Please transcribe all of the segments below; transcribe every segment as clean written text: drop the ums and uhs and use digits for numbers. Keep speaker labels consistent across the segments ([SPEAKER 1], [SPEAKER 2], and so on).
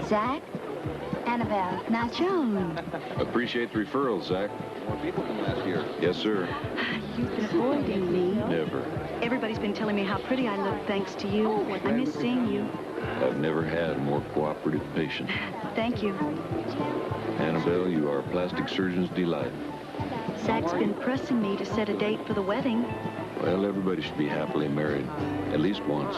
[SPEAKER 1] Zach? Annabelle. Now, Joan.
[SPEAKER 2] Appreciate the referral, Zach.
[SPEAKER 3] More people than last year.
[SPEAKER 2] Yes, sir.
[SPEAKER 4] You've been avoiding me.
[SPEAKER 2] Never.
[SPEAKER 4] Everybody's been telling me how pretty I look thanks to you. I miss seeing you.
[SPEAKER 2] I've never had a more cooperative patient.
[SPEAKER 4] Thank you.
[SPEAKER 2] Annabelle, you are a plastic surgeon's delight.
[SPEAKER 4] Zach's been pressing me to set a date for the wedding.
[SPEAKER 2] Well, everybody should be happily married. At least once.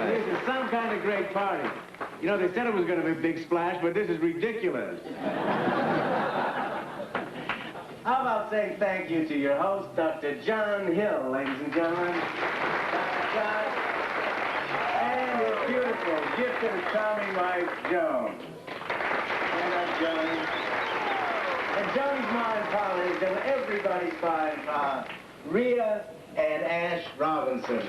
[SPEAKER 5] This is some kind of great party. You know, they said it was going to be a big splash, but this is ridiculous. How about saying thank you to your host, Dr. John Hill, ladies and gentlemen. Dr. John, and your beautiful, gifted, and charming wife, Joan. And that's Joan. And Joan's mine colleagues and everybody's fine, Rhea and Ash Robinson.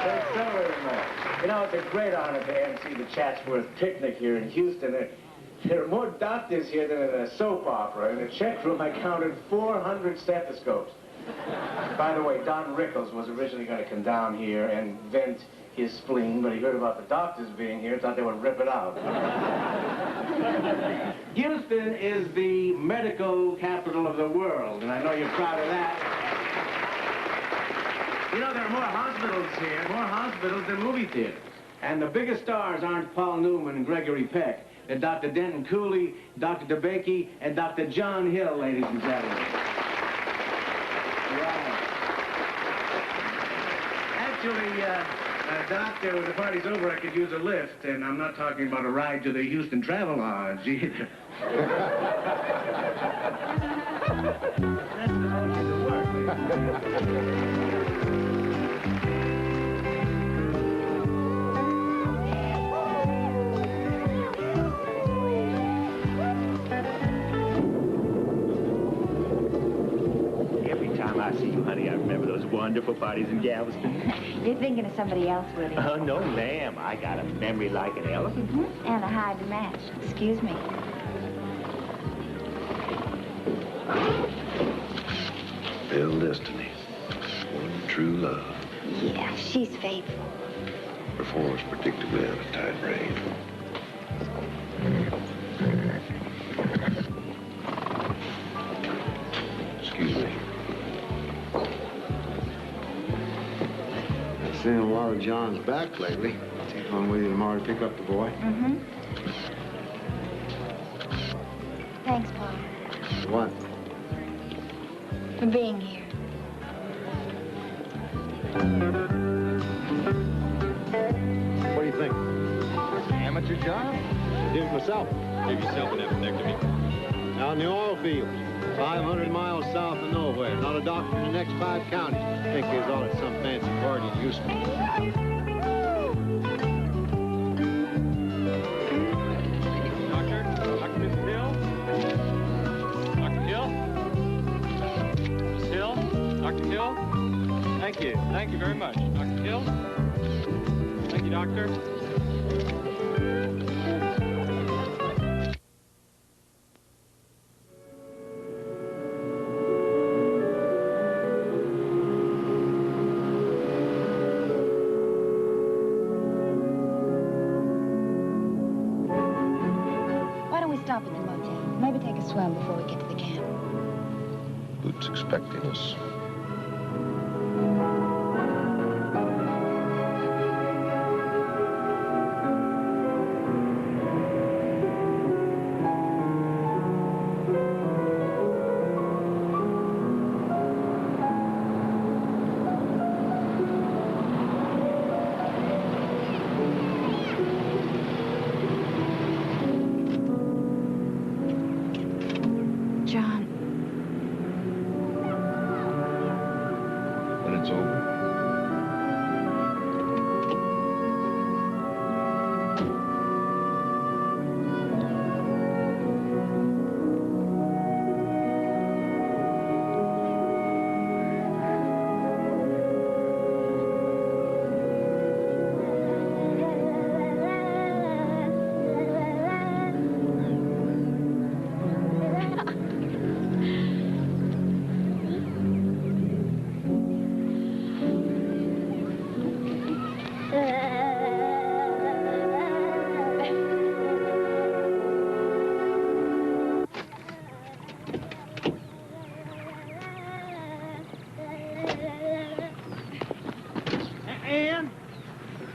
[SPEAKER 5] Thanks so very much. You know, it's a great honor to MC the Chatsworth Picnic here in Houston. There are more doctors here than in a soap opera. In the check room, I counted 400 stethoscopes. By the way, Don Rickles was originally going to come down here and vent his spleen, but he heard about the doctors being here, thought they would rip it out. Houston is the medical capital of the world, and I know you're proud of that. You know, there are more hospitals here, more hospitals than movie theaters. And the biggest stars aren't Paul Newman and Gregory Peck. They're Dr. Denton Cooley, Dr. DeBakey, and Dr. John Hill, ladies and gentlemen. Right. Actually, Doctor, when the party's over, I could use a lift, and I'm not talking about a ride to the Houston Travelodge either. That's the motion to work, ladies and gentlemen.
[SPEAKER 6] I see you, honey. I remember those wonderful parties in Galveston.
[SPEAKER 1] You're thinking of somebody else, Willie.
[SPEAKER 6] Oh, no, ma'am. I got a memory like an elephant.
[SPEAKER 1] And a high to match. Excuse me.
[SPEAKER 2] Failed destiny. One true love.
[SPEAKER 1] Yeah, she's faithful.
[SPEAKER 2] Performs predictably on a tight rein. Excuse me.
[SPEAKER 7] Seeing a lot of John's back lately. Take on with you tomorrow to pick up the boy.
[SPEAKER 1] Mm-hmm. Thanks, Paul.
[SPEAKER 7] For what?
[SPEAKER 1] For being here.
[SPEAKER 7] What do you think?
[SPEAKER 3] Amateur job?
[SPEAKER 7] Did it myself.
[SPEAKER 3] Give yourself an appendectomy.
[SPEAKER 7] Out in the oil fields. 500 miles south of nowhere. Not a doctor in the next 5 counties. Think they was on at some fancy party in Houston.
[SPEAKER 3] Doctor? Dr. Mrs. Hill? Dr. Hill? Miss Hill? Dr. Hill? Thank you. Thank you very much. Dr. Hill? Thank you, Doctor.
[SPEAKER 1] Stop at the motel. Maybe take a swim before we get to the camp.
[SPEAKER 2] Boot's expecting us.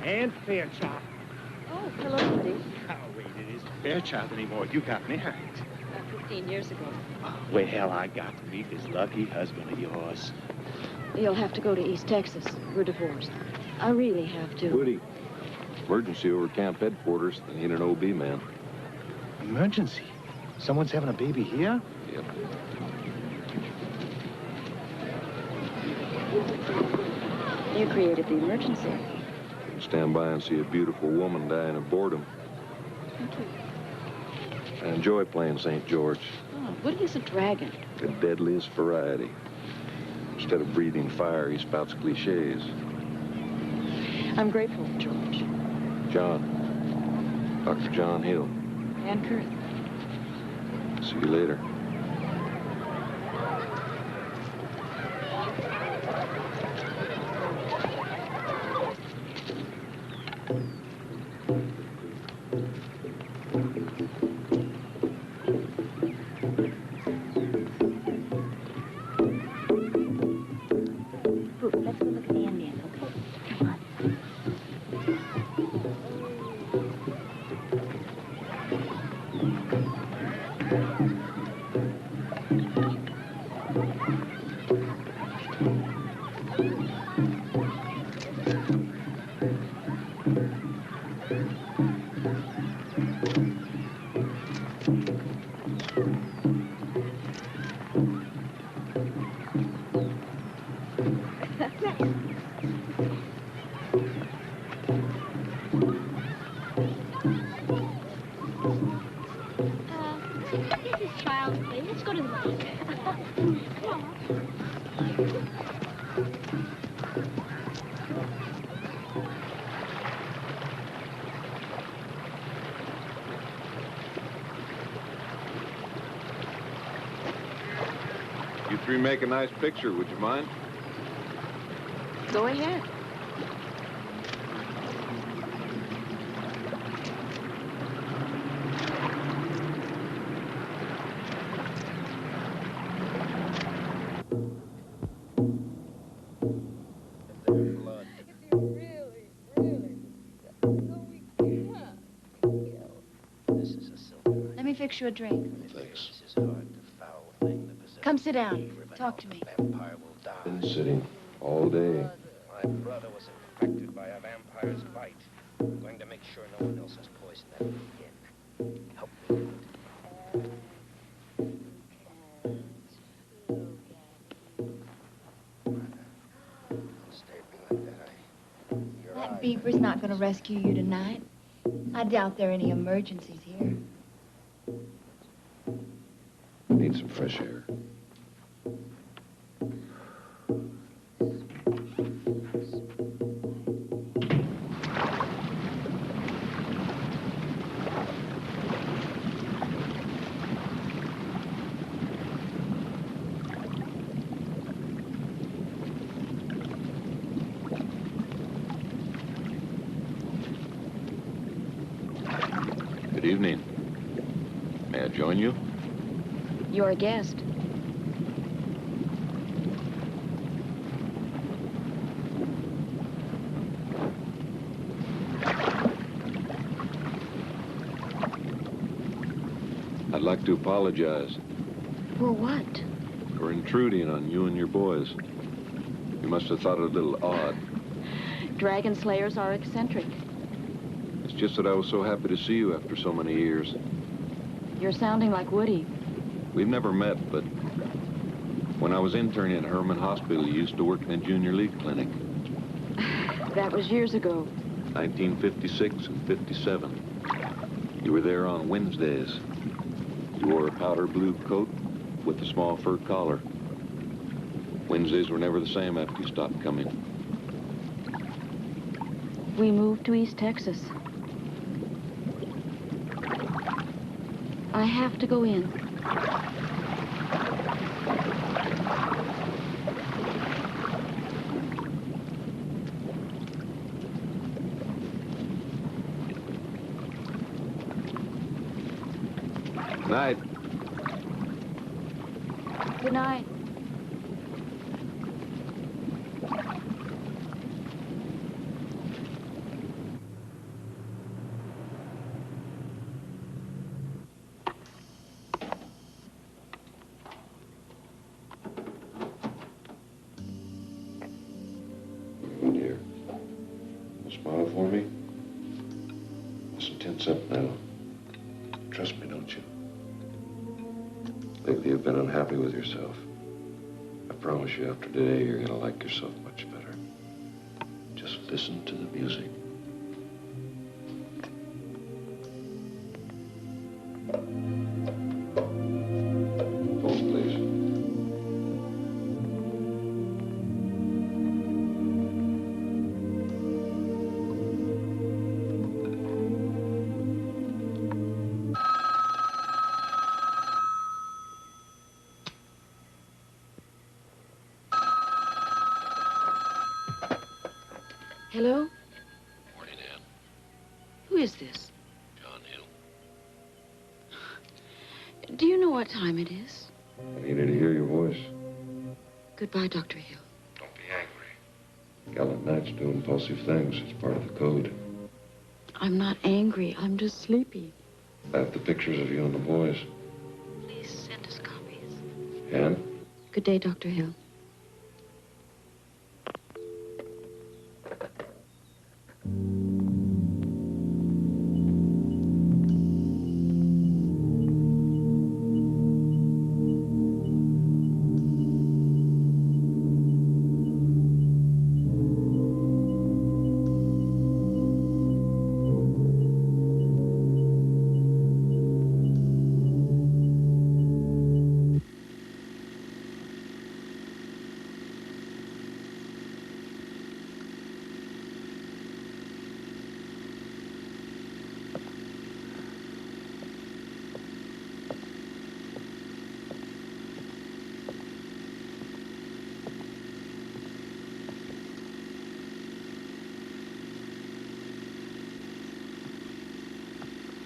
[SPEAKER 6] And Fairchild.
[SPEAKER 4] Oh, hello, Woody.
[SPEAKER 6] Oh, wait, it isn't Fairchild anymore. You got married.
[SPEAKER 4] 15 years ago.
[SPEAKER 6] Well, I got to meet this lucky husband of yours.
[SPEAKER 4] You'll have to go to East Texas. We're divorced. I really have to.
[SPEAKER 2] Woody, emergency over camp headquarters. They need an OB man.
[SPEAKER 6] Emergency? Someone's having a baby here?
[SPEAKER 2] Yep.
[SPEAKER 4] You created the emergency.
[SPEAKER 2] Stand by and see a beautiful woman dying of boredom. I enjoy playing St. George.
[SPEAKER 4] Oh, Woody is a dragon.
[SPEAKER 2] The deadliest variety. Instead of breathing fire, he spouts cliches.
[SPEAKER 4] I'm grateful, George.
[SPEAKER 2] John. Dr. John Hill.
[SPEAKER 4] And Kurt.
[SPEAKER 2] See you later.
[SPEAKER 1] Let's go look at the Indians, okay? Come on.
[SPEAKER 8] This is child's play. Let's go to the lake. Come on.
[SPEAKER 2] You three make a nice picture, would you mind?
[SPEAKER 4] Go ahead.
[SPEAKER 1] Let me fix you a drink.
[SPEAKER 2] Thanks.
[SPEAKER 1] Come sit down. Talk to me.
[SPEAKER 2] Been sitting all day.
[SPEAKER 9] My brother was infected by a vampire's bite. I'm going to make sure no one else has poisoned that again. Help me.
[SPEAKER 1] That beaver's not going to rescue you tonight. I doubt there are any emergencies here.
[SPEAKER 2] Need some fresh air. Good evening. May I join you?
[SPEAKER 4] You're a guest.
[SPEAKER 2] I'd like to apologize
[SPEAKER 4] For what?
[SPEAKER 2] for intruding on you and your boys. You must have thought it a little odd.
[SPEAKER 4] Dragon slayers are eccentric.
[SPEAKER 2] It's just that I was so happy to see you after so many years.
[SPEAKER 4] You're sounding like Woody.
[SPEAKER 2] We've never met, but when I was interning at Herman Hospital, you used to work in a junior league clinic.
[SPEAKER 4] That was years ago.
[SPEAKER 2] 1956 and 57. You were there on Wednesdays. You wore a powder blue coat with a small fur collar. Wednesdays were never the same after you stopped coming.
[SPEAKER 4] We moved to East Texas. I have to go in.
[SPEAKER 2] Night.
[SPEAKER 4] Good night.
[SPEAKER 2] Smile for me. Listen, tense up now. Trust me, don't you? Lately you've been unhappy with yourself. I promise you after today you're gonna like yourself much better. Just listen to the music. Phone, please.
[SPEAKER 4] Hello?
[SPEAKER 2] Morning, Ann.
[SPEAKER 4] Who is this?
[SPEAKER 2] John Hill.
[SPEAKER 4] Do you know what time it is?
[SPEAKER 2] I needed to hear your voice.
[SPEAKER 4] Goodbye, Dr. Hill.
[SPEAKER 2] Don't be angry. Gallant knights do impulsive things. It's part of the code.
[SPEAKER 4] I'm not angry. I'm just sleepy.
[SPEAKER 2] I have the pictures of you and the boys.
[SPEAKER 4] Please send us copies.
[SPEAKER 2] Ann?
[SPEAKER 4] Good day, Dr. Hill.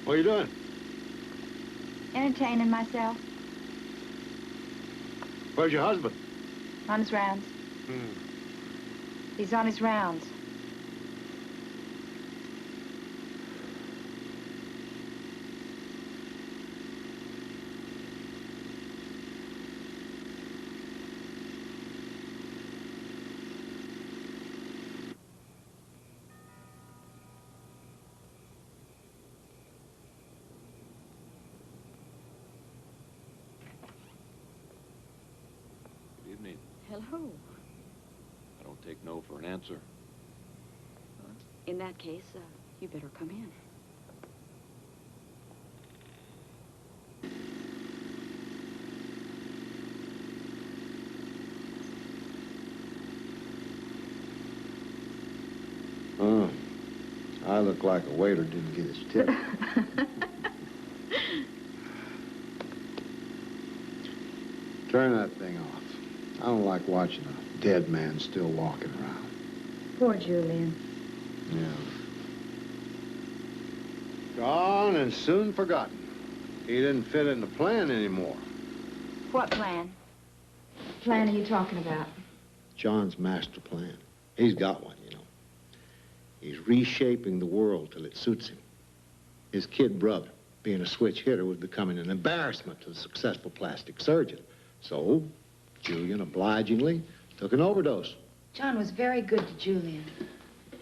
[SPEAKER 7] What are you doing?
[SPEAKER 1] Entertaining myself.
[SPEAKER 7] Where's your husband?
[SPEAKER 1] On his rounds. He's on his rounds.
[SPEAKER 2] Good evening.
[SPEAKER 4] Hello.
[SPEAKER 2] I don't take no for an answer.
[SPEAKER 4] In that case, you better come in.
[SPEAKER 7] Oh, I look like a waiter didn't get his tip. Turn that thing off. I don't like watching a dead man still walking around.
[SPEAKER 1] Poor Julian.
[SPEAKER 7] Yeah. Gone and soon forgotten. He didn't fit in the plan anymore.
[SPEAKER 1] What plan? What plan are you talking about?
[SPEAKER 7] John's master plan. He's got one, you know. He's reshaping the world till it suits him. His kid brother, being a switch hitter, was becoming an embarrassment to the successful plastic surgeon. So, Julian obligingly took an overdose.
[SPEAKER 1] John was very good to Julian.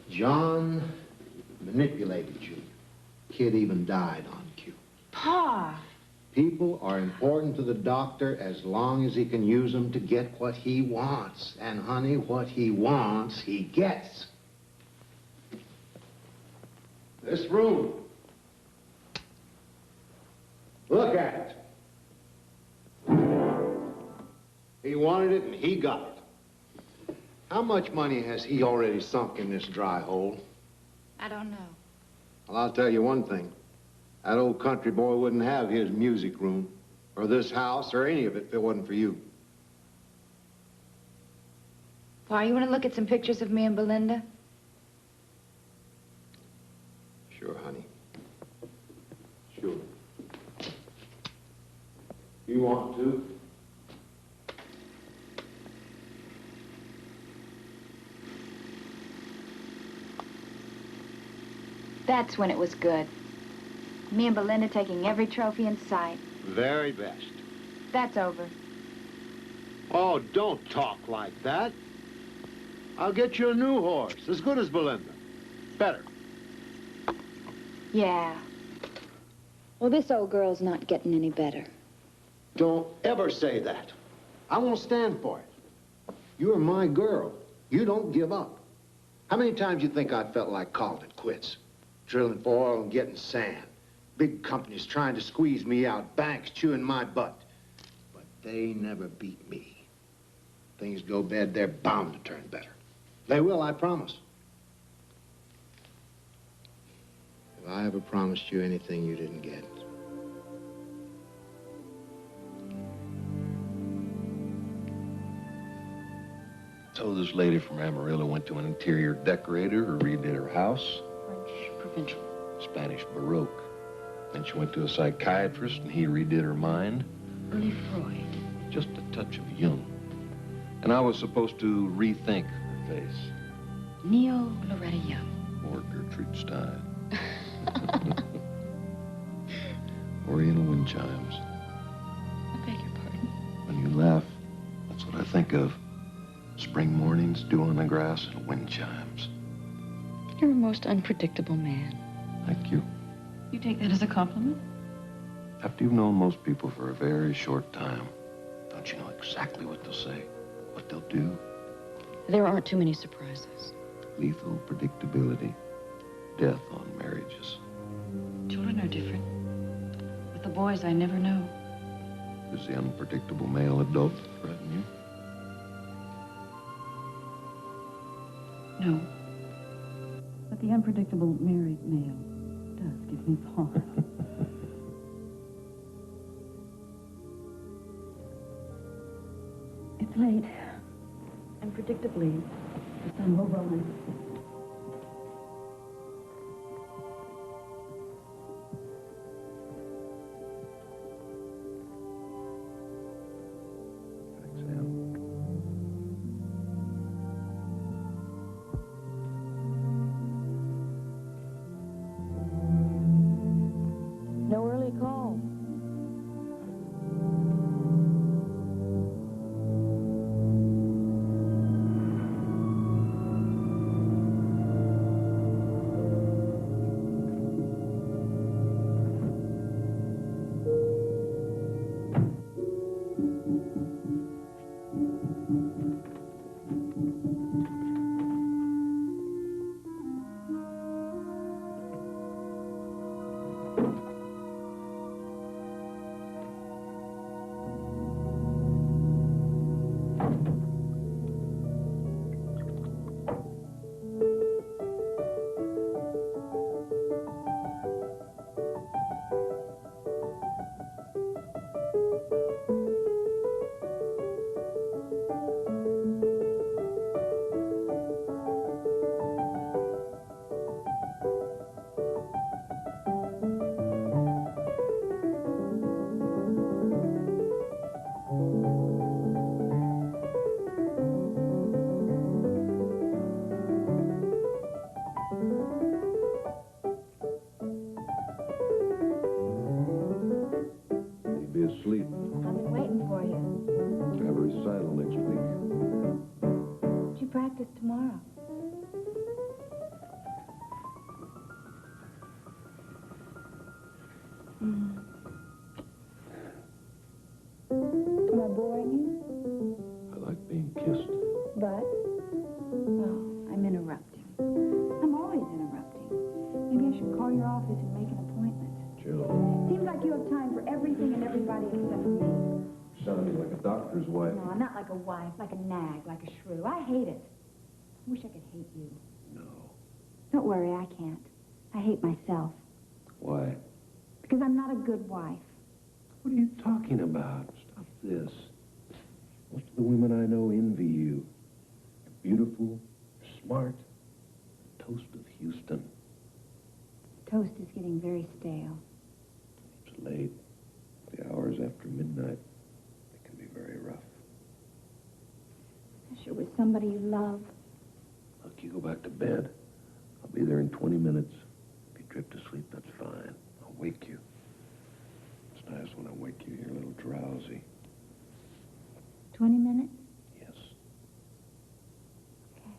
[SPEAKER 7] John manipulated Julian. Kid even died on cue.
[SPEAKER 1] Pa!
[SPEAKER 7] People are important to the doctor as long as he can use them to get what he wants. And, honey, what he wants, he gets. This room. Look at it. He wanted it and he got it. How much money has he already sunk in this dry hole?
[SPEAKER 1] I don't know.
[SPEAKER 7] Well, I'll tell you one thing. That old country boy wouldn't have his music room, or this house, or any of it if it wasn't for you.
[SPEAKER 1] Pa, you want to look at some pictures of me and Belinda?
[SPEAKER 7] Sure, honey. Sure. You want to?
[SPEAKER 1] That's when it was good. Me and Belinda taking every trophy in sight.
[SPEAKER 7] Very best.
[SPEAKER 1] That's over.
[SPEAKER 7] Oh, don't talk like that. I'll get you a new horse, as good as Belinda. better.
[SPEAKER 4] Yeah. Well, this old girl's not getting any better.
[SPEAKER 7] Don't ever say that. I won't stand for it. You're my girl. You don't give up. How many times you think I felt like calling it quits? Drilling for oil and getting sand. Big companies trying to squeeze me out. Banks chewing my butt. But they never beat me. Things go bad, they're bound to turn better. They will, I promise. If I ever promised you anything you didn't get,
[SPEAKER 2] So this lady from Amarillo went to an interior decorator who redid her house.
[SPEAKER 4] French provincial.
[SPEAKER 2] Spanish Baroque. Then she went to a psychiatrist and he redid her mind.
[SPEAKER 4] Early Freud.
[SPEAKER 2] Just a touch of Jung. And I was supposed to rethink her face.
[SPEAKER 4] Neo Loretta Young.
[SPEAKER 2] Or Gertrude Stein. Oriental wind chimes.
[SPEAKER 4] I beg your pardon.
[SPEAKER 2] When you laugh, that's what I think of. Spring mornings, dew on the grass, and wind chimes.
[SPEAKER 4] You're a most unpredictable man.
[SPEAKER 2] Thank you.
[SPEAKER 4] You take that as a compliment?
[SPEAKER 2] After you've known most people for a very short time, don't you know exactly what they'll say, what they'll do?
[SPEAKER 4] There aren't too many surprises.
[SPEAKER 2] Lethal predictability. Death on marriages.
[SPEAKER 4] Children are different. With the boys, I never know.
[SPEAKER 2] Does the unpredictable male adult threaten you?
[SPEAKER 10] No. But the unpredictable married male does give me pause. It's late. And predictably, the sun will rise.
[SPEAKER 2] Thanks, Sam.
[SPEAKER 4] No early call.
[SPEAKER 2] You'd be asleep.
[SPEAKER 1] I've been waiting for you.
[SPEAKER 2] I have a recital next week.
[SPEAKER 1] Did you practice tomorrow? Am I boring you?
[SPEAKER 2] I like being kissed.
[SPEAKER 1] But? Oh, I'm interrupting. I'm always interrupting. Maybe I should call your office and make an appointment.
[SPEAKER 2] Jill,
[SPEAKER 1] Seems like you have time for everything and everybody except me.
[SPEAKER 2] sounding like a doctor's wife.
[SPEAKER 1] No, not like a wife, like a nag, like a shrew. I hate it. I wish I could hate you.
[SPEAKER 2] No.
[SPEAKER 1] Don't worry, I can't. I hate myself.
[SPEAKER 2] Why?
[SPEAKER 1] Because I'm not a good wife.
[SPEAKER 2] What are you talking about? Stop this. Most of the women I know envy you. You're beautiful, you're smart. Toast of Houston.
[SPEAKER 1] Toast is getting very stale.
[SPEAKER 2] It's late. The hours after midnight. They can be very rough.
[SPEAKER 1] Especially with somebody you love.
[SPEAKER 2] Look, you go back to bed. I'll be there in 20 minutes. If you drift to sleep, that's fine. I'll wake you. It's nice when I wake you, you're a little drowsy.
[SPEAKER 1] 20 minutes?
[SPEAKER 2] Yes.
[SPEAKER 1] Okay.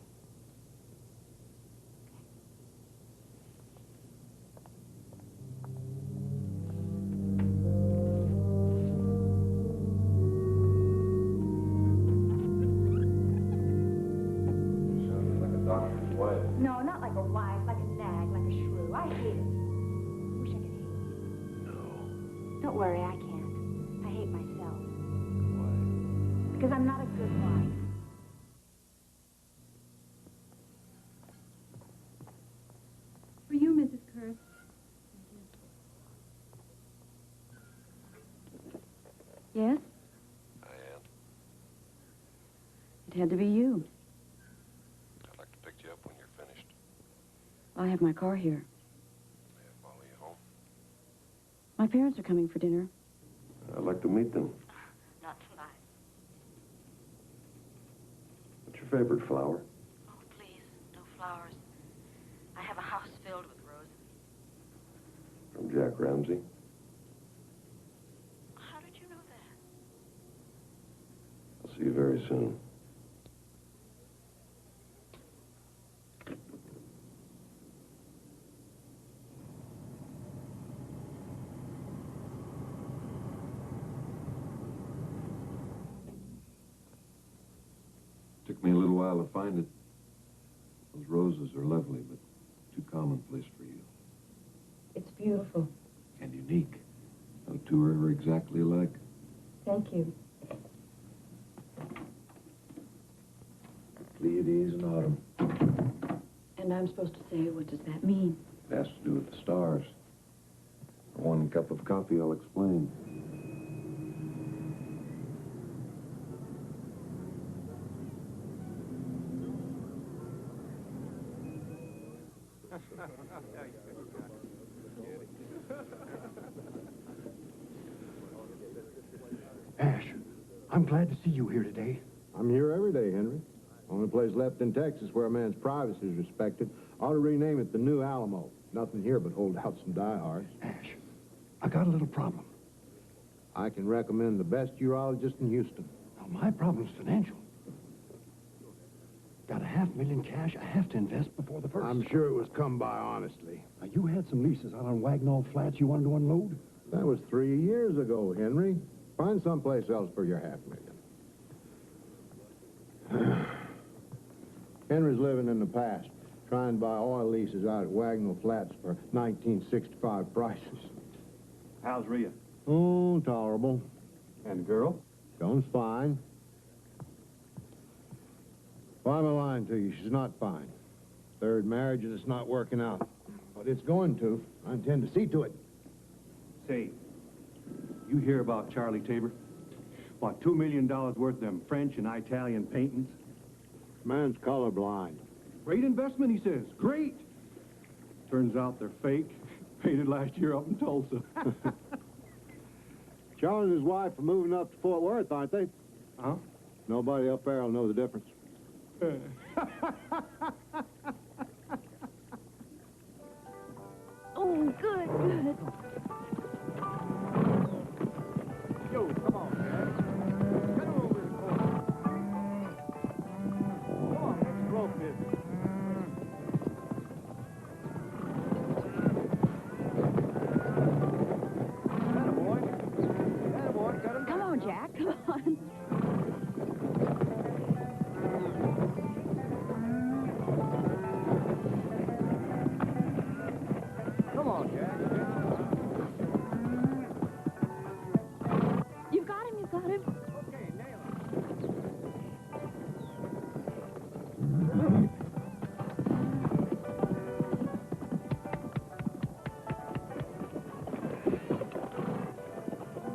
[SPEAKER 2] wife?
[SPEAKER 1] No, not like a wife, like a nag, like a shrew. I hate it. I wish I could hate you.
[SPEAKER 2] No.
[SPEAKER 1] Don't worry, I can't. I hate myself.
[SPEAKER 2] Why?
[SPEAKER 1] Because I'm not a good wife.
[SPEAKER 10] For you, Mrs. Kurth. Yes?
[SPEAKER 2] Diane,
[SPEAKER 10] It had to be you.
[SPEAKER 2] I'd like to pick you up when you're finished.
[SPEAKER 10] I have my car here.
[SPEAKER 2] May I follow you home?
[SPEAKER 10] My parents are coming for dinner.
[SPEAKER 2] I'd like to meet them.
[SPEAKER 10] Not tonight.
[SPEAKER 2] What's your favorite flower?
[SPEAKER 10] Oh, please, no flowers. I have a house filled with roses.
[SPEAKER 2] From Jack Ramsey.
[SPEAKER 10] How did you know that?
[SPEAKER 2] I'll see you very soon. Took me a little while to find it. Those roses are lovely, but too commonplace for you.
[SPEAKER 10] It's beautiful.
[SPEAKER 2] And unique. No two are ever exactly alike.
[SPEAKER 10] Thank you.
[SPEAKER 2] Pleiades in autumn.
[SPEAKER 10] And I'm supposed to say, what does that mean?
[SPEAKER 2] It has to do with the stars. For one cup of coffee, I'll explain.
[SPEAKER 11] Ash, I'm glad to see you here today.
[SPEAKER 7] I'm here every day, Henry. Only place left in Texas where a man's privacy is respected. Ought to rename it the New Alamo. Nothing here but holdouts and diehards.
[SPEAKER 11] Ash, I got a little problem.
[SPEAKER 7] I can recommend the best urologist in Houston.
[SPEAKER 11] Now, my problem's financial. Got $500,000 cash I have to invest before the first.
[SPEAKER 7] I'm sure it was come by honestly.
[SPEAKER 11] Now, you had some leases out on Wagnall Flats you wanted to unload?
[SPEAKER 7] That was 3 years ago, Henry. Find someplace else for your $500,000. Henry's living in the past, trying to buy oil leases out at Wagnall Flats for 1965 prices.
[SPEAKER 11] How's Rhea?
[SPEAKER 7] Oh, tolerable.
[SPEAKER 11] And the girl?
[SPEAKER 7] Joan's fine. Why am I lying to you? She's not fine. Third marriage and it's not working out. But it's going to. I intend to see to it.
[SPEAKER 12] Say, you hear about Charlie Tabor? What, $2 million worth of them French and Italian paintings?
[SPEAKER 7] Man's colorblind.
[SPEAKER 12] Great investment, he says. Great. Turns out they're fake. Painted last year up in Tulsa.
[SPEAKER 7] Charlie and his wife are moving up to Fort Worth, aren't they?
[SPEAKER 12] Huh?
[SPEAKER 7] Nobody up there will know the difference.
[SPEAKER 10] Oh, good, good.
[SPEAKER 7] Yo, come on, man. Get over this corner. Come on, let's rope this. Attaboy, got him.
[SPEAKER 10] Come on, Jack, come on.
[SPEAKER 7] Come on, Jack.
[SPEAKER 10] You've got him, you've got him.
[SPEAKER 7] Okay, nail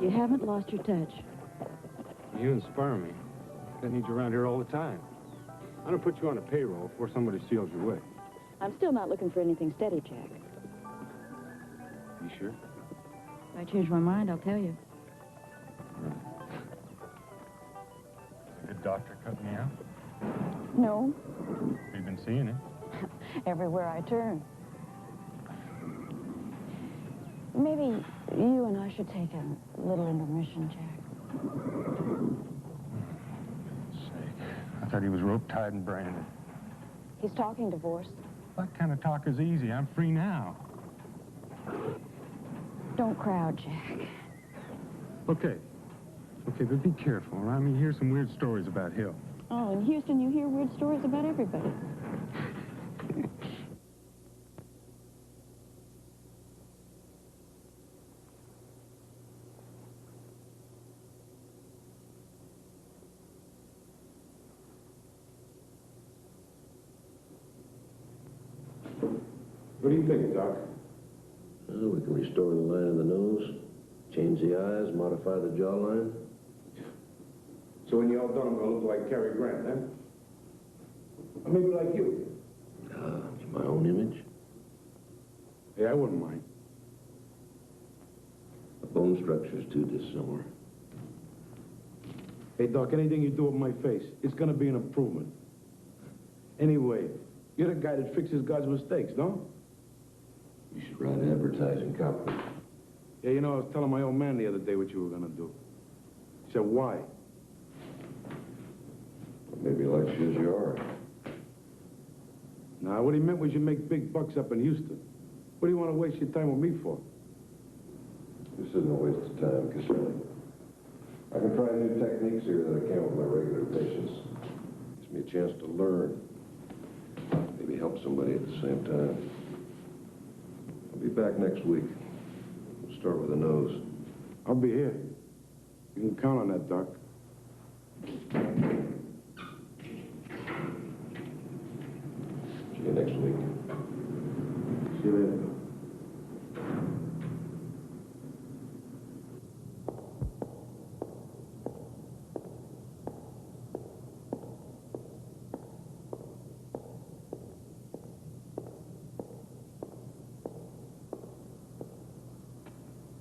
[SPEAKER 10] You haven't lost your touch.
[SPEAKER 13] You inspire me. I need you around here all the time. I'm gonna put you on a payroll before somebody steals your way.
[SPEAKER 10] I'm still not looking for anything steady, Jack.
[SPEAKER 13] You sure?
[SPEAKER 10] If I change my mind, I'll tell you.
[SPEAKER 13] Did doctor cut me out?
[SPEAKER 10] No,
[SPEAKER 13] You've been seeing it.
[SPEAKER 10] everywhere I turn. Maybe you and I should take a little intermission, Jack.
[SPEAKER 13] Sake. I thought he was rope-tied and branded.
[SPEAKER 10] He's talking divorce.
[SPEAKER 13] That kind of talk is easy. I'm free now.
[SPEAKER 10] Don't crowd, Jack.
[SPEAKER 13] Okay. Okay, but be careful. I mean, hear some weird stories about Hill.
[SPEAKER 10] Oh, in Houston, you hear weird stories about everybody.
[SPEAKER 13] What do you think, Doc?
[SPEAKER 14] Well, we can restore the line of the nose, change the eyes, modify the jawline.
[SPEAKER 13] So when you're all done, I'm gonna look like Cary Grant, eh? Or maybe like you.
[SPEAKER 14] In my own image.
[SPEAKER 13] Yeah, I wouldn't mind.
[SPEAKER 14] The bone structure's too dissimilar.
[SPEAKER 13] Hey, Doc, anything you do with my face, it's gonna be an improvement. Anyway, you're the guy that fixes God's mistakes, no?
[SPEAKER 14] You should write advertising copy.
[SPEAKER 13] Yeah, you know, I was telling my old man the other day what you were gonna do. He said, why?
[SPEAKER 14] Maybe like she's yours.
[SPEAKER 13] Nah, what he meant was you make big bucks up in Houston. What do you want to waste your time with me for?
[SPEAKER 14] This isn't a waste of time, Caselli. I can try new techniques here that I can't with my regular patients. Gives me a chance to learn. Maybe help somebody at the same time. I'll be back next week. We'll start with the nose.
[SPEAKER 13] I'll be here. You can count on that, Doc.
[SPEAKER 14] See you next week.
[SPEAKER 13] See you later.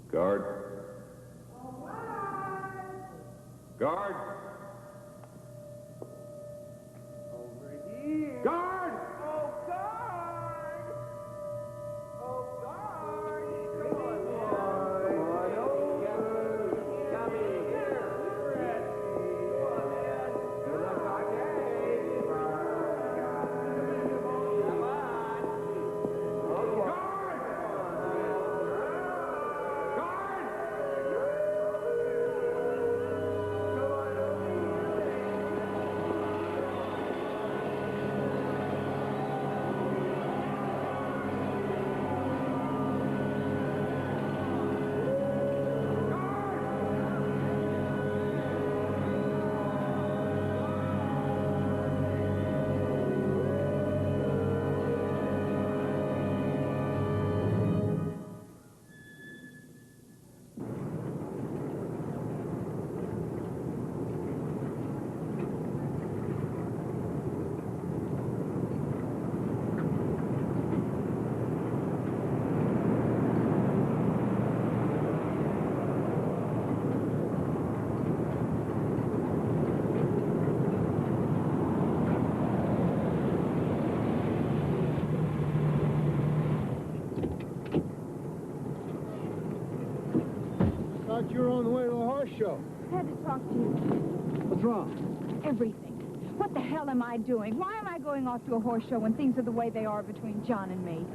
[SPEAKER 14] Guard. Guard.
[SPEAKER 3] Over here.
[SPEAKER 13] Guard!
[SPEAKER 3] Oh, guard! Oh, guard! Come on, boy. Come in here. Come on, man. Good luck, okay. Come on.
[SPEAKER 7] Thought you were on the way to the horse show.
[SPEAKER 1] I had to talk to you.
[SPEAKER 7] What's wrong?
[SPEAKER 1] Everything. What the hell am I doing? Why am I going off to a horse show when things are the way they are between John and me?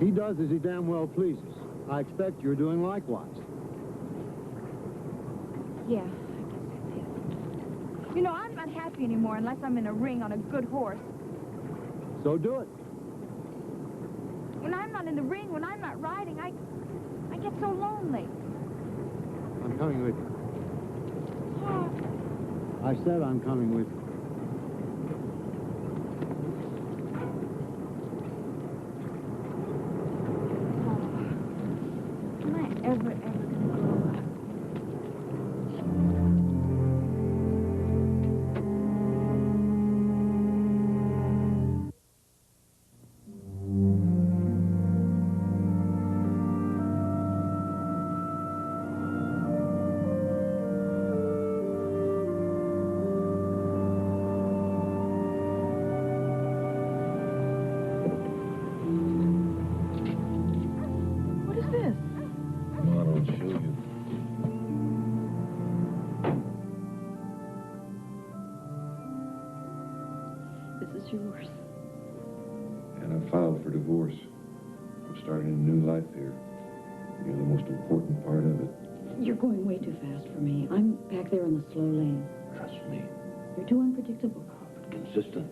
[SPEAKER 7] He does as he damn well pleases. I expect you're doing likewise.
[SPEAKER 1] Yeah, I guess that's it. You know, I'm not happy anymore unless I'm in a ring on a good horse.
[SPEAKER 7] So do it.
[SPEAKER 1] When I'm not in the ring, when I'm not riding, I get so lonely.
[SPEAKER 7] I'm coming with you.
[SPEAKER 1] Oh,
[SPEAKER 7] I said I'm coming with you.
[SPEAKER 1] am I ever gonna grow up? What is this?
[SPEAKER 14] Come on, I'll show you.
[SPEAKER 4] This is yours.
[SPEAKER 14] And I filed for divorce. I'm starting a new life here. You're the most important part of it.
[SPEAKER 10] You're going way too fast for me. I'm back there in the slow lane.
[SPEAKER 14] Trust me.
[SPEAKER 10] You're too unpredictable.
[SPEAKER 14] But consistent.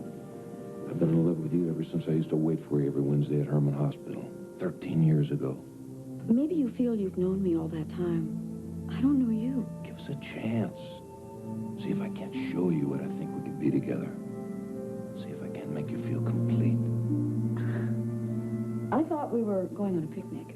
[SPEAKER 14] I've been in love with you ever since I used to wait for you every Wednesday at Herman Hospital. 13 years ago.
[SPEAKER 10] Maybe you feel you've known me all that time. I don't know you.
[SPEAKER 14] Give us a chance. See if I can't show you what I think we could be together. See if I can't make you feel complete.
[SPEAKER 1] I thought we were going on a picnic.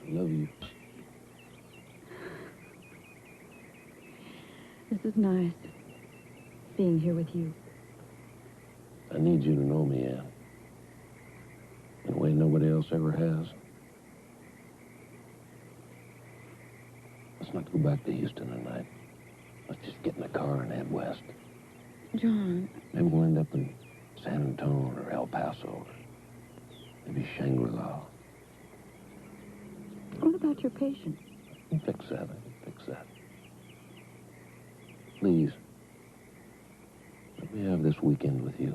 [SPEAKER 2] I love you.
[SPEAKER 4] This is nice, being here with you.
[SPEAKER 2] I need you to know me, Ann. In a way nobody else ever has. Let's not go back to Houston tonight. Let's just get in the car and head west.
[SPEAKER 4] John.
[SPEAKER 2] Maybe we'll end up in San Antonio or El Paso. Maybe Shangri-La.
[SPEAKER 4] What about your patient?
[SPEAKER 2] I can fix that. I can fix that. Please, let me have this weekend with you.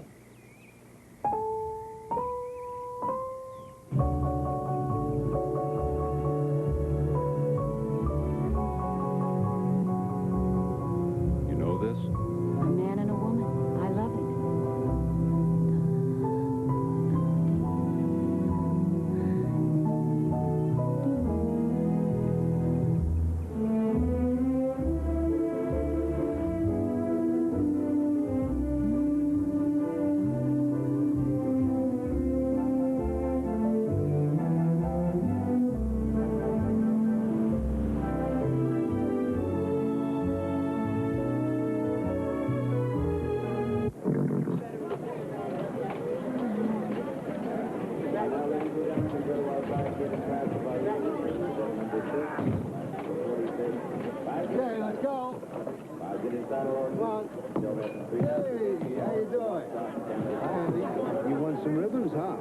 [SPEAKER 2] You know this?
[SPEAKER 4] A man and a woman. I love it.
[SPEAKER 15] Okay, let's go. Come on. Hey, how you doing? Hi, you won some ribbons, huh?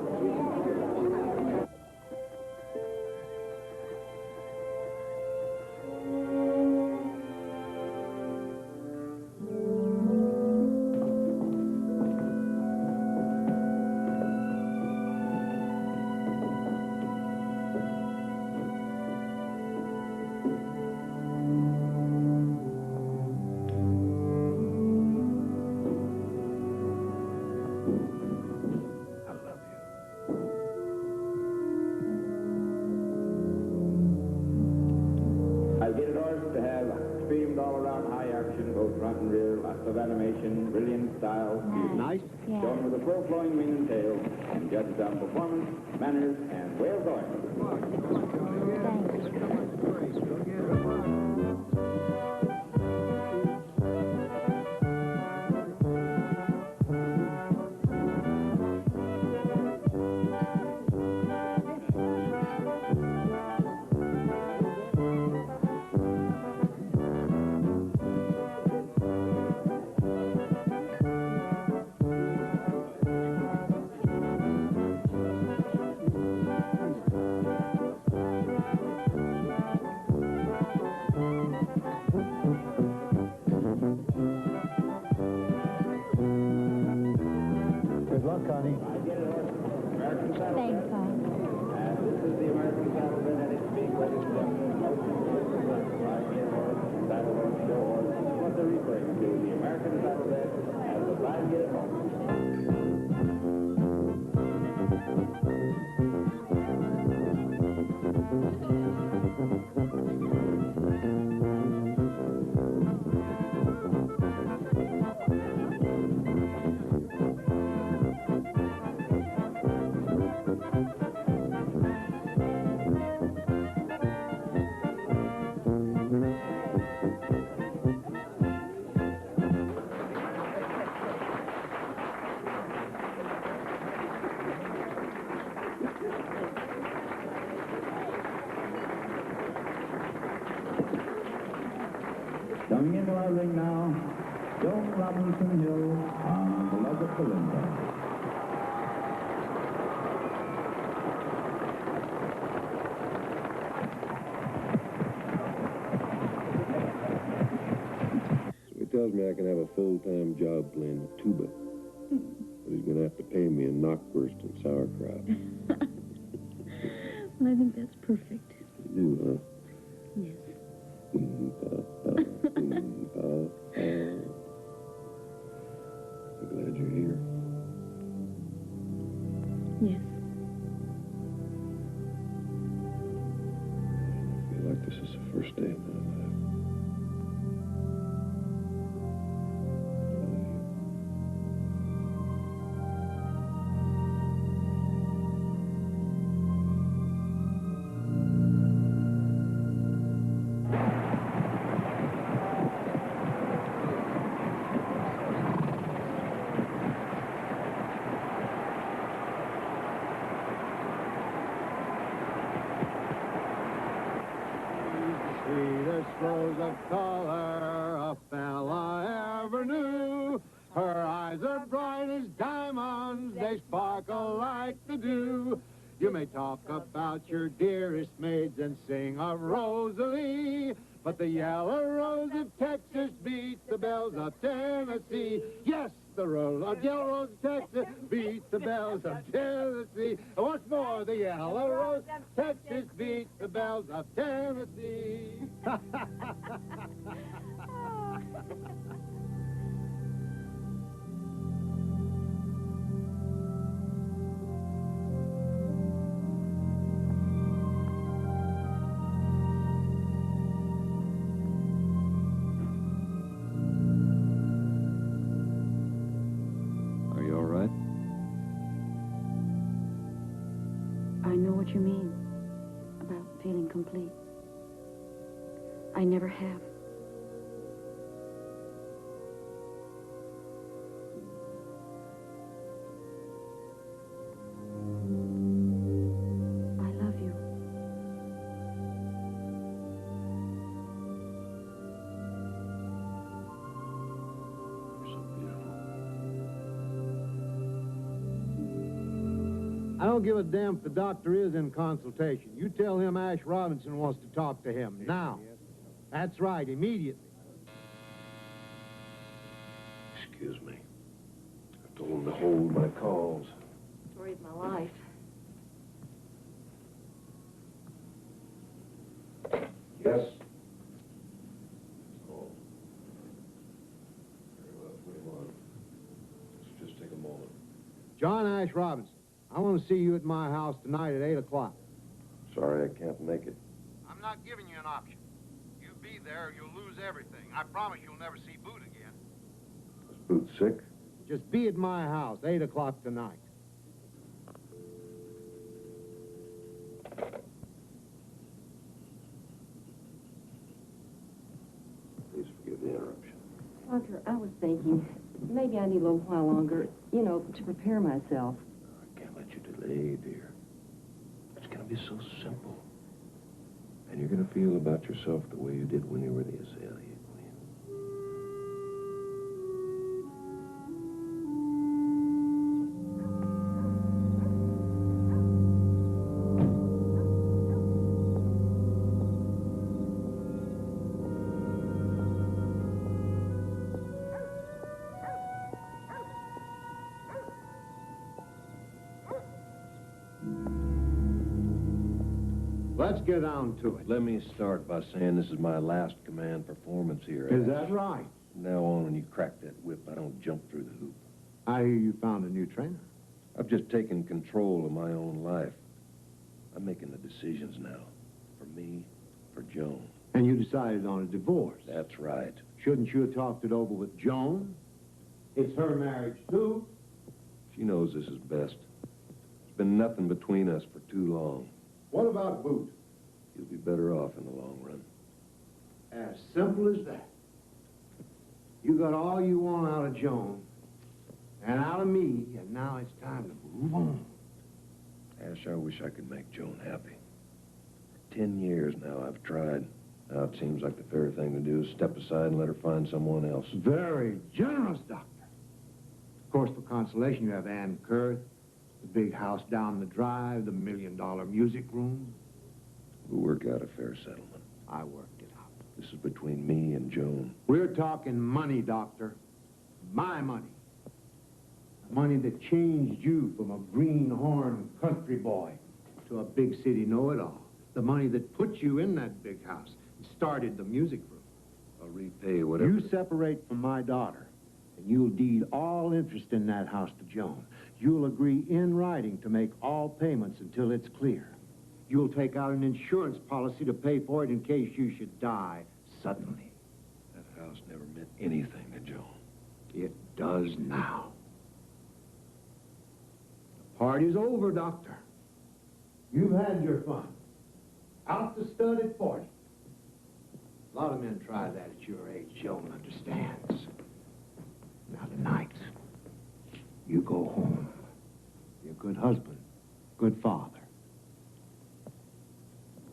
[SPEAKER 16] I'll get it orders to have streamed all around high action, both front and rear, lots of animation, brilliant style.
[SPEAKER 15] Nice?
[SPEAKER 16] Yeah. Shown with a full-flowing mane and tail, and judged on performance, manners, and way of going.
[SPEAKER 15] Good luck, Connie.
[SPEAKER 8] Thanks, Paul.
[SPEAKER 16] And this is the American Saddleman at its peak, ladies and gentlemen. Saddle horse, show horse. This is what they're referring to, the American Saddlebred as a 5-year horse. Coming into our ring now, Joan Robinson Hill on the leg of Belinda.
[SPEAKER 14] tells me I can have a full-time job playing the tuba. But he's going to have to pay me in knockwurst and sauerkraut.
[SPEAKER 10] Well, I think that's perfect.
[SPEAKER 14] You do, huh?
[SPEAKER 10] Yes.
[SPEAKER 14] I'm glad you're here.
[SPEAKER 10] Yes.
[SPEAKER 14] I feel like this is the first day of my life.
[SPEAKER 15] Sweetest rose of color a fella ever knew. Her eyes are bright as diamonds, they sparkle like the dew. You may talk about your dearest maids and sing of Rosalie, but the yellow rose of Texas beats the bells of Tennessee. Yes, the yellow rose of Texas beats the bells of Tennessee. Once more, the yellow rose of Texas beats the bells of Tennessee.
[SPEAKER 2] Are you all right?
[SPEAKER 1] I know what you mean about feeling complete. I never have. I love you.
[SPEAKER 14] You're so beautiful.
[SPEAKER 15] I don't give a damn if the doctor is in consultation. You tell him Ash Robinson wants to talk to him now. That's right, immediately.
[SPEAKER 14] Excuse me. I told him to hold my calls.
[SPEAKER 4] Story of my life.
[SPEAKER 14] Yes? Oh. Very well, put him on. Let's just take a moment.
[SPEAKER 15] John Ash Robinson, I want to see you at my house tonight at 8 o'clock.
[SPEAKER 14] Sorry, I can't make it.
[SPEAKER 15] I'm not giving you an option. You be there or you'll lose everything. I promise you'll never see Boot again.
[SPEAKER 14] Is Boot sick?
[SPEAKER 15] Just be at my house, 8 o'clock tonight.
[SPEAKER 14] Please forgive the interruption.
[SPEAKER 17] Doctor, I was thinking, maybe I need a little while longer, you know, to prepare myself.
[SPEAKER 14] I can't let you delay, dear. It's going to be so simple. And you're going to feel about yourself the way you did when you were the Azalea Queen.
[SPEAKER 15] Let's get down to it.
[SPEAKER 14] Let me start by saying this is my last command performance here.
[SPEAKER 15] Is that right?
[SPEAKER 14] From now on, when you crack that whip, I don't jump through the hoop.
[SPEAKER 15] I hear you found a new trainer.
[SPEAKER 14] I've just taken control of my own life. I'm making the decisions now. For me, for Joan.
[SPEAKER 15] And you decided on a divorce.
[SPEAKER 14] That's right.
[SPEAKER 15] Shouldn't you have talked it over with Joan? It's her marriage, too.
[SPEAKER 14] She knows this is best. There's been nothing between us for too long.
[SPEAKER 15] What about Boot?
[SPEAKER 14] You'll be better off in the long run.
[SPEAKER 15] As simple as that. You got all you want out of Joan and out of me, and now it's time to move on.
[SPEAKER 14] Ash, I wish I could make Joan happy. For 10 years now I've tried. Now it seems like the fair thing to do is step aside and let her find someone else.
[SPEAKER 15] Very generous, Doctor. Of course, for consolation, you have Ann Kurth, the big house down the drive, the $1 million music room.
[SPEAKER 14] We'll work out a fair settlement.
[SPEAKER 15] I worked it out.
[SPEAKER 14] This is between me and Joan.
[SPEAKER 7] We're talking money, Doctor. My money. Money that changed you from a greenhorn country boy to a big city know-it-all. The money that put you in that big house and started the music room.
[SPEAKER 14] I'll repay whatever...
[SPEAKER 7] You separate from my daughter, and you'll deed all interest in that house to Joan. You'll agree in writing to make all payments until it's clear. You'll take out an insurance policy to pay for it in case you should die suddenly.
[SPEAKER 14] That house never meant anything to Joan.
[SPEAKER 7] It does now. The party's over, Doctor. You've had your fun. Out to stud at 40. A lot of men try that at your age. Joan understands. Now tonight, you go home. Be a good husband, good father.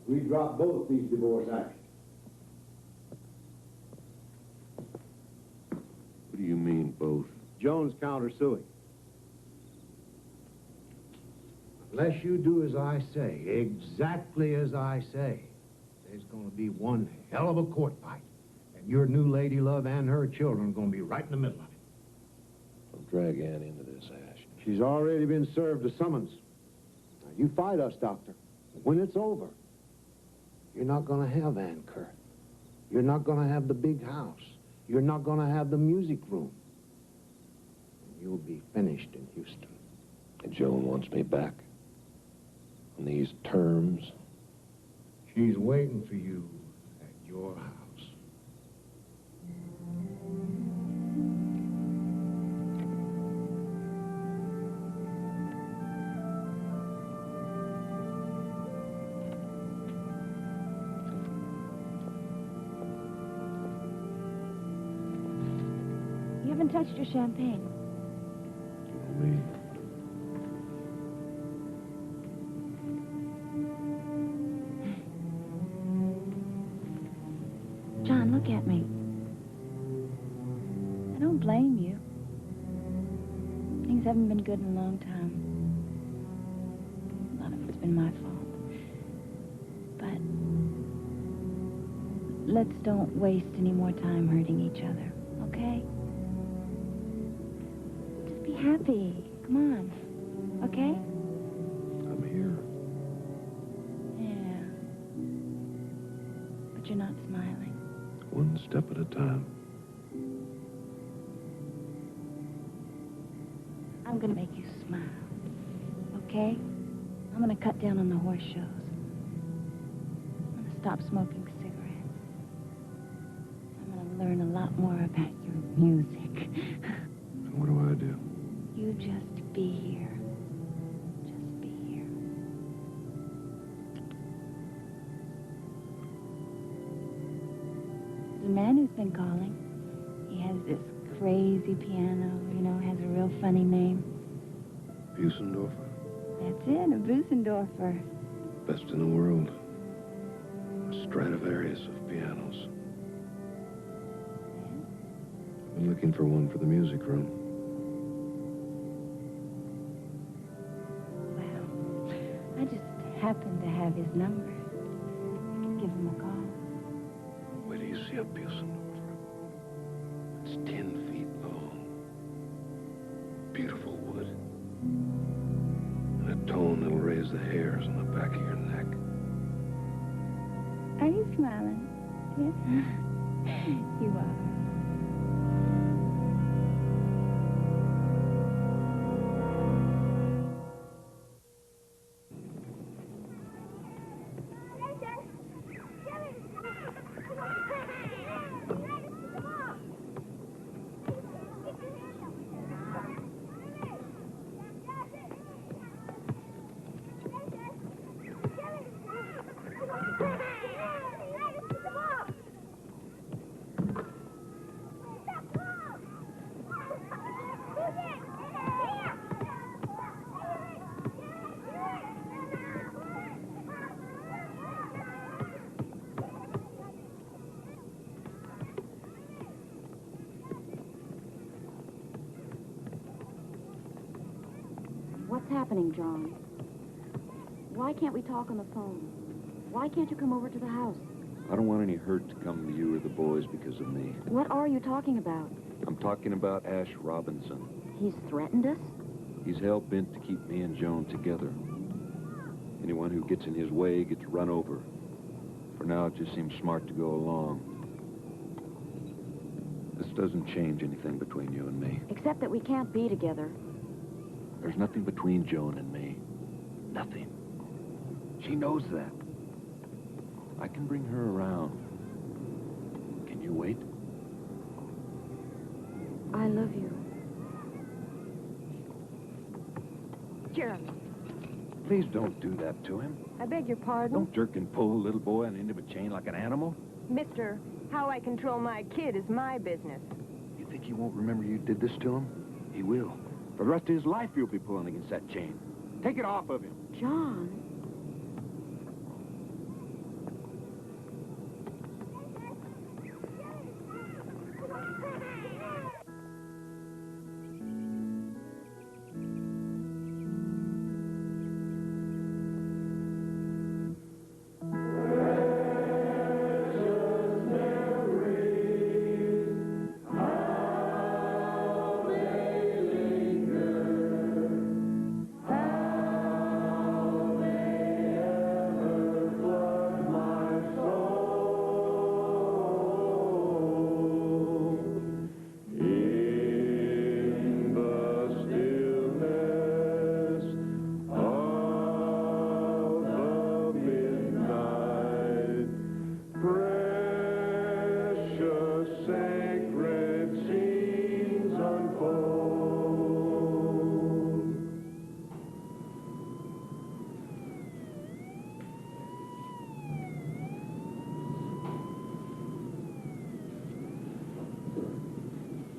[SPEAKER 7] We drop both these divorce actions.
[SPEAKER 14] What do you mean, both?
[SPEAKER 7] Joan's countersuing. Unless you do as I say, exactly as I say, there's going to be one hell of a court fight. And your new lady love and her children are going to be right in the middle of it.
[SPEAKER 14] Don't drag Ann into this, Ash.
[SPEAKER 7] She's already been served a summons. Now, you fight us, Doctor. When it's over, you're not going to have Ann Kurt. You're not going to have the big house. You're not going to have the music room. And you'll be finished in Houston.
[SPEAKER 14] And Joan wants me back? On these terms?
[SPEAKER 7] She's waiting for you at your house.
[SPEAKER 1] You haven't touched your champagne.
[SPEAKER 14] Me.
[SPEAKER 1] John, look at me. I don't blame you. Things haven't been good in a long time. A lot of it's been my fault. But let's don't waste any more time hurting each other, okay? Just be happy. Come on, okay?
[SPEAKER 14] I'm here.
[SPEAKER 1] Yeah. But you're not smiling.
[SPEAKER 14] One step at a time.
[SPEAKER 1] I'm gonna make you smile, okay? I'm gonna cut down on the horse shows. I'm gonna stop smoking cigarettes. I'm gonna learn a lot more about your music.
[SPEAKER 14] And what do I do?
[SPEAKER 1] You just be here. Just be here. There's a man who's been calling. He has this crazy piano, you know, has a real funny name.
[SPEAKER 14] Busendorfer?
[SPEAKER 1] That's it, a Busendorfer.
[SPEAKER 14] Best in the world. Stradivarius of pianos. I've been looking for one for the music room.
[SPEAKER 1] Well, I just happen to have his number. Give him a call.
[SPEAKER 14] Where do you see a Busendorfer? It's 10 feet long. Beautiful wood. And a tone that'll raise the hairs on the back of your neck.
[SPEAKER 1] Are you smiling? Yeah. You are.
[SPEAKER 4] What's happening, John? Why can't we talk on the phone? Why can't you come over to the house?
[SPEAKER 2] I don't want any hurt to come to you or the boys because of me.
[SPEAKER 4] What are you talking about?
[SPEAKER 2] I'm talking about Ash Robinson.
[SPEAKER 4] He's threatened us?
[SPEAKER 2] He's hell-bent to keep me and Joan together. Anyone who gets in his way gets run over. For now, it just seems smart to go along. This doesn't change anything between you and me.
[SPEAKER 4] Except that we can't be together.
[SPEAKER 2] There's nothing between Joan and me. Nothing. She knows that. I can bring her around. Can you wait?
[SPEAKER 4] I love you.
[SPEAKER 8] Jeremy.
[SPEAKER 2] Please don't do that to him.
[SPEAKER 8] I beg your pardon?
[SPEAKER 2] Don't jerk and pull a little boy on the end of a chain like an animal.
[SPEAKER 8] Mister, how I control my kid is my business.
[SPEAKER 2] You think he won't remember you did this to him? He will. For the rest of his life, you'll be pulling against that chain. Take it off of him.
[SPEAKER 4] John.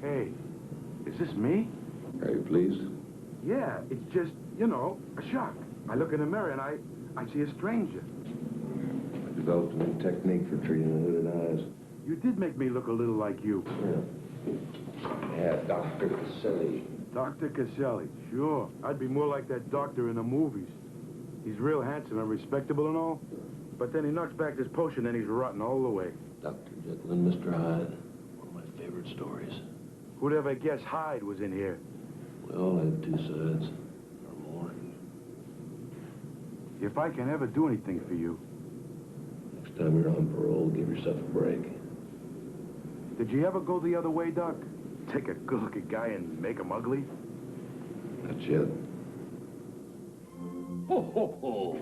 [SPEAKER 12] Hey, is this me?
[SPEAKER 14] Are you pleased?
[SPEAKER 12] Yeah, it's just, you know, a shock. I look in the mirror and I see a stranger.
[SPEAKER 14] I developed a new technique for treating the hooded eyes.
[SPEAKER 12] You did make me look a little like you.
[SPEAKER 14] Yeah, Dr. Caselli.
[SPEAKER 12] Dr. Caselli, sure. I'd be more like that doctor in the movies. He's real handsome and respectable and all, but then he knocks back this potion and he's rotten all the way.
[SPEAKER 14] Dr. Jekyll and Mr. Hyde. One of my favorite stories.
[SPEAKER 12] Who'd ever guess Hyde was in here?
[SPEAKER 14] We all have two sides, or more.
[SPEAKER 12] If I can ever do anything for you.
[SPEAKER 14] Next time you're on parole, give yourself a break.
[SPEAKER 12] Did you ever go the other way, Doc? Take a good-looking guy and make him ugly?
[SPEAKER 14] Not yet.
[SPEAKER 12] Ho, ho, ho!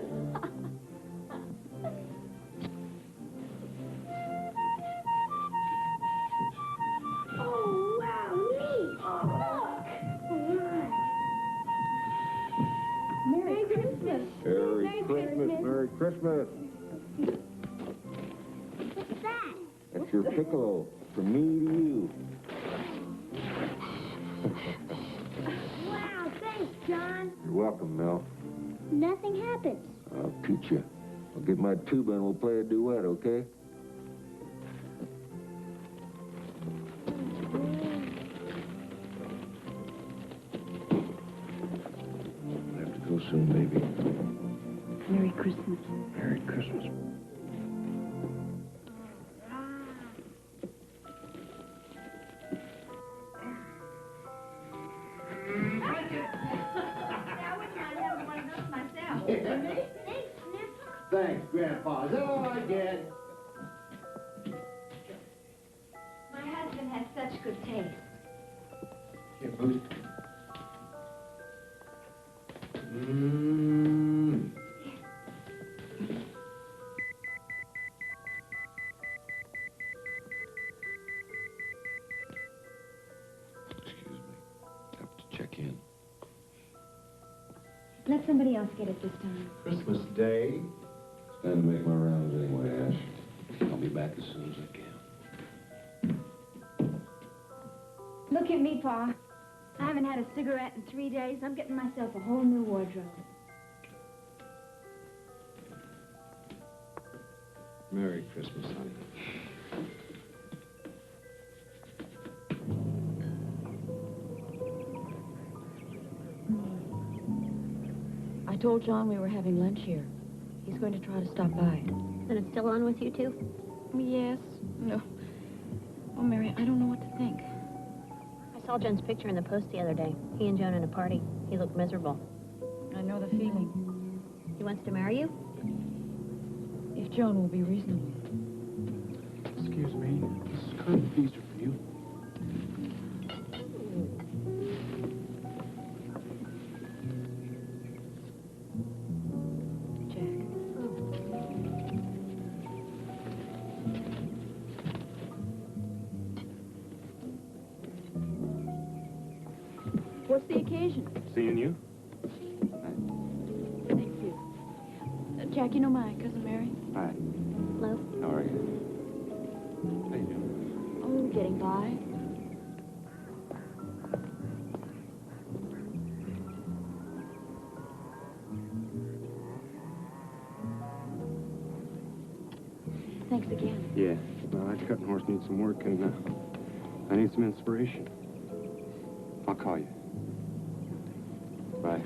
[SPEAKER 8] Oh, wow, neat. Oh, look. Merry Christmas.
[SPEAKER 14] Merry Christmas, Merry Christmas.
[SPEAKER 8] What's that?
[SPEAKER 14] That's your piccolo, from me to you.
[SPEAKER 8] Wow, thanks, John.
[SPEAKER 14] You're welcome, Mel.
[SPEAKER 8] Nothing happens.
[SPEAKER 14] I'll teach you. I'll get my tuba and we'll play a duet, okay? I have to go soon, baby.
[SPEAKER 4] Merry Christmas.
[SPEAKER 14] Merry Christmas.
[SPEAKER 7] Thanks, Grandpa. Is that all I get?
[SPEAKER 1] My husband has such good taste.
[SPEAKER 7] Here, Boost.
[SPEAKER 2] Excuse me. Have to check in.
[SPEAKER 1] Let somebody else get it this time.
[SPEAKER 7] Christmas Day.
[SPEAKER 14] It's time to make my rounds anyway, Ash.
[SPEAKER 2] I'll be back as soon as I can.
[SPEAKER 1] Look at me, Pa. I haven't had a cigarette in 3 days. I'm getting myself a whole new wardrobe.
[SPEAKER 7] Merry Christmas, honey.
[SPEAKER 4] I told John we were having lunch here. He's going to try to stop by.
[SPEAKER 8] And it's still on with you, too?
[SPEAKER 4] Yes. No. Oh, Mary, I don't know what to think.
[SPEAKER 18] I saw Joan's picture in the Post the other day. He and Joan in a party. He looked miserable.
[SPEAKER 4] I know the feeling.
[SPEAKER 18] He wants to marry you?
[SPEAKER 4] If Joan will be reasonable.
[SPEAKER 13] Excuse me. This kind of fees are for you.
[SPEAKER 4] What's the occasion?
[SPEAKER 13] Seeing you?
[SPEAKER 4] Thank you. Jack, you know my cousin Mary?
[SPEAKER 13] Hi.
[SPEAKER 18] Hello?
[SPEAKER 13] How are you? How you doing?
[SPEAKER 4] Oh, getting by. Thanks again.
[SPEAKER 13] Yeah. Well, that cutting horse needs some work, and I need some inspiration. I'll call you. Bye.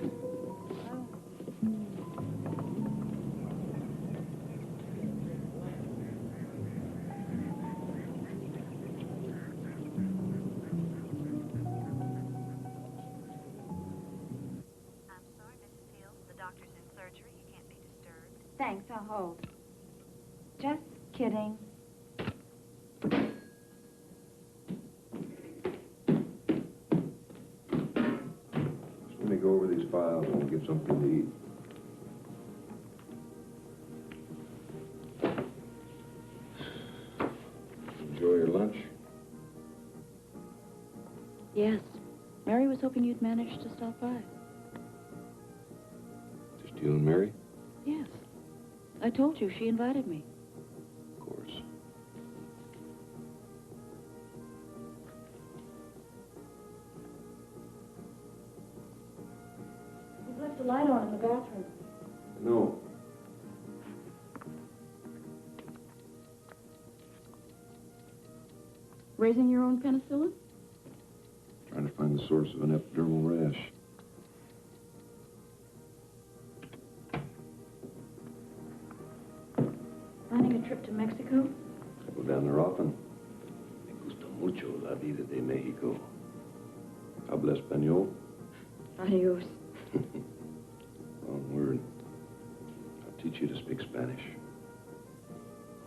[SPEAKER 1] Thanks, I'll hold. Just kidding.
[SPEAKER 14] Let me go over these files and we'll get something to eat. Enjoy your lunch?
[SPEAKER 4] Yes. Mary was hoping you'd manage to stop by.
[SPEAKER 14] Just you and Mary?
[SPEAKER 4] Yes. I told you she invited me.
[SPEAKER 14] Of course.
[SPEAKER 4] We've left the light on in the bathroom.
[SPEAKER 14] No.
[SPEAKER 4] Raising your own penicillin?
[SPEAKER 14] Trying to find the source of an epidermal rash.
[SPEAKER 4] Planning a trip to Mexico?
[SPEAKER 14] I go down there often. Me gusta mucho la vida de Mexico. Habla español?
[SPEAKER 4] Adios.
[SPEAKER 14] Wrong word. I'll teach you to speak Spanish.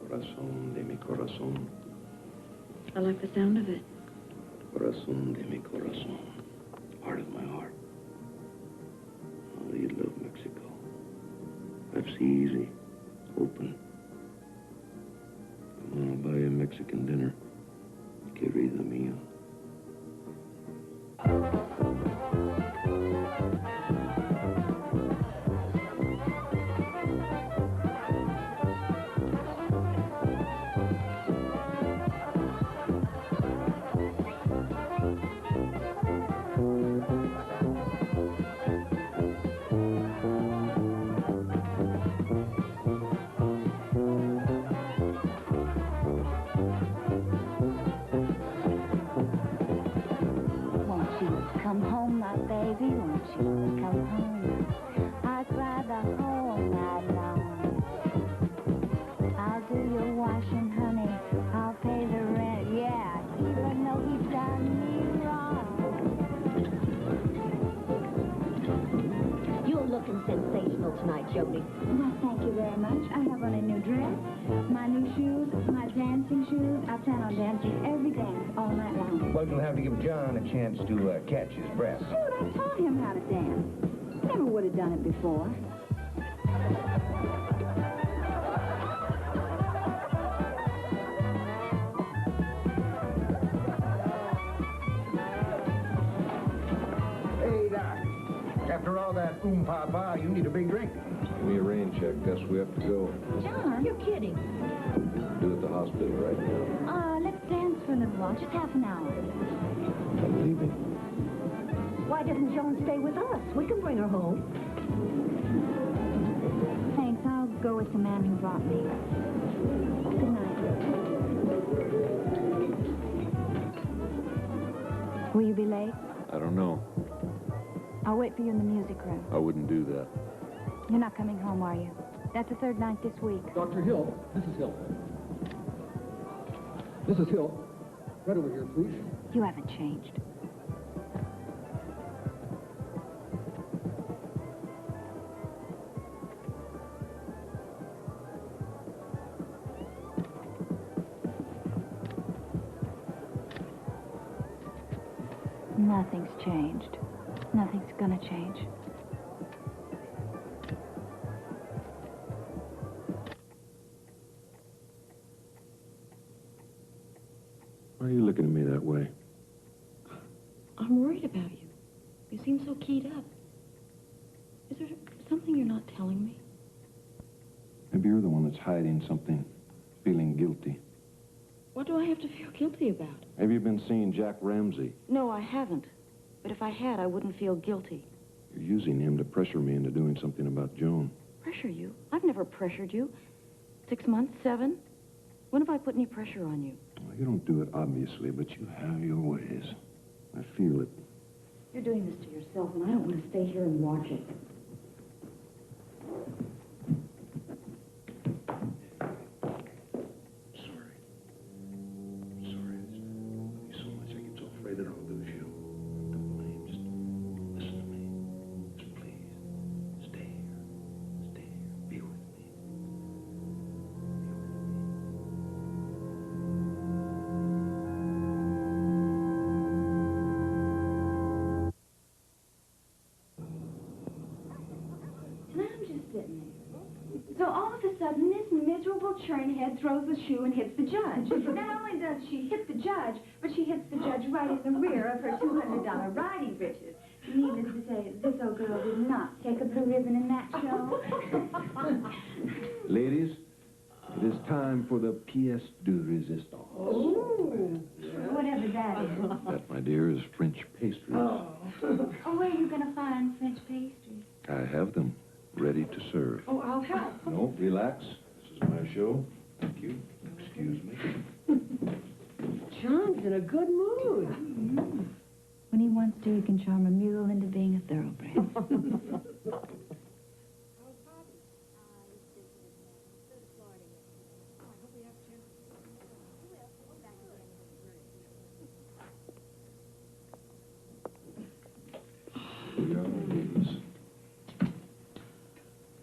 [SPEAKER 14] Corazón de mi corazón.
[SPEAKER 4] I like the sound of it.
[SPEAKER 14] Corazón de mi corazón. Heart of my heart. Oh, you love Mexico. Life's easy. Open. Come on, I'll buy you a Mexican dinner. Querida mía.
[SPEAKER 1] Come home, my baby, won't you come home? I'd rather whole night long. I'll do your washing, honey. I'll pay the rent, yeah, even though he's done me wrong.
[SPEAKER 18] You're looking sensational tonight, Jody.
[SPEAKER 1] Well, thank you very much. I have on a new dress, my new shoes, my dancing shoes. I plan on dancing every dance all night long.
[SPEAKER 9] Well, you'll have to give John a chance to catch his breath.
[SPEAKER 1] Shoot, I taught him how to dance. Never would have done it before.
[SPEAKER 9] Hey, Doc. After all that papa, you need a big drink.
[SPEAKER 14] Give me a rain check. Guess we have to go.
[SPEAKER 1] John, you're kidding.
[SPEAKER 14] Do at the hospital right now.
[SPEAKER 1] Let's dance for a little while, just half an hour.
[SPEAKER 14] I'm leaving.
[SPEAKER 18] Why doesn't Joan stay with us? We can bring her home.
[SPEAKER 1] Thanks, I'll go with the man who brought me. Good night. Will you be late?
[SPEAKER 2] I don't know.
[SPEAKER 1] I'll wait for you in the music room.
[SPEAKER 2] I wouldn't do that.
[SPEAKER 1] You're not coming home, are you? That's the third night this week.
[SPEAKER 11] Dr. Hill, this is Hill. Mrs. Hill, right over here, please.
[SPEAKER 1] You haven't changed. Nothing's changed. Nothing's gonna change.
[SPEAKER 2] Why are you looking at me that way?
[SPEAKER 17] I'm worried about you. You seem so keyed up. Is there something you're not telling me?
[SPEAKER 2] Maybe you're the one that's hiding something, feeling guilty.
[SPEAKER 17] What do I have to feel guilty about?
[SPEAKER 2] Maybe you've been seeing Jack Ramsey.
[SPEAKER 17] No, I haven't. But if I had, I wouldn't feel guilty.
[SPEAKER 2] You're using him to pressure me into doing something about Joan.
[SPEAKER 17] Pressure you? I've never pressured you. 6 months, 7? When have I put any pressure on you?
[SPEAKER 2] Well, you don't do it, obviously, but you have your ways. I feel it.
[SPEAKER 17] You're doing this to yourself, and I don't want to stay here and watch it.
[SPEAKER 2] That I'll lose you. Don't blame. Just listen to me. Just please. Stay here. Stay here. Be with me.
[SPEAKER 1] And I'm just sitting there. So all of a sudden, this miserable churnhead throws the shoe and hits the judge. Not only does she hit the judge, but she hits the judge right in the rear of her $200 riding breeches. Needless to say, this old girl did not take a blue ribbon in that show.
[SPEAKER 2] Ladies, it is time for the pièce de résistance.
[SPEAKER 1] Ooh, whatever that is.
[SPEAKER 2] That, my dear, is French pastries.
[SPEAKER 1] Oh, where are you going to find French pastries?
[SPEAKER 2] I have them ready to serve.
[SPEAKER 1] Oh, I'll help.
[SPEAKER 2] No, relax. This is my show. Thank you. Excuse me.
[SPEAKER 17] John's in a good mood.
[SPEAKER 1] Mm-hmm. When he wants to, he can charm a mule into being a thoroughbred.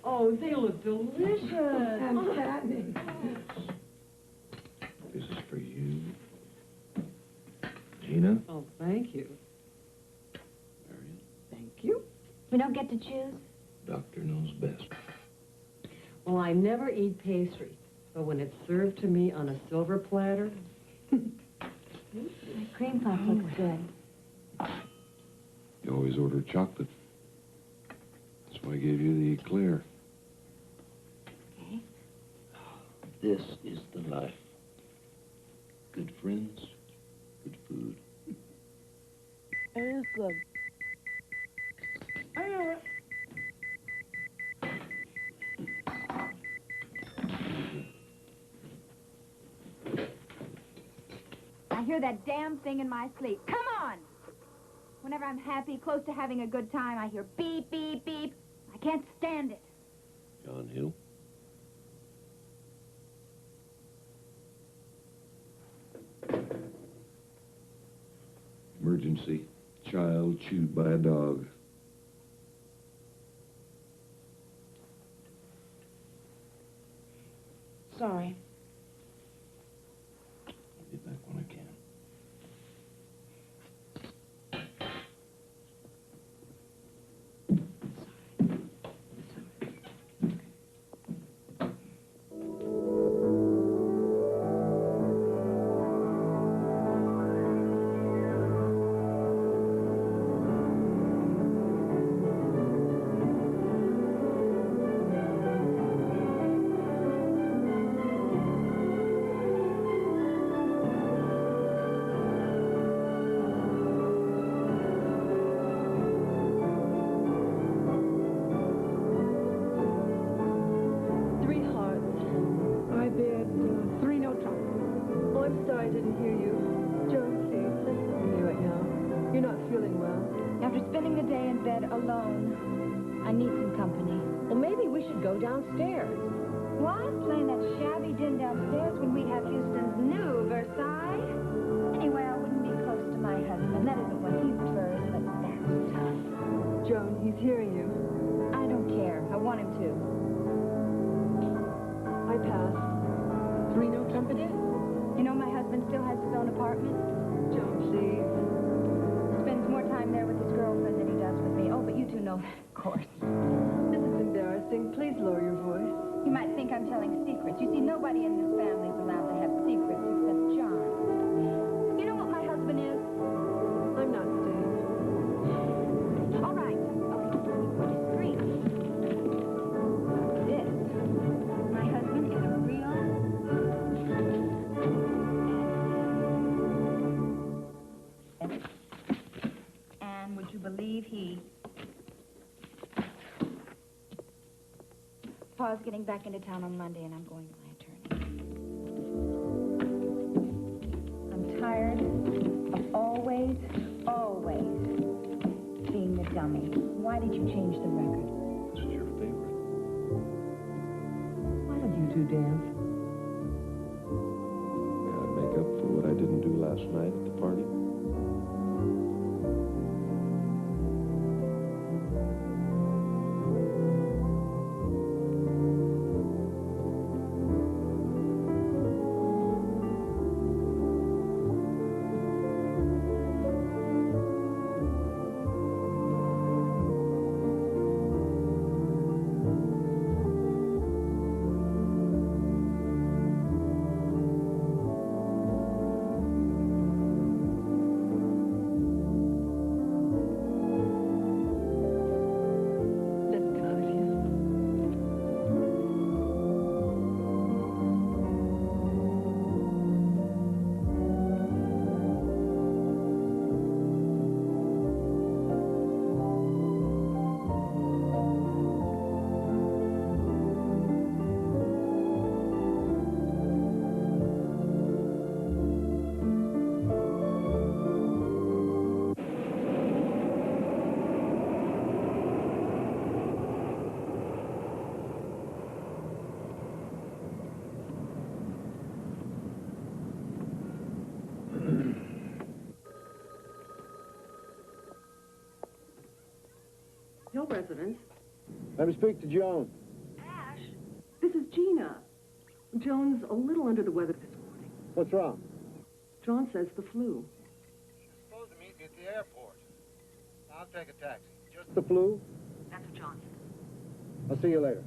[SPEAKER 17] Oh, they look delicious.
[SPEAKER 1] And fattening.
[SPEAKER 2] This is for you. Gina?
[SPEAKER 17] Oh, thank you.
[SPEAKER 2] Marion?
[SPEAKER 17] Thank you.
[SPEAKER 1] We don't get to choose?
[SPEAKER 2] Doctor knows best.
[SPEAKER 17] Well, I never eat pastry, but when it's served to me on a silver platter...
[SPEAKER 1] My cream puff looks good.
[SPEAKER 2] You always order chocolate. That's why I gave you the eclair.
[SPEAKER 1] Okay.
[SPEAKER 2] This is the life. Good friends, good food.
[SPEAKER 17] It's good. I know it.
[SPEAKER 1] I hear that damn thing in my sleep. Come on! Whenever I'm happy, close to having a good time, I hear beep, beep, beep. I can't stand it.
[SPEAKER 2] John Hill? Emergency. Child chewed by a dog.
[SPEAKER 17] Sorry.
[SPEAKER 2] I'll be back when I can.
[SPEAKER 1] What? Playing that shabby din downstairs when we have Houston's new Versailles? Anyway, I wouldn't be close to my husband. That isn't what he prefers, but that's tough.
[SPEAKER 19] Joan, he's hearing you.
[SPEAKER 1] I don't care. I want him to.
[SPEAKER 19] I pass. 3 no trumpet in.
[SPEAKER 1] You know, my husband still has his own apartment.
[SPEAKER 19] Joan, please.
[SPEAKER 1] Spends more time there with his girlfriend than he does with me. Oh, but you two know that, of course.
[SPEAKER 19] This is embarrassing. Please lower your voice.
[SPEAKER 1] You might think I'm telling secrets. You see, nobody in this family is allowed to have secrets except John. You know what my husband is?
[SPEAKER 19] I'm not staying.
[SPEAKER 1] All right. Okay, we're discreet. This. My husband is a real... And would you believe he... Pa's getting back into town on Monday, and I'm going to my attorney. I'm tired of always being the dummy. Why did you change the record?
[SPEAKER 14] This is your favorite.
[SPEAKER 19] Why did you two dance?
[SPEAKER 14] May I make up for what I didn't do last night at the party?
[SPEAKER 19] No residence.
[SPEAKER 7] Let me speak to Joan.
[SPEAKER 19] Ash, this is Gina. Joan's a little under the weather this morning.
[SPEAKER 7] What's wrong?
[SPEAKER 19] John says the flu.
[SPEAKER 7] She's supposed to meet me at the airport. I'll take a taxi. Just the flu?
[SPEAKER 19] That's what John said.
[SPEAKER 7] I'll see you later.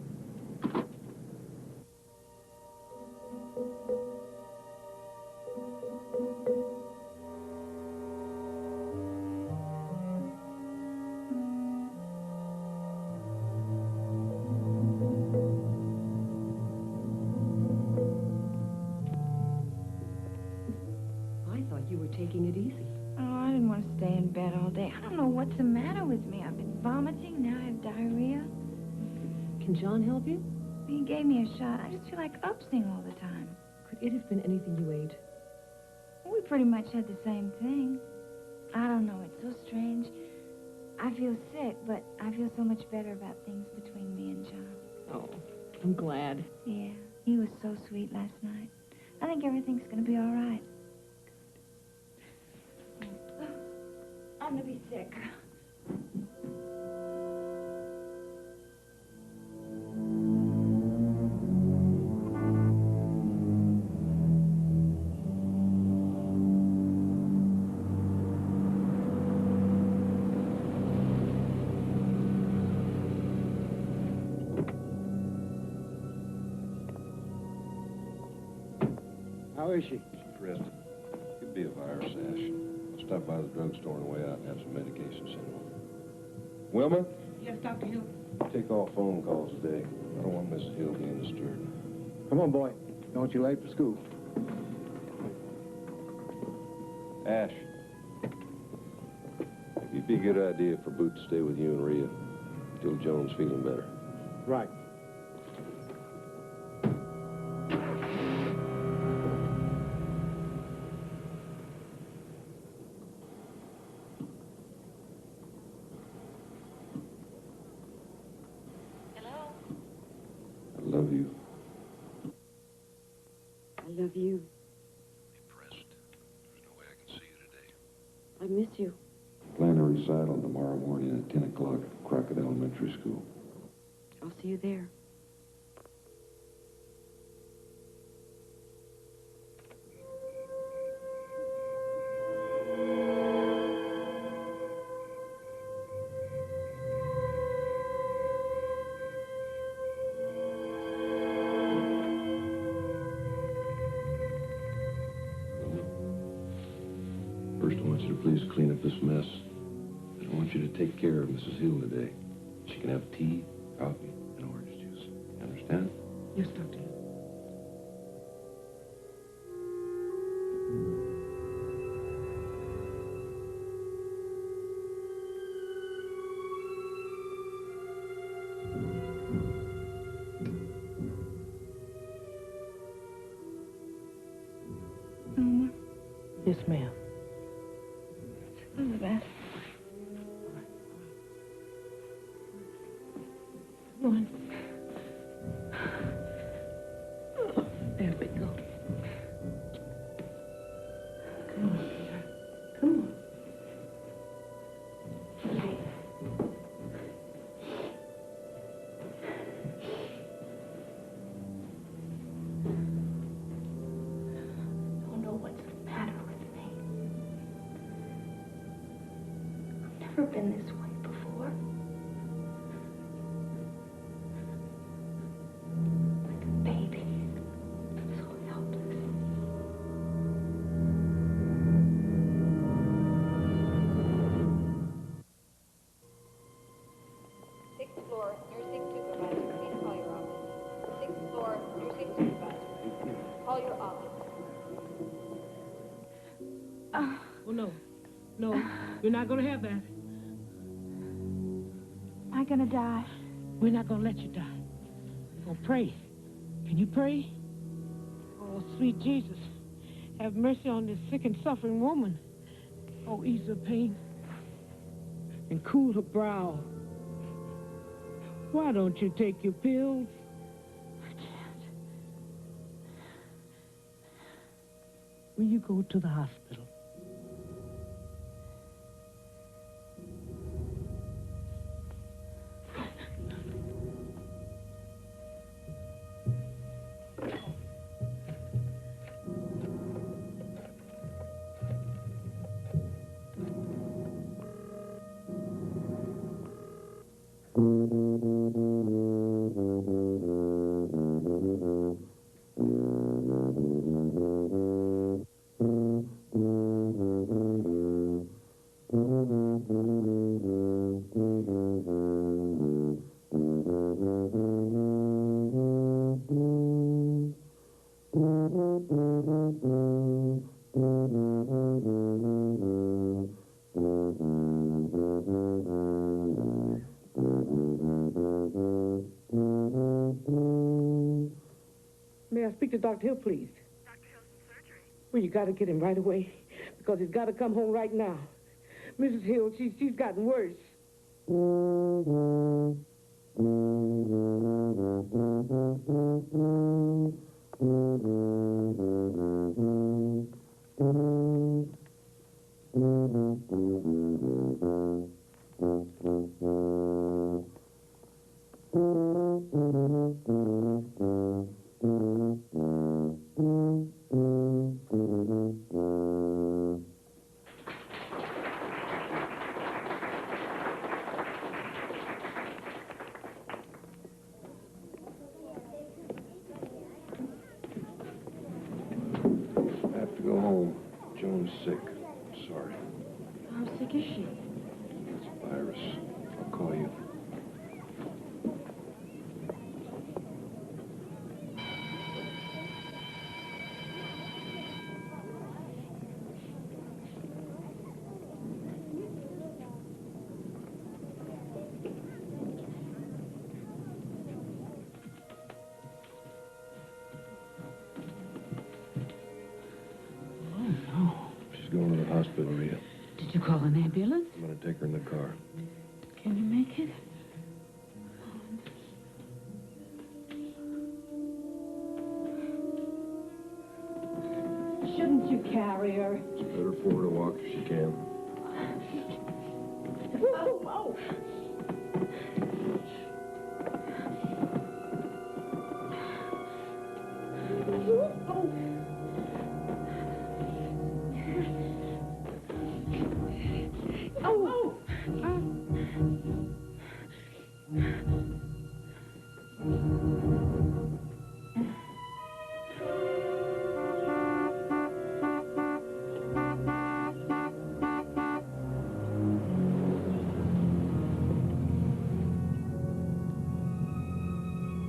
[SPEAKER 19] You were taking it easy.
[SPEAKER 1] Oh, I didn't want to stay in bed all day. I don't know what's the matter with me. I've been vomiting, now I have diarrhea.
[SPEAKER 19] Can John help you?
[SPEAKER 1] He gave me a shot. I just feel like upsing all the time.
[SPEAKER 19] Could it have been anything you ate?
[SPEAKER 1] We pretty much had the same thing. I don't know, it's so strange. I feel sick, but I feel so much better about things between me and John.
[SPEAKER 19] Oh, I'm glad.
[SPEAKER 1] Yeah, he was so sweet last night. I think everything's going to be all right. I'm going to be sick.
[SPEAKER 7] How is she?
[SPEAKER 14] She's rested. Could be a virus, Ash. I'll stop by the drugstore on the way out and have some medication sent over. Wilma?
[SPEAKER 19] Yes, Dr. Hill.
[SPEAKER 14] Take all phone calls today. I don't want Mrs. Hill being disturbed.
[SPEAKER 7] Come on, boy. Don't you late for school.
[SPEAKER 14] Ash. Maybe it'd be a good idea for Boot to stay with you and Rhea until Joan's feeling better.
[SPEAKER 7] Right.
[SPEAKER 14] I love you.
[SPEAKER 10] I love you.
[SPEAKER 2] Be present. There's no way I can see you today.
[SPEAKER 10] I miss you.
[SPEAKER 14] Plan a recital tomorrow morning at 10 o'clock at Crockett Elementary School.
[SPEAKER 10] I'll see you there.
[SPEAKER 14] First, I want you to please clean up this mess. And I want you to take care of Mrs. Hill today. She can have tea, coffee, and orange juice. You understand?
[SPEAKER 19] Yes, Doctor.
[SPEAKER 1] Elmer?
[SPEAKER 19] Yes, ma'am.
[SPEAKER 1] Elizabeth.
[SPEAKER 19] Come on. There we go. Come on, Peter. Come on.
[SPEAKER 1] I don't know what's the matter with me. I've never been this way before. Like a baby. So helpless.
[SPEAKER 20] Sixth floor, nursing supervisor, please call your office. Sixth floor, nursing supervisor, call your office.
[SPEAKER 19] Oh, no. No, you're not going to have that.
[SPEAKER 1] Am I gonna die?
[SPEAKER 19] We're not going to let you die. We're going to pray. Can you pray? Oh, sweet Jesus, have mercy on this sick and suffering woman. Oh, ease her pain and cool her brow. Why don't you take your pills?
[SPEAKER 1] I can't.
[SPEAKER 19] Will you go to the hospital? May I speak to Dr. Hill, please? Dr. Hill's in surgery. Well, you got to get him right away, because he's got to come home right now. Mrs. Hill, she's gotten worse.
[SPEAKER 14] I have to go home. Joan's sick. Sorry.
[SPEAKER 10] How sick is she?
[SPEAKER 14] It's a virus. I'll call you. She's going to the hospital, Rita.
[SPEAKER 19] Did you call an ambulance?
[SPEAKER 14] I'm going to take her in the car.
[SPEAKER 19] Can you make it?
[SPEAKER 14] her forward to walk if she can.
[SPEAKER 19] Oh.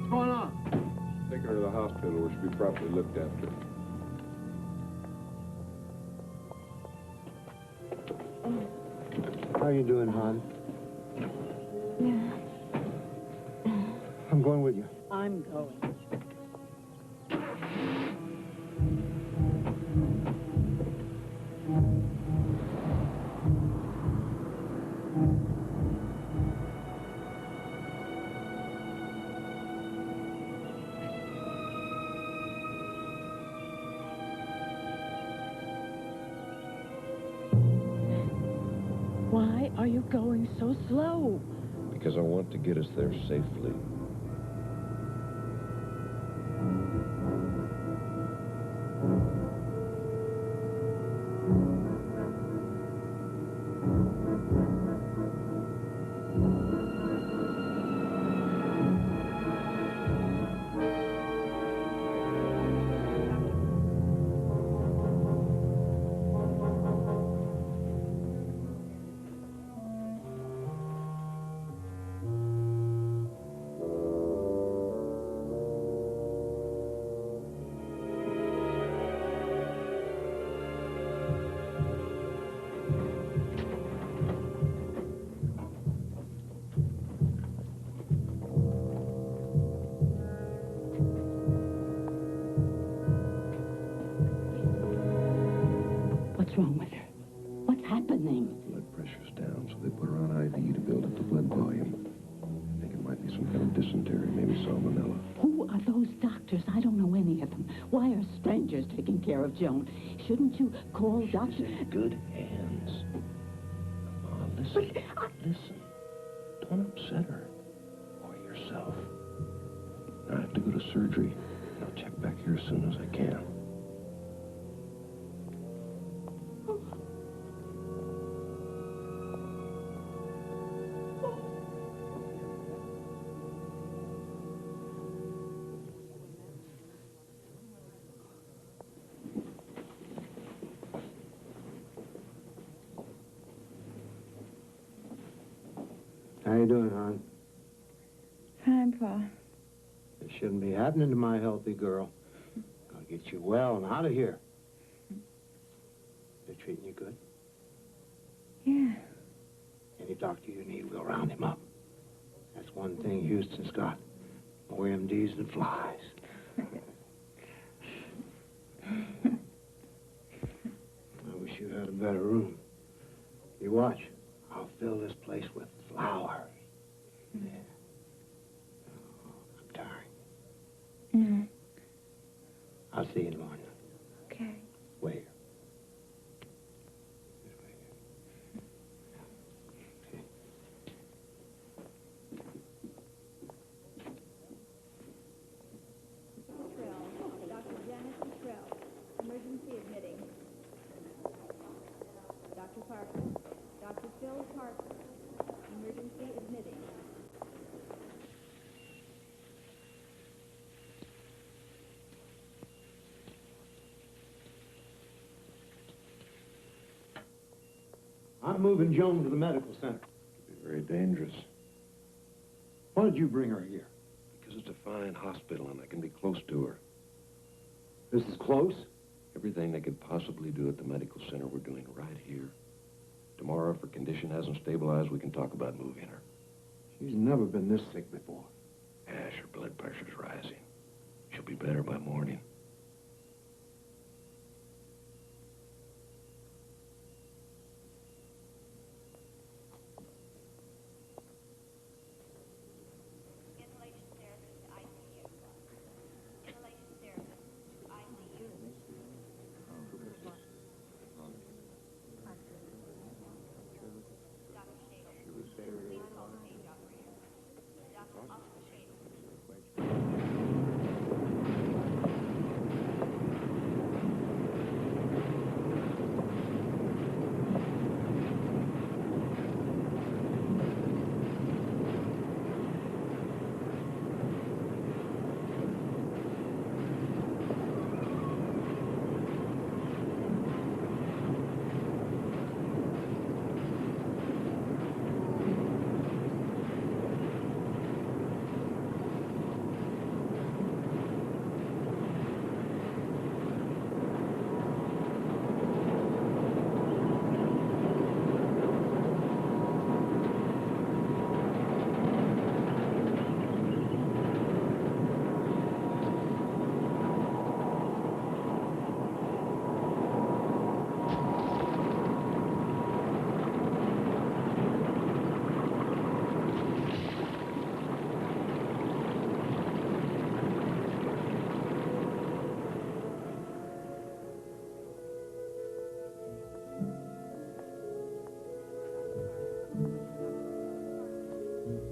[SPEAKER 13] What's going on?
[SPEAKER 14] Take her to the hospital where she'll be properly looked after.
[SPEAKER 7] How you doing, hon?
[SPEAKER 10] Yeah.
[SPEAKER 7] I'm going with you.
[SPEAKER 19] I'm going. Why are you going so slow?
[SPEAKER 14] Because I want to get us there safely.
[SPEAKER 19] What's wrong with her? What's happening?
[SPEAKER 14] Blood pressure's down, so they put her on IV to build up the blood volume. I think it might be some kind of dysentery, maybe salmonella.
[SPEAKER 19] Who are those doctors? I don't know any of them. Why are strangers taking care of Joan? Shouldn't you call Dr.
[SPEAKER 14] She's in good hands. Come on, listen. Listen. Don't upset her. Or yourself. I have to go to surgery. And I'll check back here as soon as I can.
[SPEAKER 7] How you doing, hon?
[SPEAKER 10] Fine, Pa.
[SPEAKER 7] It shouldn't be happening to my healthy girl. Gotta get you well and out of here. They're treating you good?
[SPEAKER 10] Yeah.
[SPEAKER 7] Any doctor you need, we'll round him up. That's one thing Houston's got. More MDs than flies. I wish you had a better room. You watch. I'll fill this place with flowers. Yeah. Oh, I'm tired.
[SPEAKER 10] No.
[SPEAKER 7] I'll see you in the morning.
[SPEAKER 10] Okay.
[SPEAKER 7] Wait here. Just wait here.
[SPEAKER 20] Dr. Janice Cottrell, emergency admitting. Dr. Parker. Dr. Phil Parker, emergency admitting.
[SPEAKER 7] I'm moving Joan to the medical center.
[SPEAKER 14] It'd be very dangerous.
[SPEAKER 7] Why did you bring her here?
[SPEAKER 14] Because it's a fine hospital and I can be close to her.
[SPEAKER 7] This is close?
[SPEAKER 14] Everything they could possibly do at the medical center, we're doing right here. Tomorrow, if her condition hasn't stabilized, we can talk about moving her.
[SPEAKER 7] She's never been this sick before.
[SPEAKER 14] Ash, her blood pressure's rising. She'll be better by morning.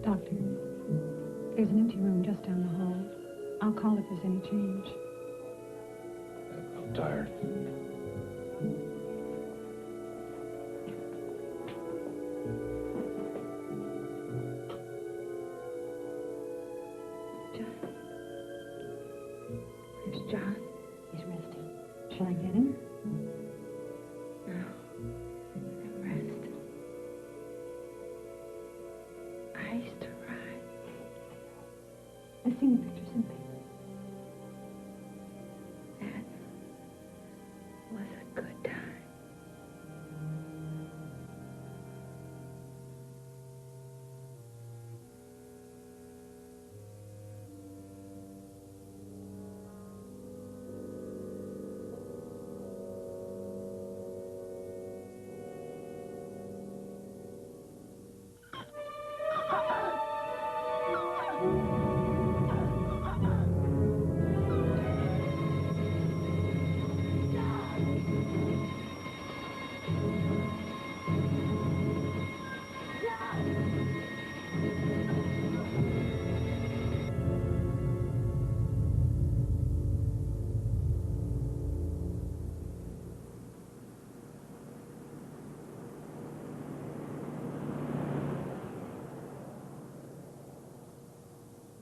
[SPEAKER 21] Doctor, there's an empty room just down the hall. I'll call if there's any change.
[SPEAKER 2] I'm tired.
[SPEAKER 21] Where's John? He's resting. Shall I get him? No. Let him rest. I used to ride. I've seen the pictures in the paper. That was a good time.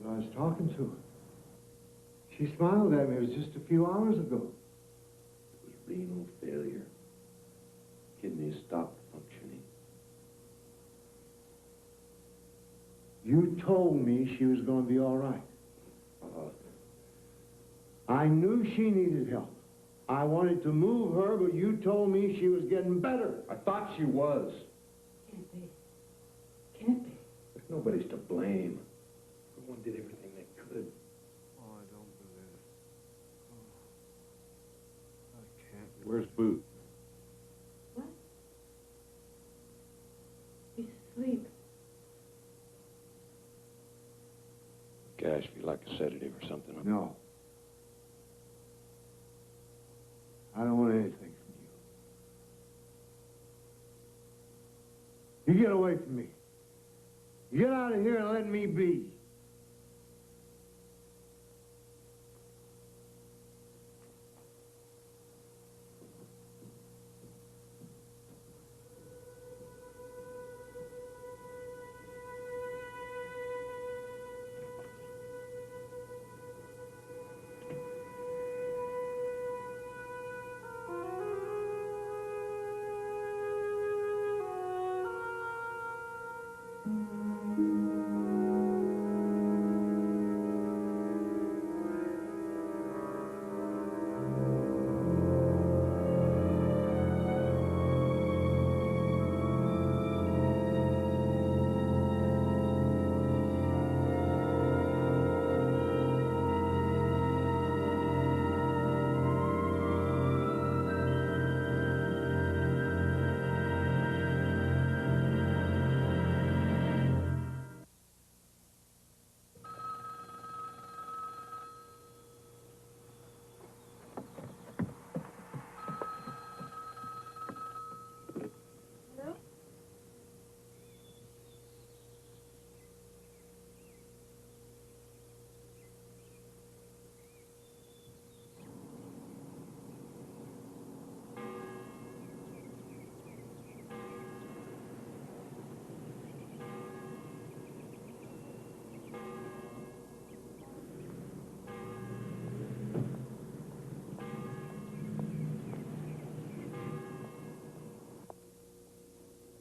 [SPEAKER 15] I was talking to her. She smiled at me. It was just a few hours ago.
[SPEAKER 14] It was renal failure. Kidneys stopped functioning.
[SPEAKER 15] You told me she was going to be all right. I knew she needed help. I wanted to move her, but you told me she was getting better.
[SPEAKER 14] I thought she was.
[SPEAKER 21] Can't be. Can't be.
[SPEAKER 14] But nobody's to blame. Everyone did everything they could.
[SPEAKER 13] Oh, I don't believe it. Oh, I can't. Where's Booth?
[SPEAKER 21] What? He's asleep.
[SPEAKER 2] Gosh, if you like a sedative or something.
[SPEAKER 15] No. I don't want anything from you. You get away from me. You get out of here and let me be.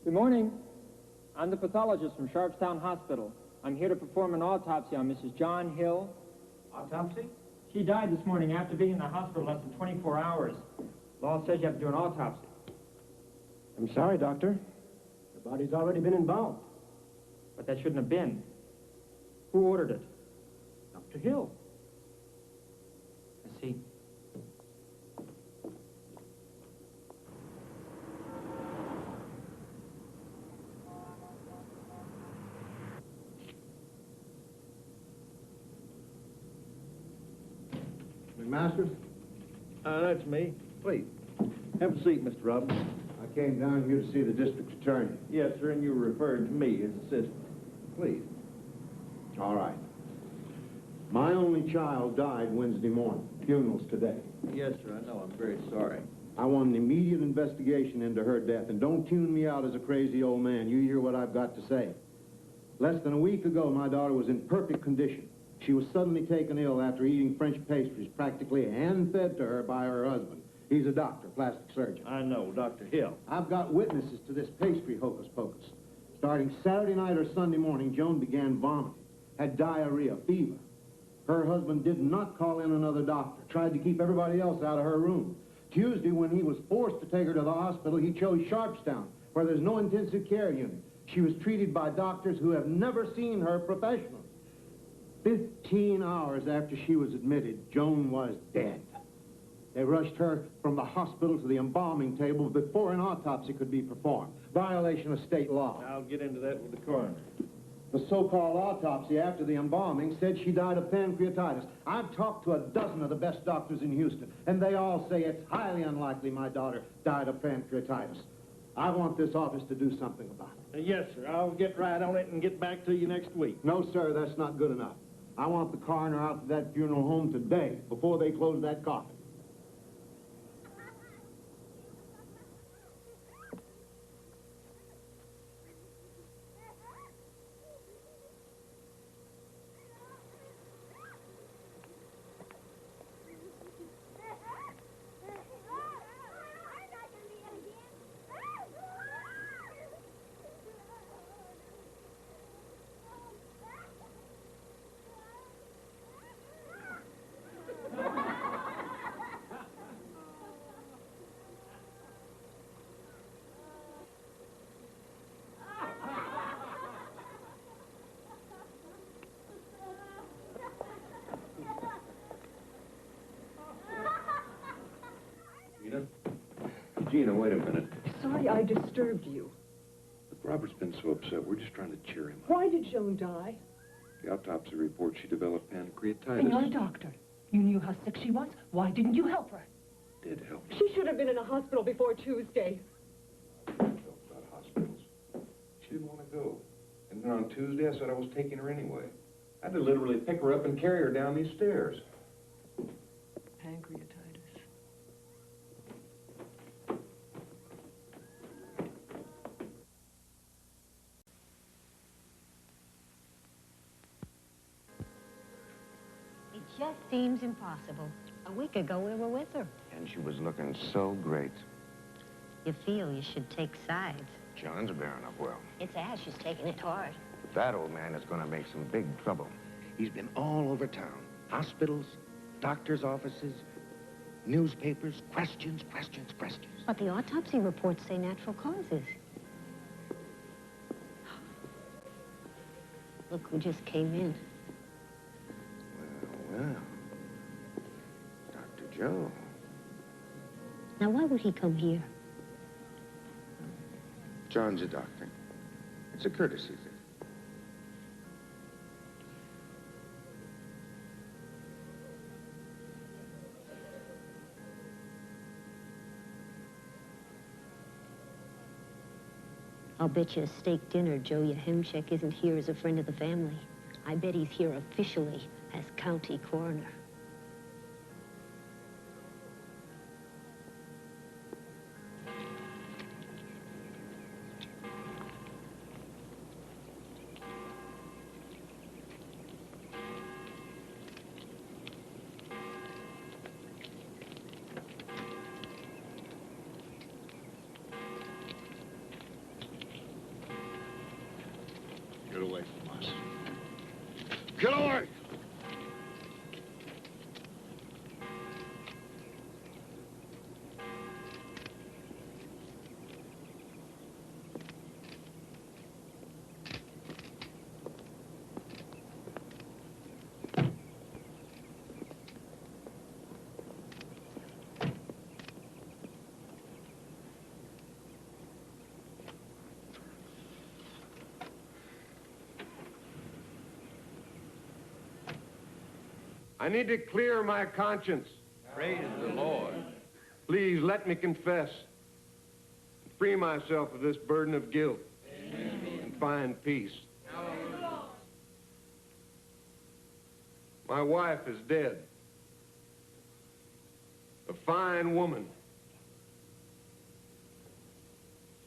[SPEAKER 3] Good morning. I'm the pathologist from Sharpstown Hospital. I'm here to perform an autopsy on Mrs. John Hill.
[SPEAKER 5] Autopsy?
[SPEAKER 3] She died this morning after being in the hospital less than 24 hours. Law says you have to do an autopsy.
[SPEAKER 5] I'm sorry, Doctor. The body's already been embalmed.
[SPEAKER 3] But that shouldn't have been. Who ordered it?
[SPEAKER 5] Dr. Hill.
[SPEAKER 3] I see.
[SPEAKER 15] Masters?
[SPEAKER 12] That's me. Please. Have a seat, Mr. Robbins.
[SPEAKER 15] I came down here to see the district attorney.
[SPEAKER 12] Yes, sir, and you were referred to me as assistant. Please.
[SPEAKER 7] All right. My only child died Wednesday morning. Funeral's today.
[SPEAKER 6] Yes, sir, I know. I'm very sorry.
[SPEAKER 7] I want an immediate investigation into her death, and don't tune me out as a crazy old man. You hear what I've got to say. Less than a week ago, my daughter was in perfect condition. She was suddenly taken ill after eating French pastries, practically hand-fed to her by her husband. He's a doctor, plastic surgeon.
[SPEAKER 6] I know, Dr. Hill.
[SPEAKER 7] I've got witnesses to this pastry hocus-pocus. Starting Saturday night or Sunday morning, Joan began vomiting, had diarrhea, fever. Her husband did not call in another doctor, tried to keep everybody else out of her room. Tuesday, when he was forced to take her to the hospital, he chose Sharpstown, where there's no intensive care unit. She was treated by doctors who have never seen her professionally. 15 hours after she was admitted, Joan was dead. They rushed her from the hospital to the embalming table before an autopsy could be performed. Violation of state law.
[SPEAKER 6] I'll get into that with the coroner.
[SPEAKER 7] The so-called autopsy after the embalming said she died of pancreatitis. I've talked to a dozen of the best doctors in Houston, and they all say it's highly unlikely my daughter died of pancreatitis. I want this office to do something about it.
[SPEAKER 6] Yes, sir. I'll get right on it and get back to you next week.
[SPEAKER 7] No, sir, that's not good enough. I want the coroner out to that funeral home today, before they close that coffin.
[SPEAKER 2] Gina, wait a minute.
[SPEAKER 22] Sorry I disturbed you.
[SPEAKER 2] Look, Robert's been so upset. We're just trying to cheer him up.
[SPEAKER 22] Why did Joan die?
[SPEAKER 2] The autopsy report, she developed pancreatitis.
[SPEAKER 22] And you're a doctor. You knew how sick she was. Why didn't you help her?
[SPEAKER 2] Did help.
[SPEAKER 22] She should have been in a hospital before Tuesday.
[SPEAKER 2] About hospitals. She didn't want to go. And then on Tuesday, I said I was taking her anyway. I had to literally pick her up and carry her down these stairs.
[SPEAKER 22] Pancreatitis.
[SPEAKER 23] It just seems impossible. A week ago, we were with her.
[SPEAKER 24] And she was looking so great.
[SPEAKER 23] You feel you should take sides.
[SPEAKER 24] John's bearing up well.
[SPEAKER 23] It's Ash who's taking it hard.
[SPEAKER 24] That old man is going to make some big trouble. He's been all over town. Hospitals, doctors' offices, newspapers, questions.
[SPEAKER 23] But the autopsy reports say natural causes. Look who just came in.
[SPEAKER 24] Well, Dr. Joe.
[SPEAKER 23] Now, why would he come here?
[SPEAKER 24] John's a doctor. It's a courtesy thing.
[SPEAKER 23] I'll bet you a steak dinner Joe Yahemchek isn't here as a friend of the family. I bet he's here officially as county coroner.
[SPEAKER 7] Get away from us. Get away!
[SPEAKER 12] I need to clear my conscience.
[SPEAKER 9] Praise the Lord.
[SPEAKER 12] Please let me confess. Free myself of this burden of guilt. And find peace.
[SPEAKER 14] My wife is dead. A fine woman.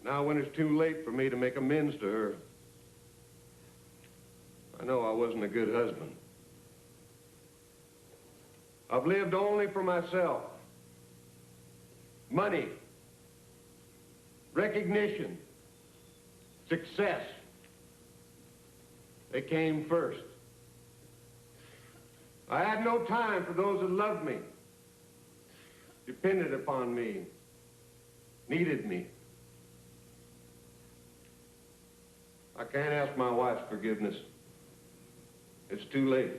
[SPEAKER 14] Now, when it's too late for me to make amends to her, I know I wasn't a good husband. I've lived only for myself. Money, recognition, success. They came first. I had no time for those that loved me, depended upon me, needed me. I can't ask my wife's forgiveness. It's too late.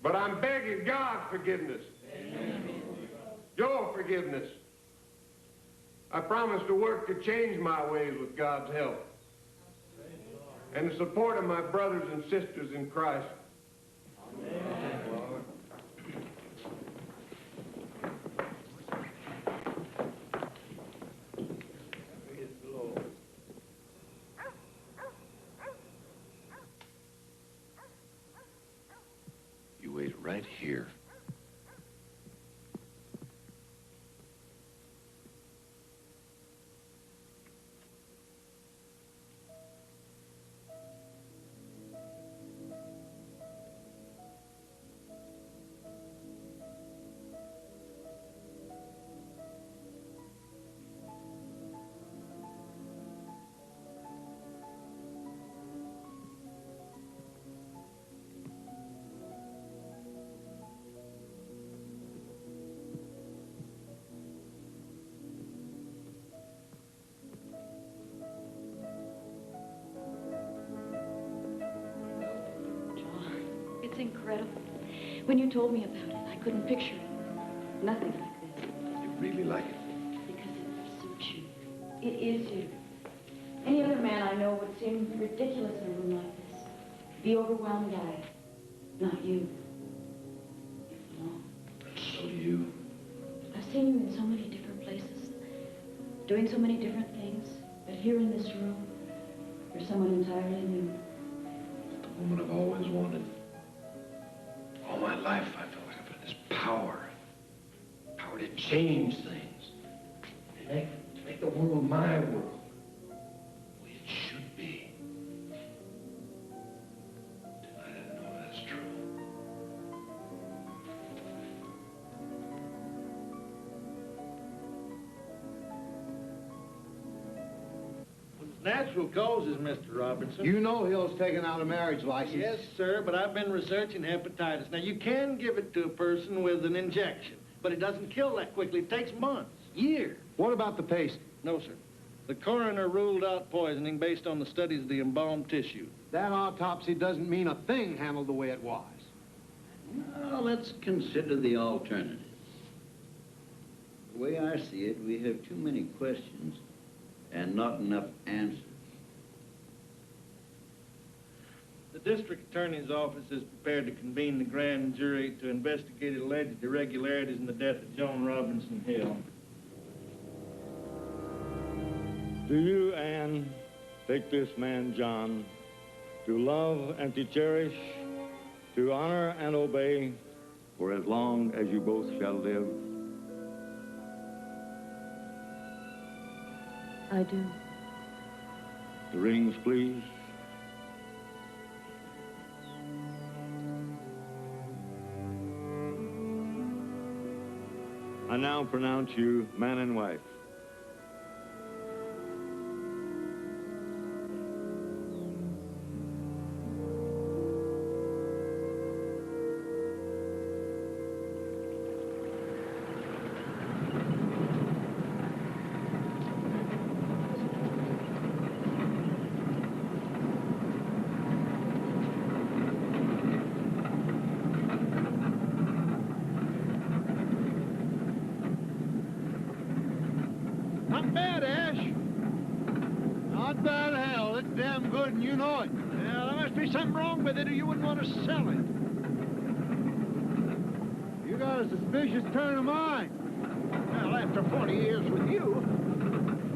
[SPEAKER 14] But I'm begging God's forgiveness. Amen. Your forgiveness. I promise to work to change my ways with God's help. And the support of my brothers and sisters in Christ. Amen.
[SPEAKER 2] You wait right here.
[SPEAKER 17] It's incredible. When you told me about it, I couldn't picture it. Nothing like this.
[SPEAKER 2] You really like it?
[SPEAKER 17] Because it suits you. It is you. Any other man I know would seem ridiculous in a room like this. Be overwhelmed by it. Not you. You belong.
[SPEAKER 2] So do you.
[SPEAKER 17] I've seen you in so many different places, doing so many different things. But here in this room, you're someone entirely new.
[SPEAKER 2] The woman I've always wanted. All my life, I felt like I've had this power. Power to change things. To make the world my world. The way it should be. Tonight I know that's true.
[SPEAKER 6] Natural causes, Mr. Robinson.
[SPEAKER 7] You know Hill's taken out a marriage license.
[SPEAKER 6] Yes, sir, but I've been researching hepatitis. Now, you can give it to a person with an injection, but it doesn't kill that quickly. It takes months, years.
[SPEAKER 7] What about the paste?
[SPEAKER 6] No, sir. The coroner ruled out poisoning based on the studies of the embalmed tissue.
[SPEAKER 7] That autopsy doesn't mean a thing handled the way it was.
[SPEAKER 4] Now, let's consider the alternatives. The way I see it, we have too many questions and not enough answers.
[SPEAKER 6] The district attorney's office is prepared to convene the grand jury to investigate alleged irregularities in the death of Joan Robinson Hill.
[SPEAKER 8] Do you, Anne, take this man, John, to love and to cherish, to honor and obey, for as long as you both shall live?
[SPEAKER 17] I do.
[SPEAKER 8] The rings, please. I now pronounce you man and wife.
[SPEAKER 15] Not bad, Ash. Not bad, hell. It's damn good, and you know it.
[SPEAKER 6] Yeah, there must be something wrong with it or you wouldn't want to sell it.
[SPEAKER 15] You got a suspicious turn of mind.
[SPEAKER 6] Well, after 40 years with you,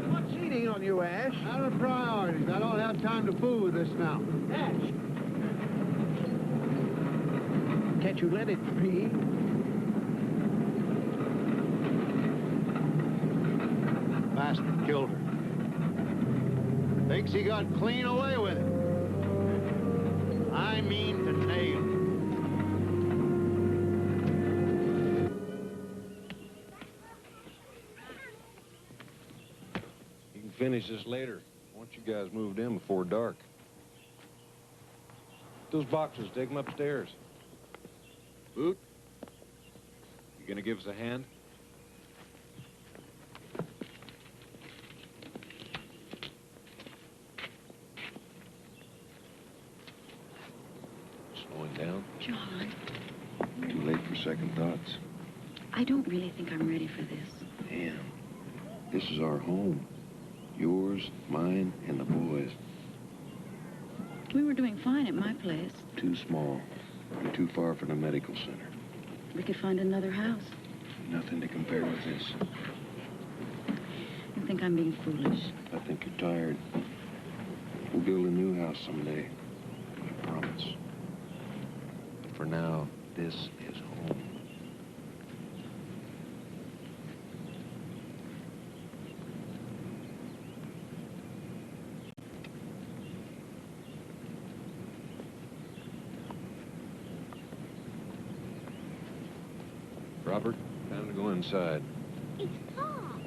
[SPEAKER 6] what's eating on you, Ash?
[SPEAKER 15] Out of priorities. I don't have time to fool with this now.
[SPEAKER 6] Ash.
[SPEAKER 1] Can't you let it be?
[SPEAKER 7] Bastard killed her. Thinks he got clean away with it. I mean to nail him.
[SPEAKER 2] You can finish this later. I want you guys moved in before dark. Those boxes, take them upstairs. Boot, you gonna give us a hand? Slowing down?
[SPEAKER 17] John,
[SPEAKER 2] Too late for second thoughts.
[SPEAKER 17] I don't really think I'm ready for this.
[SPEAKER 2] Damn. This is our home. Yours, mine, and the boys.
[SPEAKER 17] We were doing fine at my place.
[SPEAKER 2] Too small. You're too far from the medical center.
[SPEAKER 17] We could find another house.
[SPEAKER 2] Nothing to compare with this.
[SPEAKER 17] I think I'm being foolish.
[SPEAKER 2] I think you're tired. We'll build a new house someday. I promise. But for now, this is home. Robert, time to go inside.
[SPEAKER 21] It's Pa.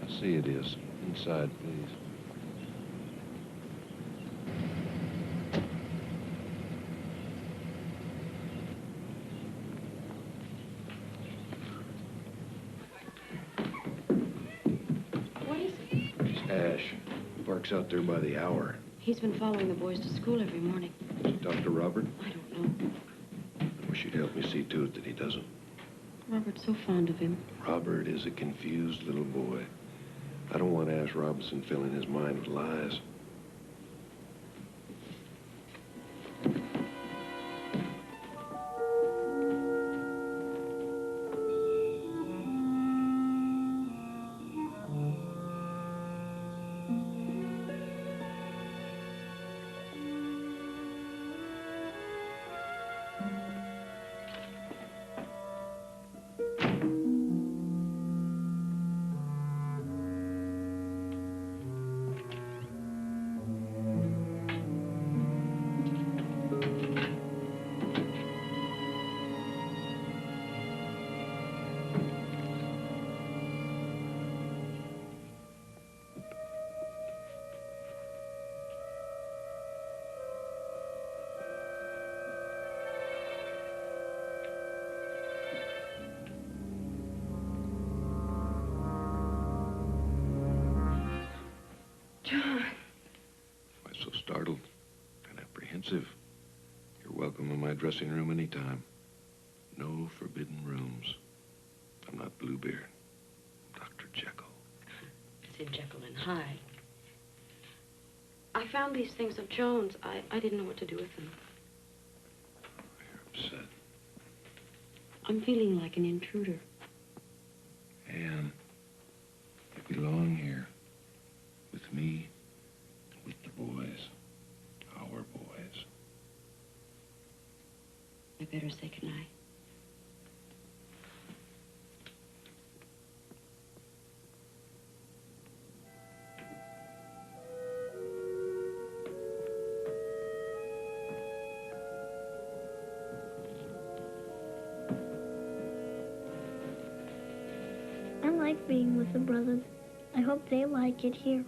[SPEAKER 2] I see it is. Inside, please.
[SPEAKER 17] What is it?
[SPEAKER 2] It's Ash. Parks out there by the hour.
[SPEAKER 17] He's been following the boys to school every morning.
[SPEAKER 2] Dr. Robert?
[SPEAKER 17] I don't know.
[SPEAKER 2] I wish you'd help me see to it that he doesn't.
[SPEAKER 17] Robert's so fond of him.
[SPEAKER 2] Robert is a confused little boy. I don't want Ash Robinson filling his mind with lies.
[SPEAKER 17] John.
[SPEAKER 2] Why so startled and apprehensive? You're welcome in my dressing room anytime. No forbidden rooms. I'm not Bluebeard. Dr. Jekyll.
[SPEAKER 17] Said Jekyll and Hyde. I found these things of Joan's. I didn't know what to do with them.
[SPEAKER 2] You're upset.
[SPEAKER 17] I'm feeling like an intruder.
[SPEAKER 2] Anne, you belong here. With me, with the boys. Our boys.
[SPEAKER 17] I better say goodnight.
[SPEAKER 21] I like being with the brothers. I hope they like it here.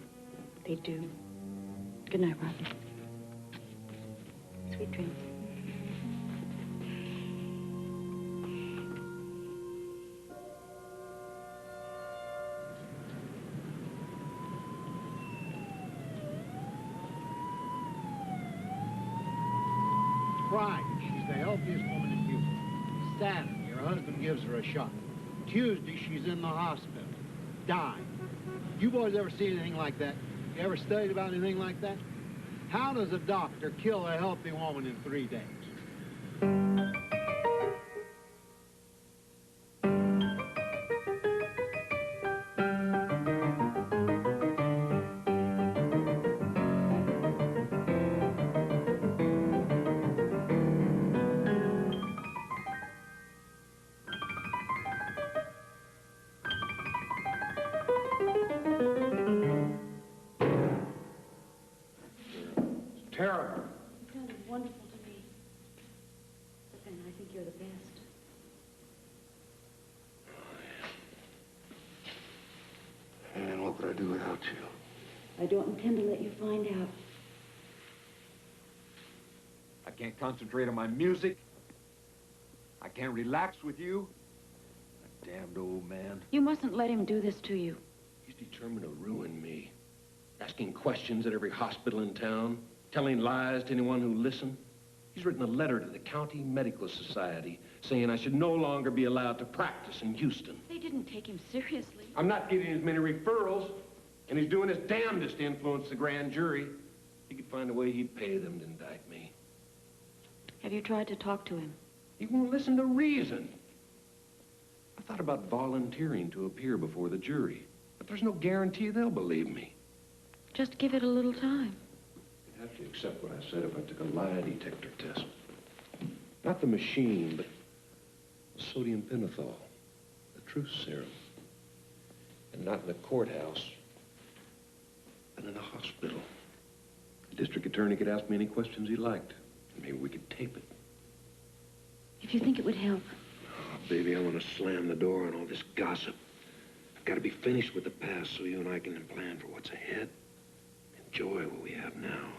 [SPEAKER 17] They do. Good night, Robin. Sweet dreams.
[SPEAKER 7] Friday, she's the healthiest woman in Houston. Saturday, her husband gives her a shot. Tuesday, she's in the hospital. Dying. You boys ever see anything like that? You ever studied about anything like that? How does a doctor kill a healthy woman in 3 days?
[SPEAKER 1] terrible.
[SPEAKER 17] You sounded wonderful to me. But then I think you're the best.
[SPEAKER 14] And what would I do without you?
[SPEAKER 17] I don't intend to let you find out.
[SPEAKER 2] I can't concentrate on my music. I can't relax with you. That damned old man.
[SPEAKER 17] You mustn't let him do this to you.
[SPEAKER 1] He's determined to ruin me. Asking questions at every hospital in town, telling lies to anyone who listen. He's written a letter to the County Medical Society saying I should no longer be allowed to practice in Houston.
[SPEAKER 17] They didn't take him seriously.
[SPEAKER 1] I'm not getting as many referrals, and he's doing his damnedest to influence the grand jury. He could find a way he'd pay them to indict me.
[SPEAKER 17] Have you tried to talk to him?
[SPEAKER 1] He won't listen to reason. I thought about volunteering to appear before the jury, but there's no guarantee they'll believe me.
[SPEAKER 17] Just give it a little time.
[SPEAKER 1] You'd have to accept what I said if I took a lie detector test. Not the machine, but sodium pentothal, the truth serum. And not in a courthouse, but in a hospital. The district attorney could ask me any questions he liked. And maybe we could tape it.
[SPEAKER 17] If you think it would help.
[SPEAKER 1] Oh, baby, I want to slam the door on all this gossip. I've got to be finished with the past so you and I can plan for what's ahead. Enjoy what we have now.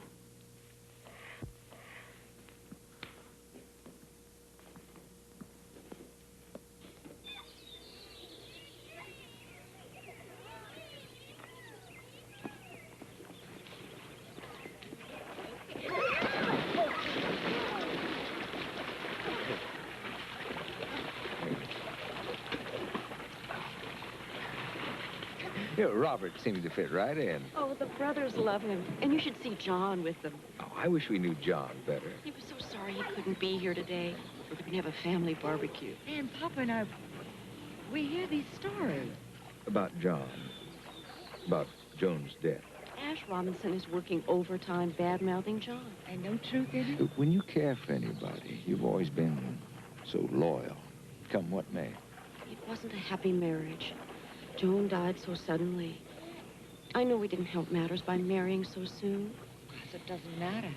[SPEAKER 11] You know, Robert seems to fit right in.
[SPEAKER 10] Oh, the brothers love him. And you should see John with them.
[SPEAKER 11] Oh, I wish we knew John better.
[SPEAKER 10] He was so sorry he couldn't be here today. We're going to have a family barbecue.
[SPEAKER 21] And Papa and I, we hear these stories.
[SPEAKER 11] About John. About Joan's death.
[SPEAKER 10] Ash Robinson is working overtime, bad-mouthing John.
[SPEAKER 21] And no truth in it?
[SPEAKER 11] When you care for anybody, you've always been so loyal. Come what may.
[SPEAKER 10] It wasn't a happy marriage. Joan died so suddenly. I know we didn't help matters by marrying so soon.
[SPEAKER 21] It doesn't matter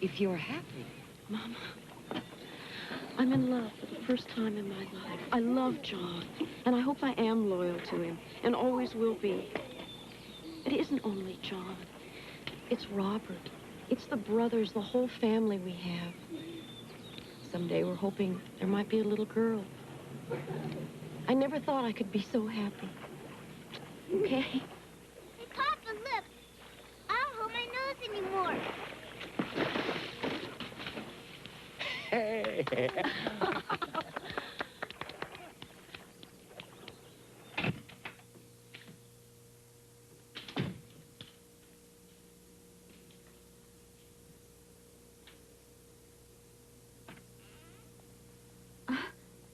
[SPEAKER 21] if you're happy.
[SPEAKER 10] Mama, I'm in love for the first time in my life. I love John, and I hope I am loyal to him, and always will be. It isn't only John. It's Robert. It's the brothers, the whole family we have. Someday we're hoping there might be a little girl. I never thought I could be so happy. Okay?
[SPEAKER 16] Hey, Papa, look. I don't hold my nose anymore.
[SPEAKER 11] Hey!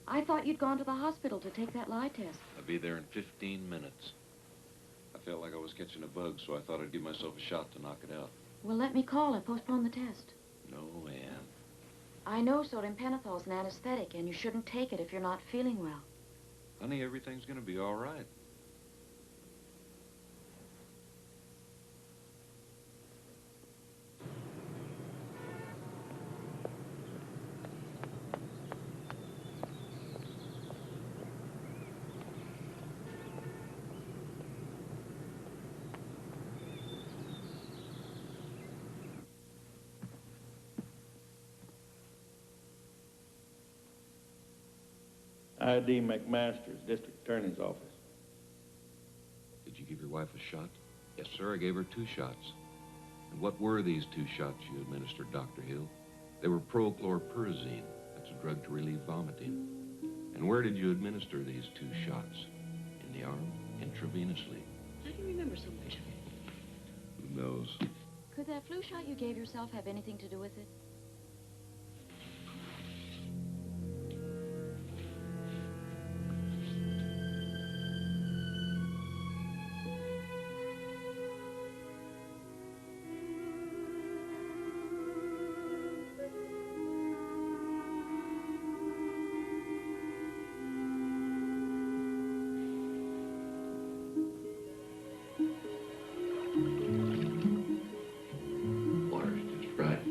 [SPEAKER 17] I thought you'd gone to the hospital to take that lie test.
[SPEAKER 2] I'll be there in 15 minutes. I felt like I was catching a bug, so I thought I'd give myself a shot to knock it out.
[SPEAKER 17] Well, let me call and postpone the test.
[SPEAKER 2] No, Ann.
[SPEAKER 17] I know sodium pentothal is an anesthetic, and you shouldn't take it if you're not feeling well.
[SPEAKER 2] Honey, everything's gonna be all right.
[SPEAKER 6] I.D. McMaster's, District Attorney's Office.
[SPEAKER 2] Did you give your wife a shot? Yes, sir, I gave her 2 shots. And what were these 2 shots you administered, Dr. Hill? They were prochlorperazine. That's a drug to relieve vomiting. And where did you administer these 2 shots? In the arm, intravenously.
[SPEAKER 17] How do you remember so much of it?
[SPEAKER 2] Who knows?
[SPEAKER 17] Could that flu shot you gave yourself have anything to do with it?
[SPEAKER 1] Water's just right.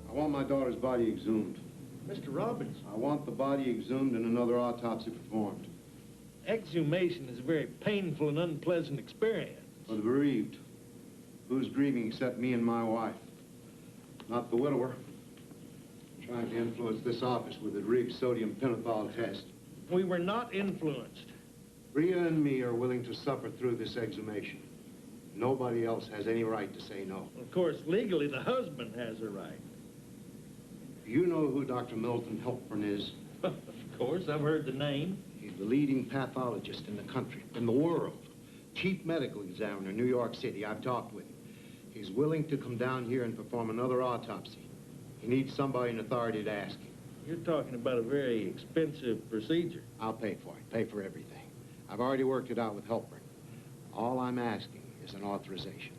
[SPEAKER 7] I want my daughter's body exhumed.
[SPEAKER 6] Mr. Robbins.
[SPEAKER 7] I want the body exhumed and another autopsy performed.
[SPEAKER 6] Exhumation is a very painful and unpleasant experience.
[SPEAKER 7] For the bereaved. Who's grieving except me and my wife? Not the widower. Trying to influence this office with a rigged sodium pentothal test.
[SPEAKER 6] We were not influenced.
[SPEAKER 7] Rhea and me are willing to suffer through this exhumation. Nobody else has any right to say no.
[SPEAKER 6] Of course, legally, the husband has a right.
[SPEAKER 7] You know who Dr. Milton Helpern is?
[SPEAKER 6] Of course, I've heard the name.
[SPEAKER 7] He's the leading pathologist in the country, in the world. Chief medical examiner in New York City. I've talked with him. He's willing to come down here and perform another autopsy. He needs somebody in authority to ask him.
[SPEAKER 6] You're talking about a very expensive procedure.
[SPEAKER 7] I'll pay for it, pay for everything. I've already worked it out with Helpern. All I'm asking is an authorization.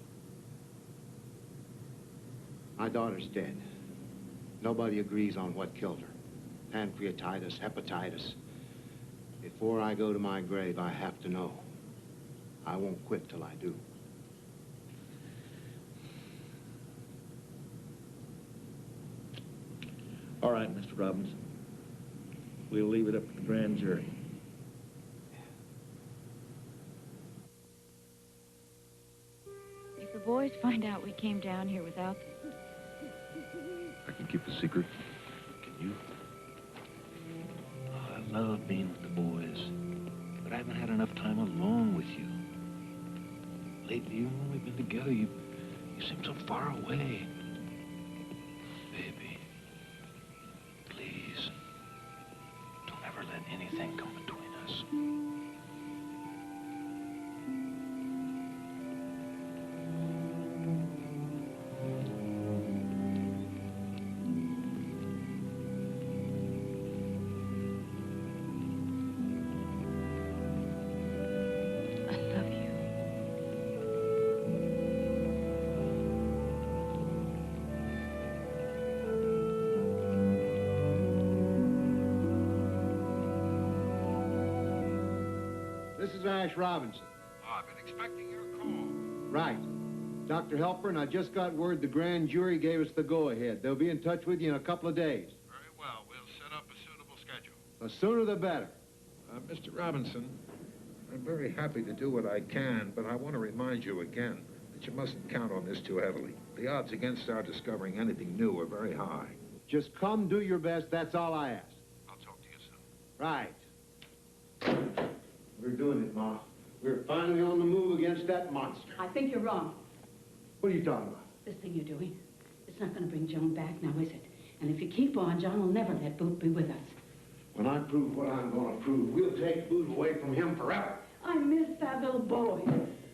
[SPEAKER 7] My daughter's dead. Nobody agrees on what killed her. Pancreatitis, hepatitis. Before I go to my grave, I have to know. I won't quit till I do.
[SPEAKER 6] All right, Mr. Robbins. We'll leave it up to the grand jury.
[SPEAKER 13] If the boys find out we came down here without them...
[SPEAKER 2] I can keep a secret. Can you?
[SPEAKER 11] Oh, I love being with the boys, but I haven't had enough time alone with you. Lately, even when we've been together, you seem so far away. Baby, please, don't ever let anything come between us.
[SPEAKER 7] This is Ash Robinson.
[SPEAKER 24] Oh, I've been expecting your call.
[SPEAKER 7] Right. Dr. Helpern, I just got word the grand jury gave us the go-ahead. They'll be in touch with you in a couple of days.
[SPEAKER 24] Very well. We'll set up a suitable schedule.
[SPEAKER 7] The sooner the better.
[SPEAKER 11] Mr. Robinson, I'm very happy to do what I can, but I want to remind you again that you mustn't count on this too heavily. The odds against our discovering anything new are very high.
[SPEAKER 7] Just come do your best, that's all I ask.
[SPEAKER 24] I'll talk to you soon.
[SPEAKER 7] Right. We're doing it, Ma. We're finally on the move against that monster.
[SPEAKER 17] I think you're wrong.
[SPEAKER 7] What are you talking about?
[SPEAKER 17] This thing you're doing, it's not going to bring Joan back, now is it? And if you keep on, John will never let Boot be with us.
[SPEAKER 7] When I prove what I'm going to prove, we'll take Boot away from him forever.
[SPEAKER 17] I miss that little boy.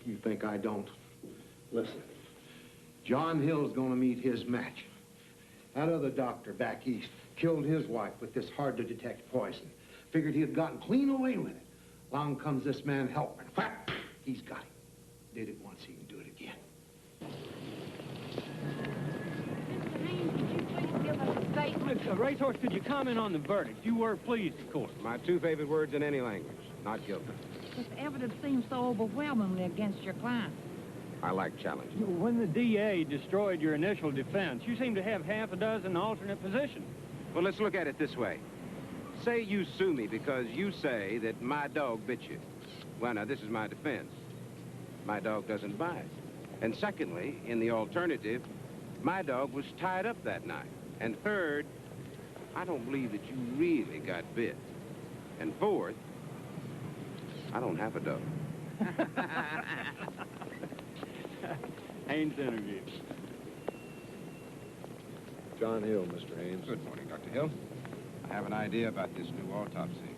[SPEAKER 7] You think I don't? Listen, John Hill's going to meet his match. That other doctor back east killed his wife with this hard-to-detect poison. Figured he had gotten clean away with it. Along comes this man Helpern. Whack! He's got him. Did it once, he can do it again.
[SPEAKER 3] Mr. Racehorse, could you comment on the verdict? You were pleased, of course.
[SPEAKER 18] My two favorite words in any language. Not guilty.
[SPEAKER 21] This evidence seems so overwhelmingly against your client.
[SPEAKER 5] I like challenges.
[SPEAKER 6] When the DA destroyed your initial defense, you seem to have half a dozen alternate positions.
[SPEAKER 5] Well, let's look at it this way. Say you sue me because you say that my dog bit you. Well, now, this is my defense. My dog doesn't bite. And secondly, in the alternative, my dog was tied up that night. And third, I don't believe that you really got bit. And fourth, I don't have a dog.
[SPEAKER 6] Haynes interview.
[SPEAKER 14] John Hill, Mr. Haynes.
[SPEAKER 5] Good morning, Dr. Hill. I have an idea about this new autopsy.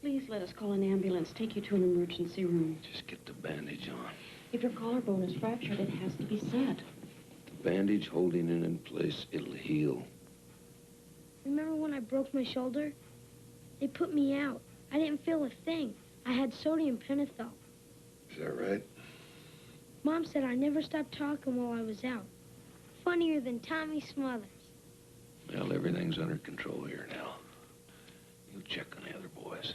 [SPEAKER 10] Please let us call an ambulance, take you to an emergency room.
[SPEAKER 1] Just get the bandage on.
[SPEAKER 10] If your collarbone is fractured, it has to be set.
[SPEAKER 1] The bandage holding it in place, it'll heal.
[SPEAKER 16] Remember when I broke my shoulder? They put me out. I didn't feel a thing. I had sodium pentothal.
[SPEAKER 1] Is that right?
[SPEAKER 16] Mom said I never stopped talking while I was out. Funnier than Tommy Smothers.
[SPEAKER 1] Well, everything's under control here now. You check on the other boys.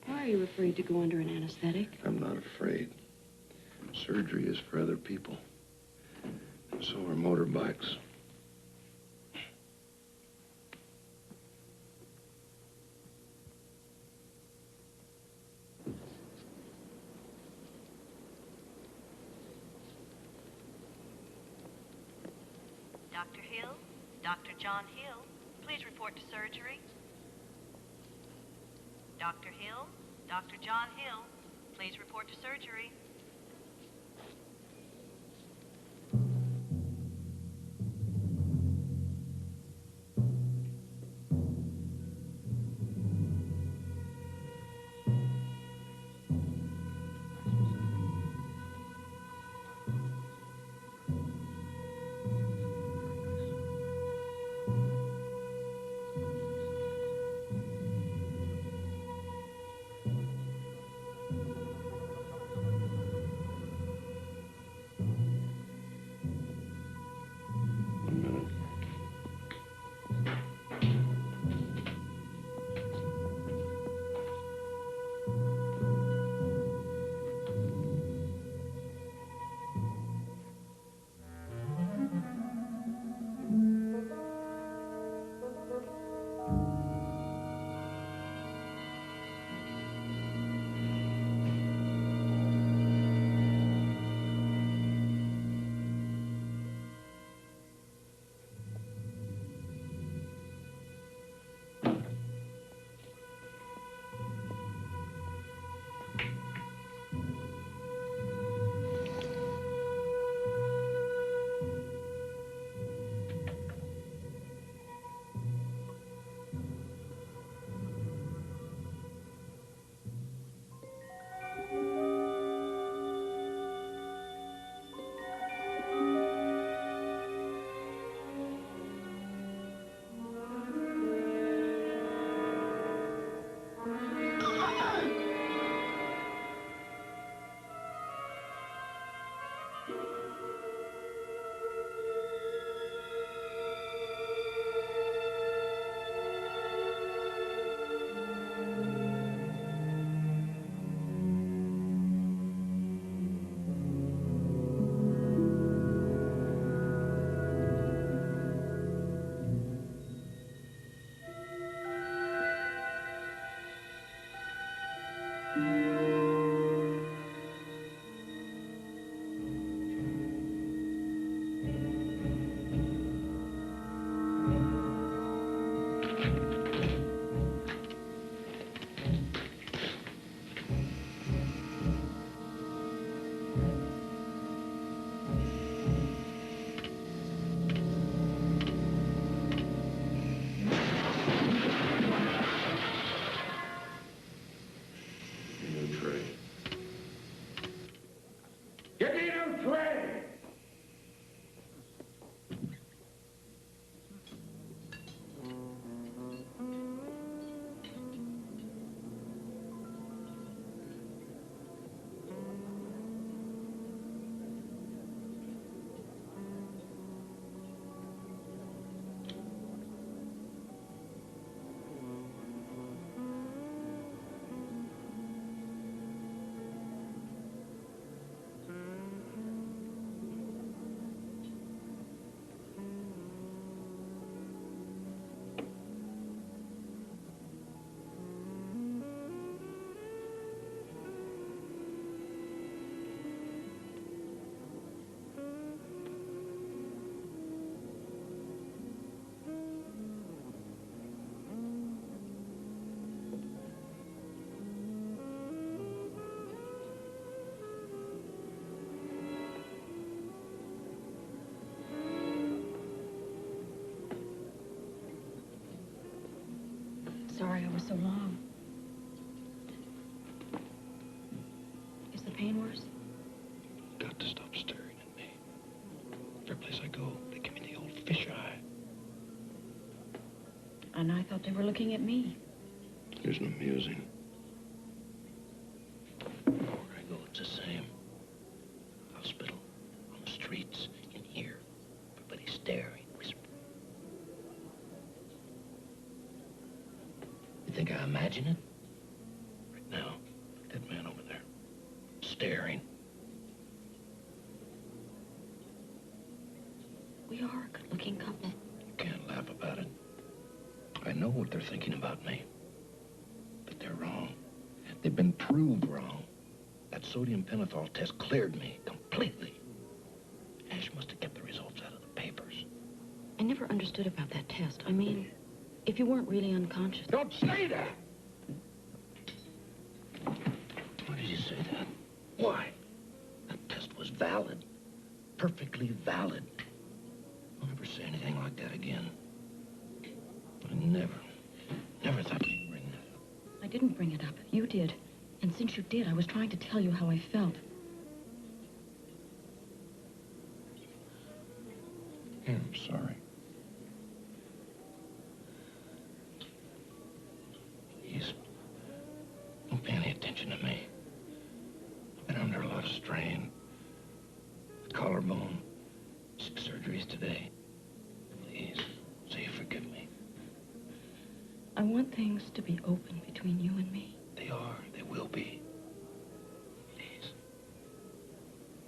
[SPEAKER 10] Why are you afraid to go under an anesthetic?
[SPEAKER 1] I'm not afraid. Surgery is for other people. So are motorbikes.
[SPEAKER 18] Dr. Hill, Dr. John Hill, please report to surgery. Dr. Hill, Dr. John Hill, please report to surgery.
[SPEAKER 10] Sorry I was so long. Is the pain worse?
[SPEAKER 1] Got to stop staring at me. Every place I go, they give me the old fisheye.
[SPEAKER 10] And I thought they were looking at me.
[SPEAKER 1] Isn't amusing. Wherever I go, it's the same. Hospital, on the streets, in here. Everybody staring, whispering. You think I imagine it? Right now, that man over there, staring.
[SPEAKER 10] We are a good-looking couple.
[SPEAKER 1] You can't laugh about it. I know what they're thinking about me. But they're wrong. They've been proved wrong. That sodium pentothal test cleared me completely. Ash must have kept the results out of the papers.
[SPEAKER 10] I never understood about that test. I mean, if you weren't really unconscious...
[SPEAKER 1] Don't say that! Why did you say that? Why? That test was valid. Perfectly valid. I'll never say anything like that again. I never thought you'd bring that up.
[SPEAKER 10] I didn't bring it up. You did. And since you did, I was trying to tell you how I felt.
[SPEAKER 1] Yeah, I'm sorry. Please, don't pay any attention to me. I've been under a lot of strain. Collarbone, 6 surgeries today. Please, say you forgive me.
[SPEAKER 10] I want things to be open between you and me.
[SPEAKER 1] They are. They will be. Please.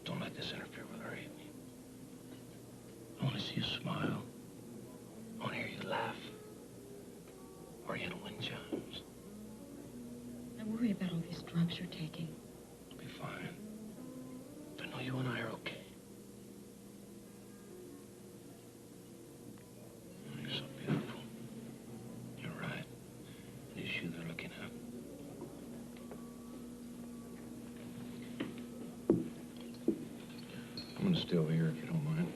[SPEAKER 1] Don't let this interfere with our evening. I want to see you smile. I want to hear you laugh. Or you know, wind chimes.
[SPEAKER 10] I worry about all these drugs you're taking.
[SPEAKER 1] I'll be fine. I know you and I are okay. You're so beautiful. You're right. It is you they're looking at. I'm gonna stay over here if you don't mind.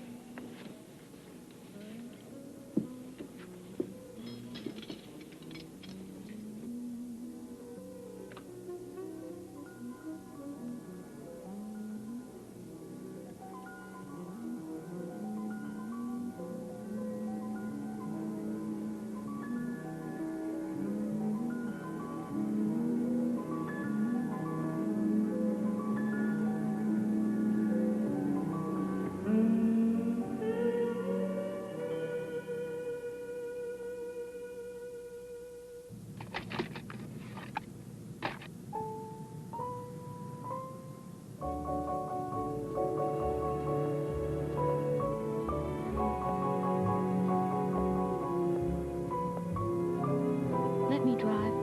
[SPEAKER 10] Let me drive.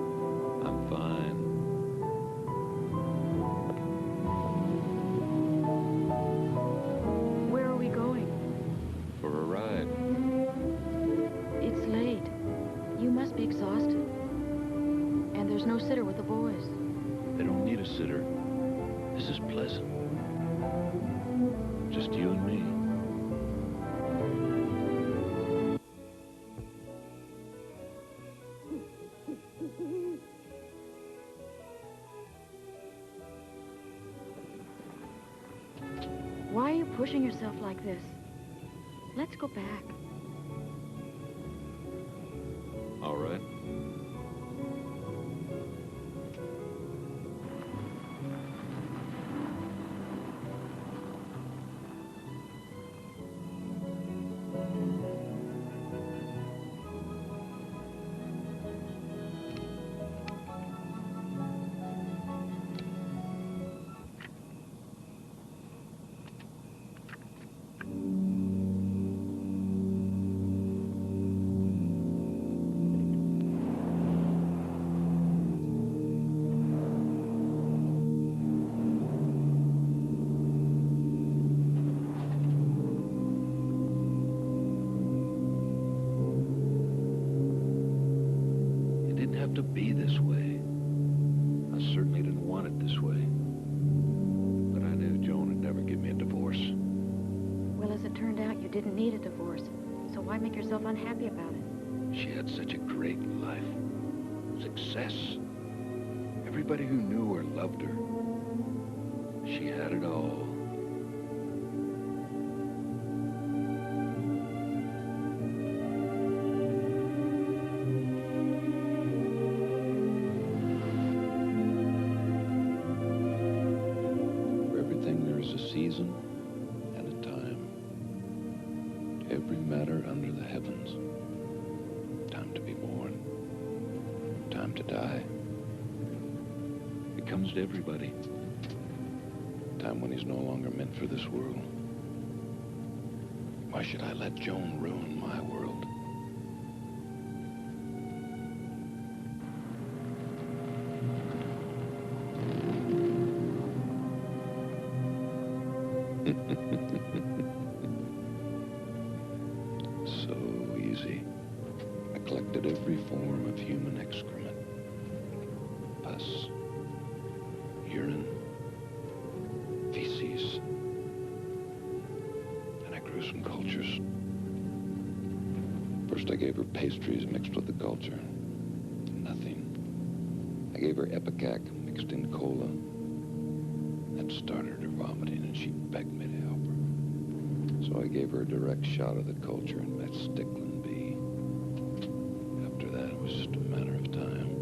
[SPEAKER 2] I'm fine.
[SPEAKER 13] there's no sitter with the boys.
[SPEAKER 2] They don't need a sitter. This is pleasant. Just you and me.
[SPEAKER 13] Why are you pushing yourself like this? Let's go back.
[SPEAKER 2] All right. To be this way. I certainly didn't want it this way. But I knew Joan would never give me a divorce.
[SPEAKER 13] Well, as it turned out, you didn't need a divorce. So why make yourself unhappy about it?
[SPEAKER 2] She had such a great life. Success. Everybody who knew her loved her. She had it all. Season and a time. Every matter under the heavens. Time to be born. Time to die. It comes to everybody. Time when he's no longer meant for this world. Why should I let Joan ruin my world? So easy. I collected every form of human excrement. Pus, urine, feces. And I grew some cultures. First I gave her pastries mixed with the culture. Nothing. I gave her Epicac mixed in cola. That started her vomiting, and she begged me to help her. So I gave her a direct shot of the culture and met Stickland B. After that, it was just a matter of time.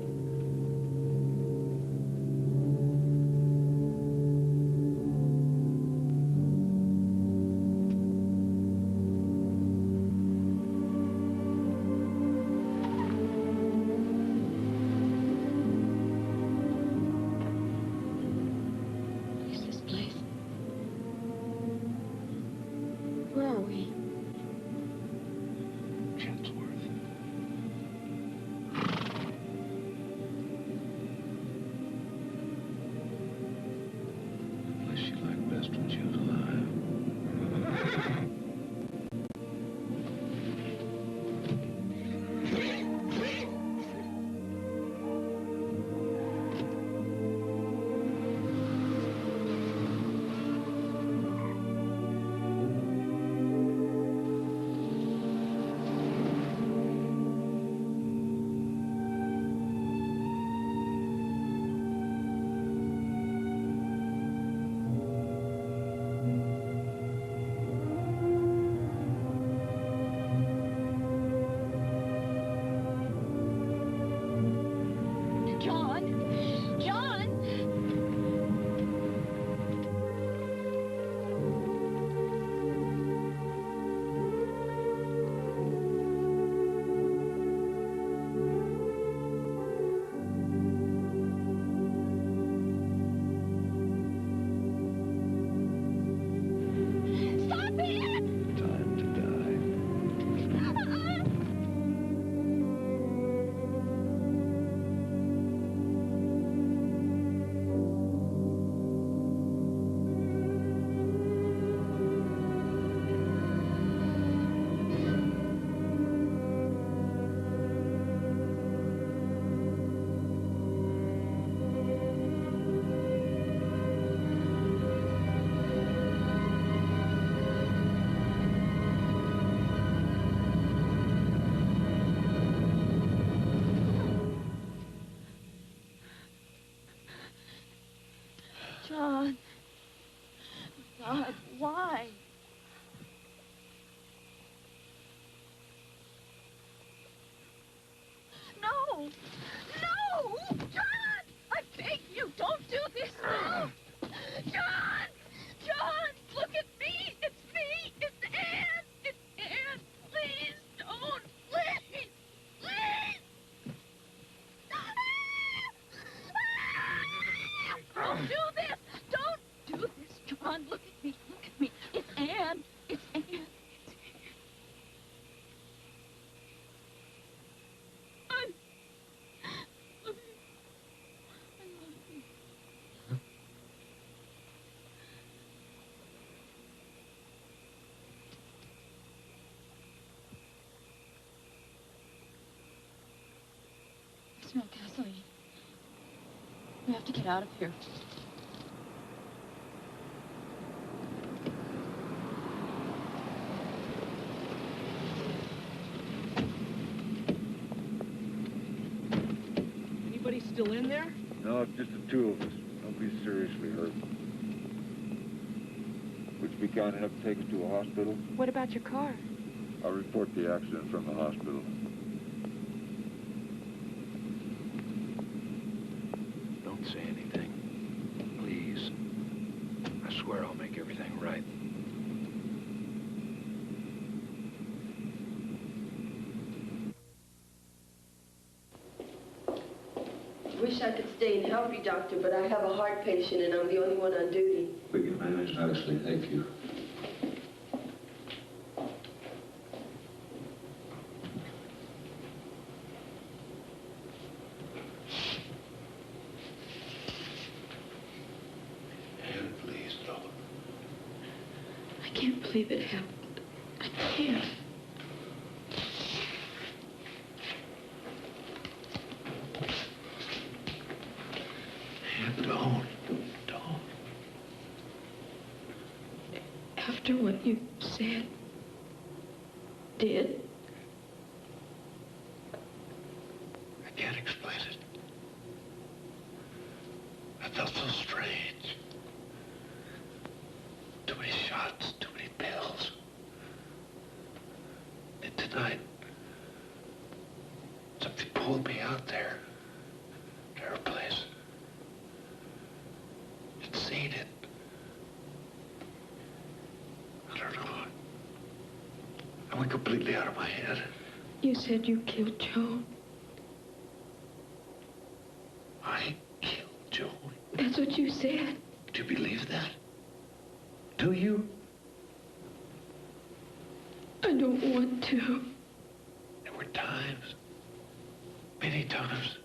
[SPEAKER 10] John. God, why? No! No! John! I beg you, don't do this now! John! John, look at me! It's me! It's Anne! It's Anne! Please, don't! Please! Please! Don't do this! Don't do this, John! Look at me! Look at me! It's Anne! It's Anne! I smell gasoline. We have to get out of here.
[SPEAKER 19] Anybody still in there?
[SPEAKER 12] No, it's just the two of us. Nobody's seriously hurt. Would you be kind enough to take us to a hospital?
[SPEAKER 13] What about your car?
[SPEAKER 12] I'll report the accident from the hospital.
[SPEAKER 1] Don't say anything. Please. I swear I'll make everything right.
[SPEAKER 20] Wish I could stay and help you, Doctor, but I have a heart patient and I'm the only one on duty.
[SPEAKER 1] But you managed nicely, thank you. Anne, please, no.
[SPEAKER 20] I can't believe it happened. I can't.
[SPEAKER 1] Don't.
[SPEAKER 20] After what you said, did,
[SPEAKER 1] I can't explain it. I felt so strange. Too many shots, too many pills. And tonight, something pulled me out there to her place. I'd seen it. I don't know. I went completely out of my head.
[SPEAKER 20] you said you killed Joan.
[SPEAKER 1] I killed Joan?
[SPEAKER 20] That's what you said.
[SPEAKER 1] Do you believe that? Do you?
[SPEAKER 20] I don't want to.
[SPEAKER 1] There were times, many times,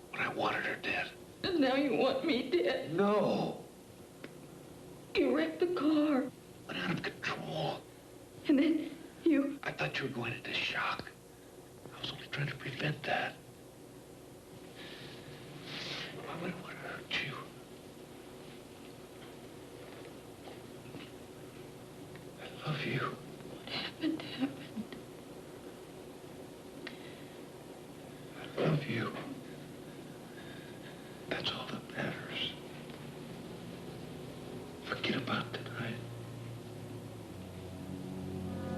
[SPEAKER 1] when I wanted her dead.
[SPEAKER 20] And now you want me dead.
[SPEAKER 1] No.
[SPEAKER 20] You wrecked the car.
[SPEAKER 1] Went out of control.
[SPEAKER 20] And then you...
[SPEAKER 1] I thought you were going into shock. I was only trying to prevent that. Why would I want to hurt you? I love you.
[SPEAKER 20] What happened, happened.
[SPEAKER 1] I love you. That's all that matters. Forget about tonight.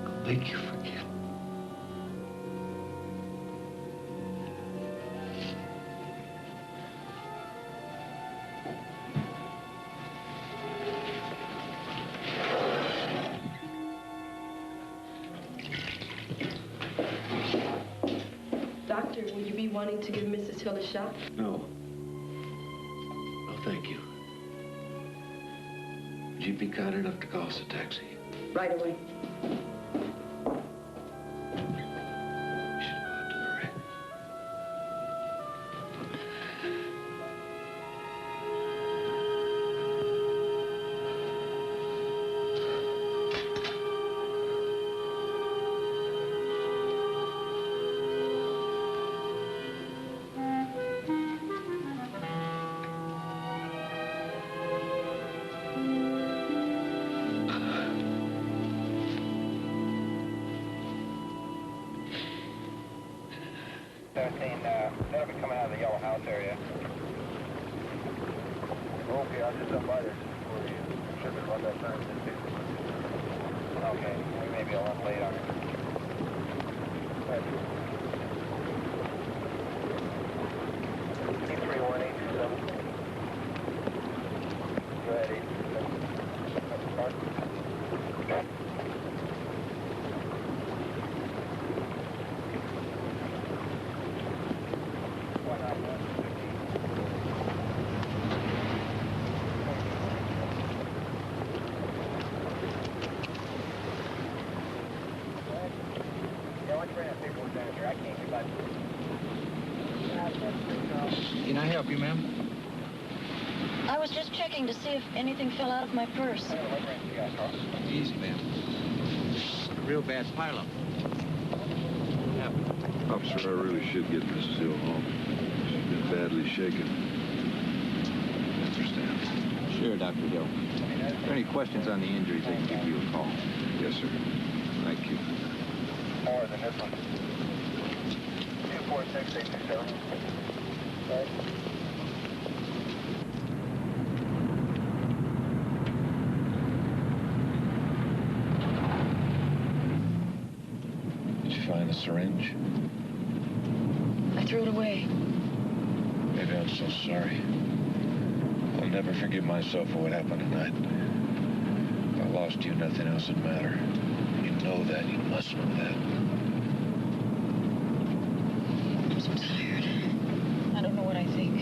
[SPEAKER 1] I'll make you forget.
[SPEAKER 20] Doctor, will you be wanting to give Mrs. Hill a shot?
[SPEAKER 1] No. No, thank you. Would you be kind enough to call us a taxi?
[SPEAKER 20] Right away.
[SPEAKER 9] That'll be coming out of the yellow house area. Okay, I'll just stop by there for you. Should have been about that time. Okay, maybe I'll run late on it. Thank you. 31827. Go ahead, 827.
[SPEAKER 4] Can I help you, ma'am?
[SPEAKER 17] I was just checking to see if anything fell out of my purse.
[SPEAKER 4] Easy, ma'am. Real bad pileup. What happened?
[SPEAKER 2] Officer, I really should get Mrs. Hill home. She's been badly shaken. Understand?
[SPEAKER 4] Sure, Dr. Hill. If there are any questions on the injuries, they can give you a call.
[SPEAKER 2] Yes, sir. Thank you.
[SPEAKER 9] More than this one. 246-827. Sorry.
[SPEAKER 2] Did you find the syringe?
[SPEAKER 17] I threw it away.
[SPEAKER 2] Maybe I'm so sorry. I'll never forgive myself for what happened tonight. If I lost you, nothing else would matter. You know that. You must know that.
[SPEAKER 17] I'm so tired. I don't know what I think.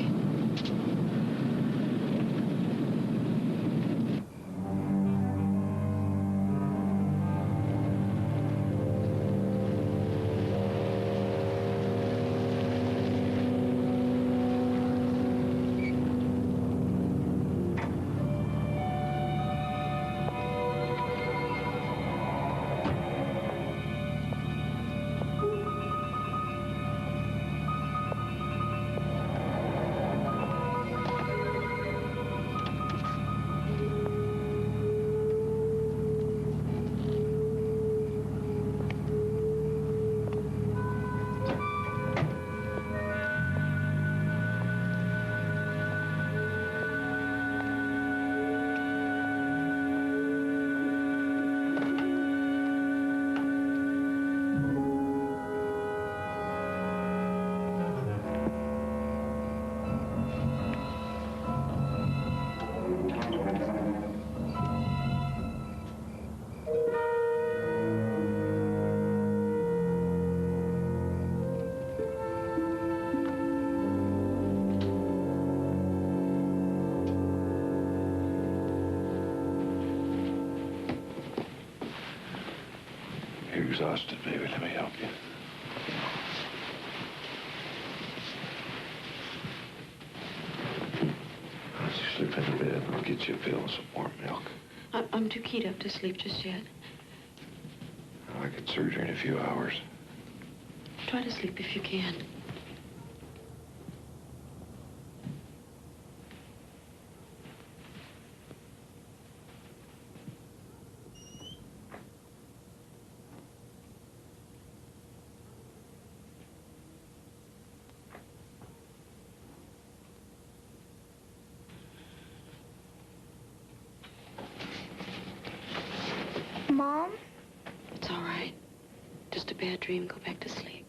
[SPEAKER 2] You're exhausted, baby. Let me help you. Why don't you slip into bed and I'll get you a pill and some warm milk.
[SPEAKER 10] I'm too keyed up to sleep just yet.
[SPEAKER 2] I get surgery in a few hours.
[SPEAKER 10] Try to sleep if you can.
[SPEAKER 16] Mom?
[SPEAKER 10] It's all right. Just a bad dream. Go back to sleep.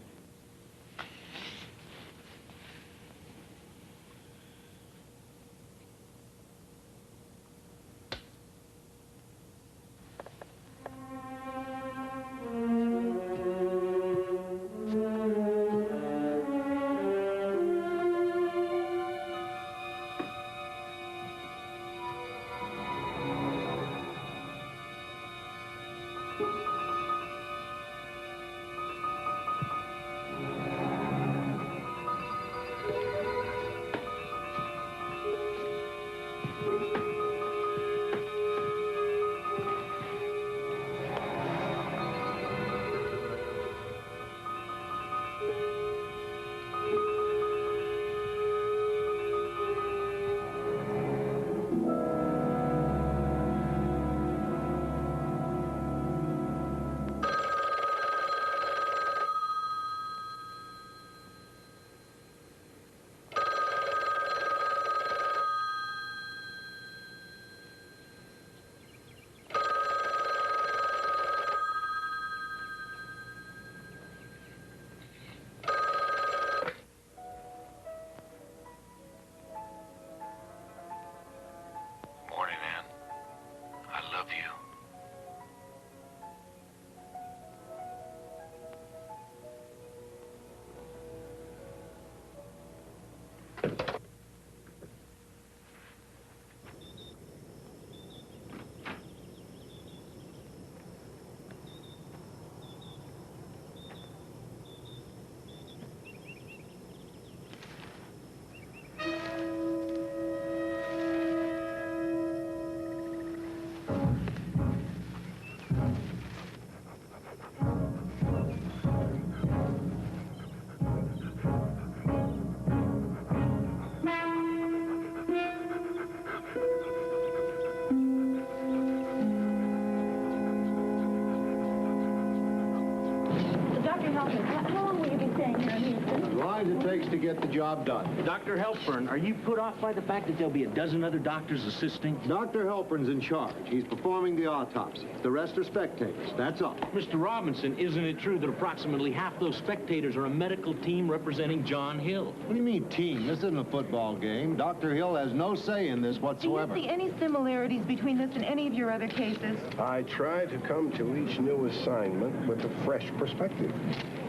[SPEAKER 7] it takes to get the job done.
[SPEAKER 8] Dr. Helpern, are you put off by the fact that there'll be a dozen other doctors assisting?
[SPEAKER 7] Dr. Helpern's in charge. He's performing the autopsy. The rest are spectators. That's all.
[SPEAKER 8] Mr. Robinson, isn't it true that approximately half those spectators are a medical team representing John Hill?
[SPEAKER 7] What do you mean, team? This isn't a football game. Dr. Hill has no say in this whatsoever.
[SPEAKER 21] Do you see any similarities between this and any of your other cases?
[SPEAKER 14] I try to come to each new assignment with a fresh perspective.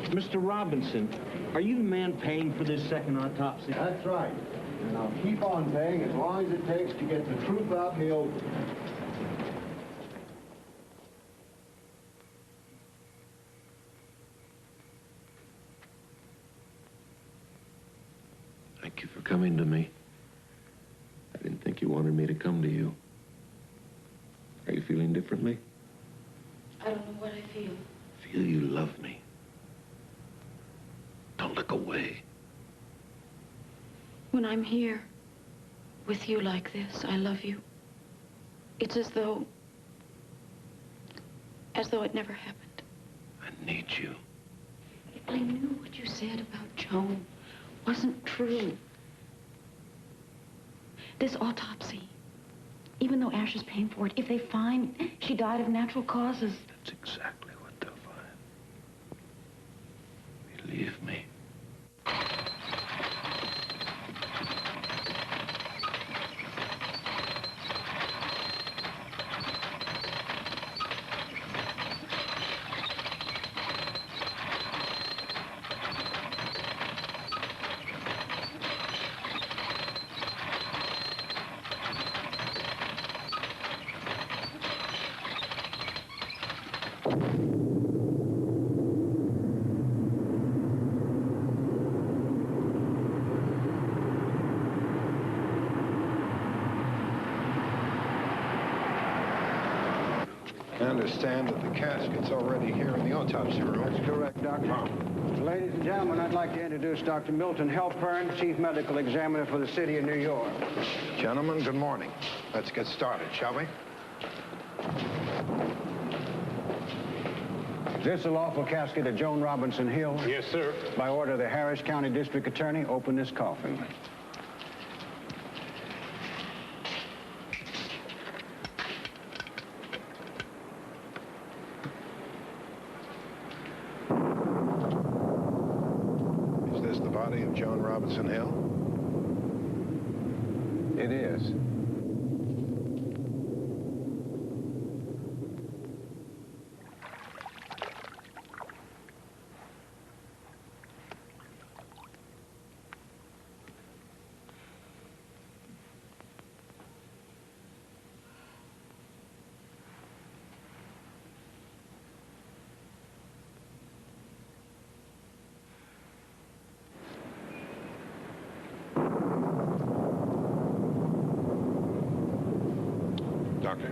[SPEAKER 8] Mr. Robinson, are you the man paying for this second autopsy?
[SPEAKER 7] That's right. And I'll keep on paying as long as it takes to get the truth out in the open.
[SPEAKER 1] Thank you for coming to me. I didn't think you wanted me to come to you. Are you feeling differently?
[SPEAKER 10] I don't know what I feel.
[SPEAKER 1] Feel you love me. Don't look away.
[SPEAKER 10] When I'm here with you like this, I love you. It's as though it never happened.
[SPEAKER 1] I need you.
[SPEAKER 10] If I knew what you said about Joan wasn't true. This autopsy, even though Ash is paying for it, if they find she died of natural causes.
[SPEAKER 1] That's exactly what they'll find. Believe me.
[SPEAKER 14] I understand that the casket's already here in the autopsy room.
[SPEAKER 5] That's correct, Doctor. Ladies and gentlemen, I'd like to introduce Dr. Milton Helpern, Chief Medical Examiner for the City of New York.
[SPEAKER 14] Gentlemen, good morning. Let's get started, shall we?
[SPEAKER 5] Is this the lawful casket of Joan Robinson Hill?
[SPEAKER 3] Yes, sir.
[SPEAKER 5] By order of the Harris County District Attorney, open this coffin.
[SPEAKER 14] Is this the body of Joan Robinson Hill?
[SPEAKER 5] It is.
[SPEAKER 14] Doctor.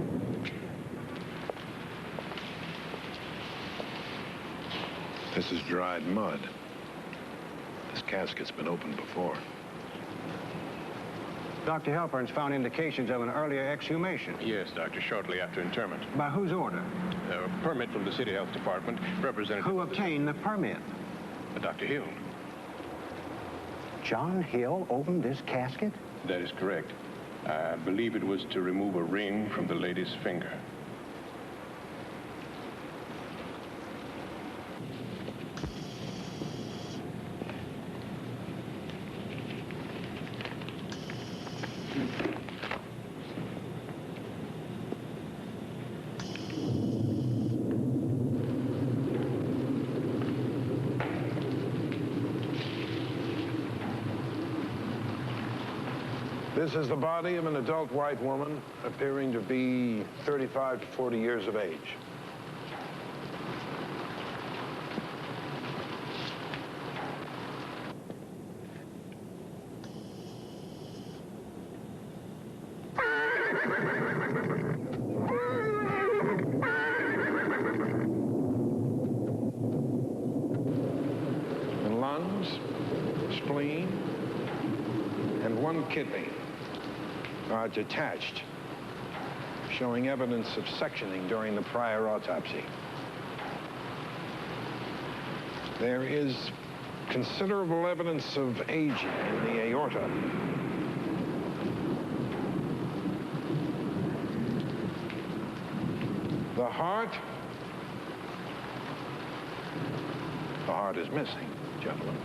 [SPEAKER 14] This is dried mud. This casket's been opened before.
[SPEAKER 5] Dr. Helpern's found indications of an earlier exhumation.
[SPEAKER 3] Yes, Doctor, shortly after interment.
[SPEAKER 5] By whose order?
[SPEAKER 3] A permit from the City Health Department, Representative...
[SPEAKER 5] Who obtained the permit?
[SPEAKER 3] Dr. Hill.
[SPEAKER 5] John Hill opened this casket?
[SPEAKER 3] That is correct. I believe it was to remove a ring from the lady's finger.
[SPEAKER 14] This is the body of an adult white woman appearing to be 35 to 40 years of age. The lungs, spleen, and one kidney are detached, showing evidence of sectioning during the prior autopsy. There is
[SPEAKER 11] Considerable evidence of aging in the aorta. The heart? The heart is missing, gentlemen.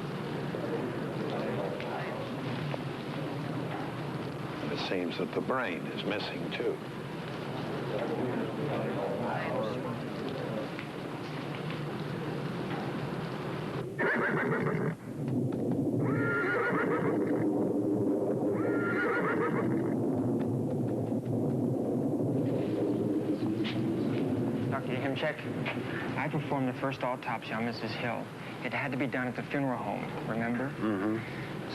[SPEAKER 11] And it seems that the brain is missing, too.
[SPEAKER 15] Dr. Himchek, I performed the first autopsy on Mrs. Hill. It had to be done at the funeral home, remember?
[SPEAKER 5] Mm-hmm.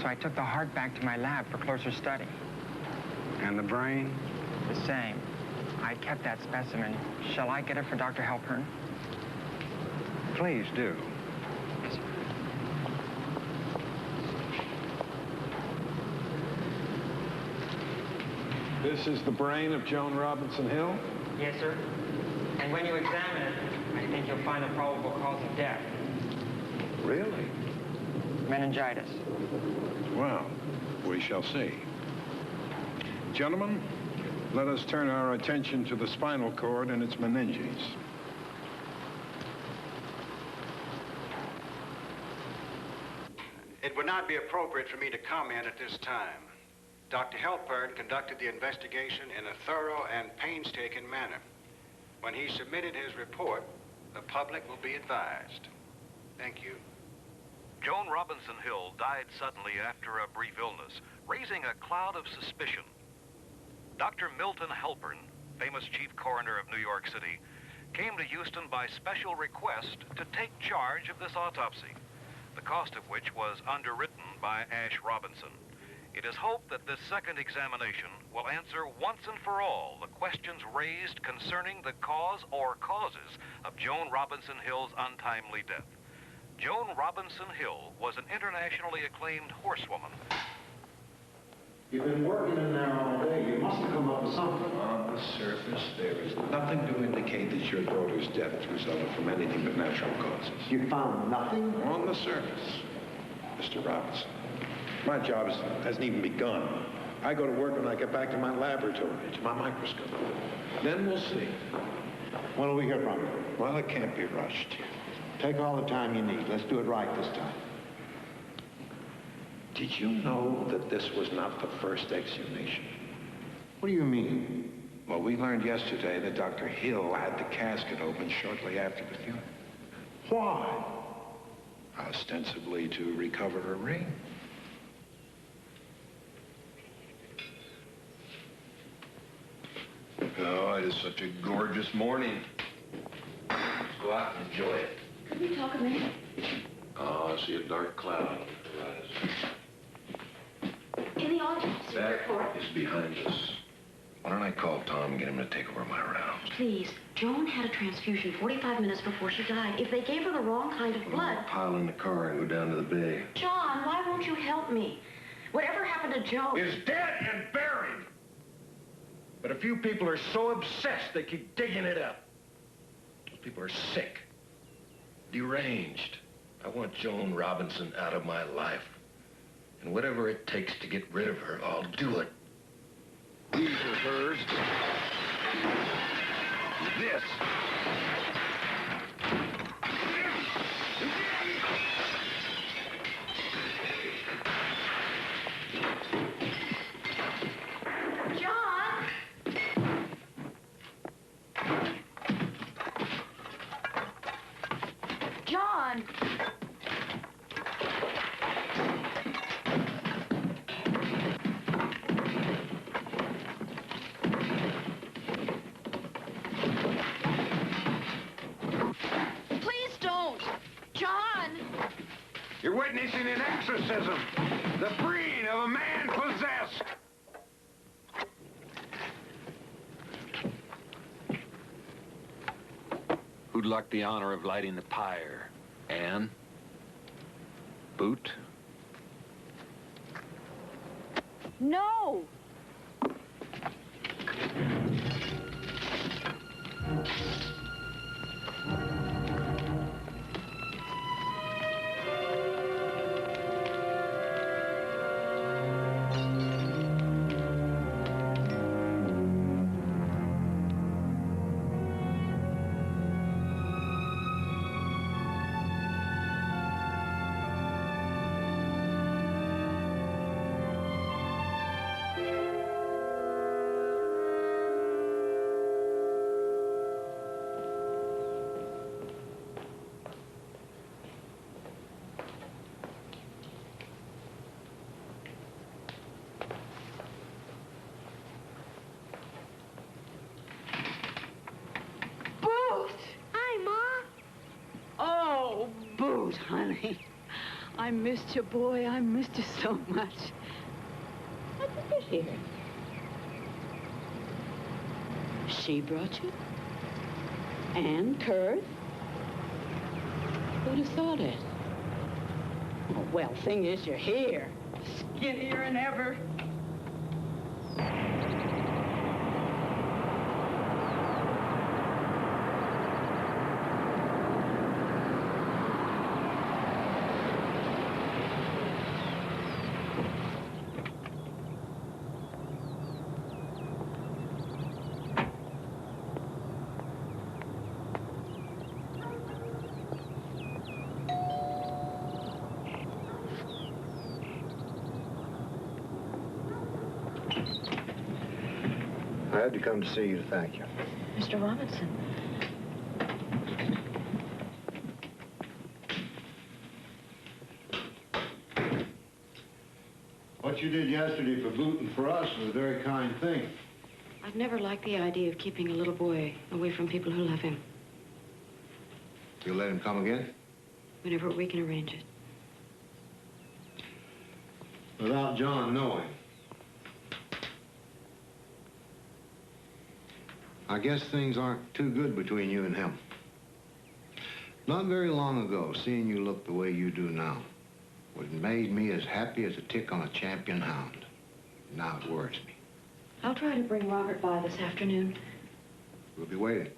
[SPEAKER 15] So I took the heart back to my lab for closer study.
[SPEAKER 5] And the brain?
[SPEAKER 15] The same. I kept that specimen. Shall I get it for Dr. Halpern?
[SPEAKER 5] Please do.
[SPEAKER 11] This is the brain of Joan Robinson Hill?
[SPEAKER 15] Yes, sir. And when you examine it, I think you'll find the probable cause of death.
[SPEAKER 11] Really?
[SPEAKER 15] Meningitis.
[SPEAKER 11] Well, we shall see. Gentlemen, let us turn our attention to the spinal cord and its meninges.
[SPEAKER 19] It would not be appropriate for me to comment at this time. Dr. Halpern conducted the investigation in a thorough and painstaking manner. When he submitted his report, the public will be advised. Thank you.
[SPEAKER 22] Joan Robinson Hill died suddenly after a brief illness, raising a cloud of suspicion. Dr. Milton Halpern, famous chief coroner of New York City, came to Houston by special request to take charge of this autopsy, the cost of which was underwritten by Ash Robinson. It is hoped that this second examination will answer once and for all the questions raised concerning the cause or causes of Joan Robinson Hill's untimely death. Joan Robinson Hill was an internationally acclaimed horsewoman.
[SPEAKER 7] You've been working in there all day. You must have come up with something.
[SPEAKER 14] On the surface, there is nothing to indicate that your daughter's death resulted from anything but natural causes.
[SPEAKER 7] You found nothing?
[SPEAKER 14] On the surface, Mr. Robinson. My job hasn't even begun. I go to work when I get back to my laboratory, to my microscope. Then we'll see.
[SPEAKER 7] When will we hear from you?
[SPEAKER 14] Well, it can't be rushed.
[SPEAKER 7] Take all the time you need. Let's do it right this time.
[SPEAKER 14] Did you know that this was not the first exhumation?
[SPEAKER 7] What do you mean?
[SPEAKER 14] Well, we learned yesterday that Dr. Hill had the casket opened shortly after the funeral.
[SPEAKER 7] Why?
[SPEAKER 14] Ostensibly to recover a ring. Oh, it is such a gorgeous morning. Let's go out and enjoy it.
[SPEAKER 10] Could we talk a minute?
[SPEAKER 14] Oh, I see a dark cloud.
[SPEAKER 10] In the autopsy report.
[SPEAKER 14] That is behind us. Why don't I call Tom and get him to take over my rounds?
[SPEAKER 10] Please, Joan had a transfusion 45 minutes before she died. If they gave her the wrong kind of blood...
[SPEAKER 14] Pile in the car and go down to the bay.
[SPEAKER 10] John, why won't you help me? Whatever happened to Joan...
[SPEAKER 11] Is dead and buried. But a few people are so obsessed they keep digging it up.
[SPEAKER 14] Those people are sick. Deranged. I want Joan Robinson out of my life. And whatever it takes to get rid of her, I'll do it.
[SPEAKER 11] These are hers. This.
[SPEAKER 10] John! John! Please don't! John!
[SPEAKER 11] You're witnessing an exorcism. The freeing of a man possessed.
[SPEAKER 2] Who'd like the honor of lighting the pyre? Anne? Boot?
[SPEAKER 10] No!
[SPEAKER 6] honey. I missed you, boy. I missed you so much. How'd you get here? She brought you? And Kurt? Who'd have thought it? Oh, well, thing is, you're here. Skinnier than ever.
[SPEAKER 7] I had to come to see you to thank you.
[SPEAKER 10] Mr. Robinson.
[SPEAKER 7] What you did yesterday for Booton for us was a very kind thing.
[SPEAKER 10] I've never liked the idea of keeping a little boy away from people who love him.
[SPEAKER 7] You'll let him come again?
[SPEAKER 10] Whenever we can arrange it.
[SPEAKER 7] Without John knowing. I guess things aren't too good between you and him. Not very long ago, seeing you look the way you do now would have made me as happy as a tick on a champion hound. Now it worries me.
[SPEAKER 10] I'll try to bring Robert by this afternoon.
[SPEAKER 7] We'll be waiting.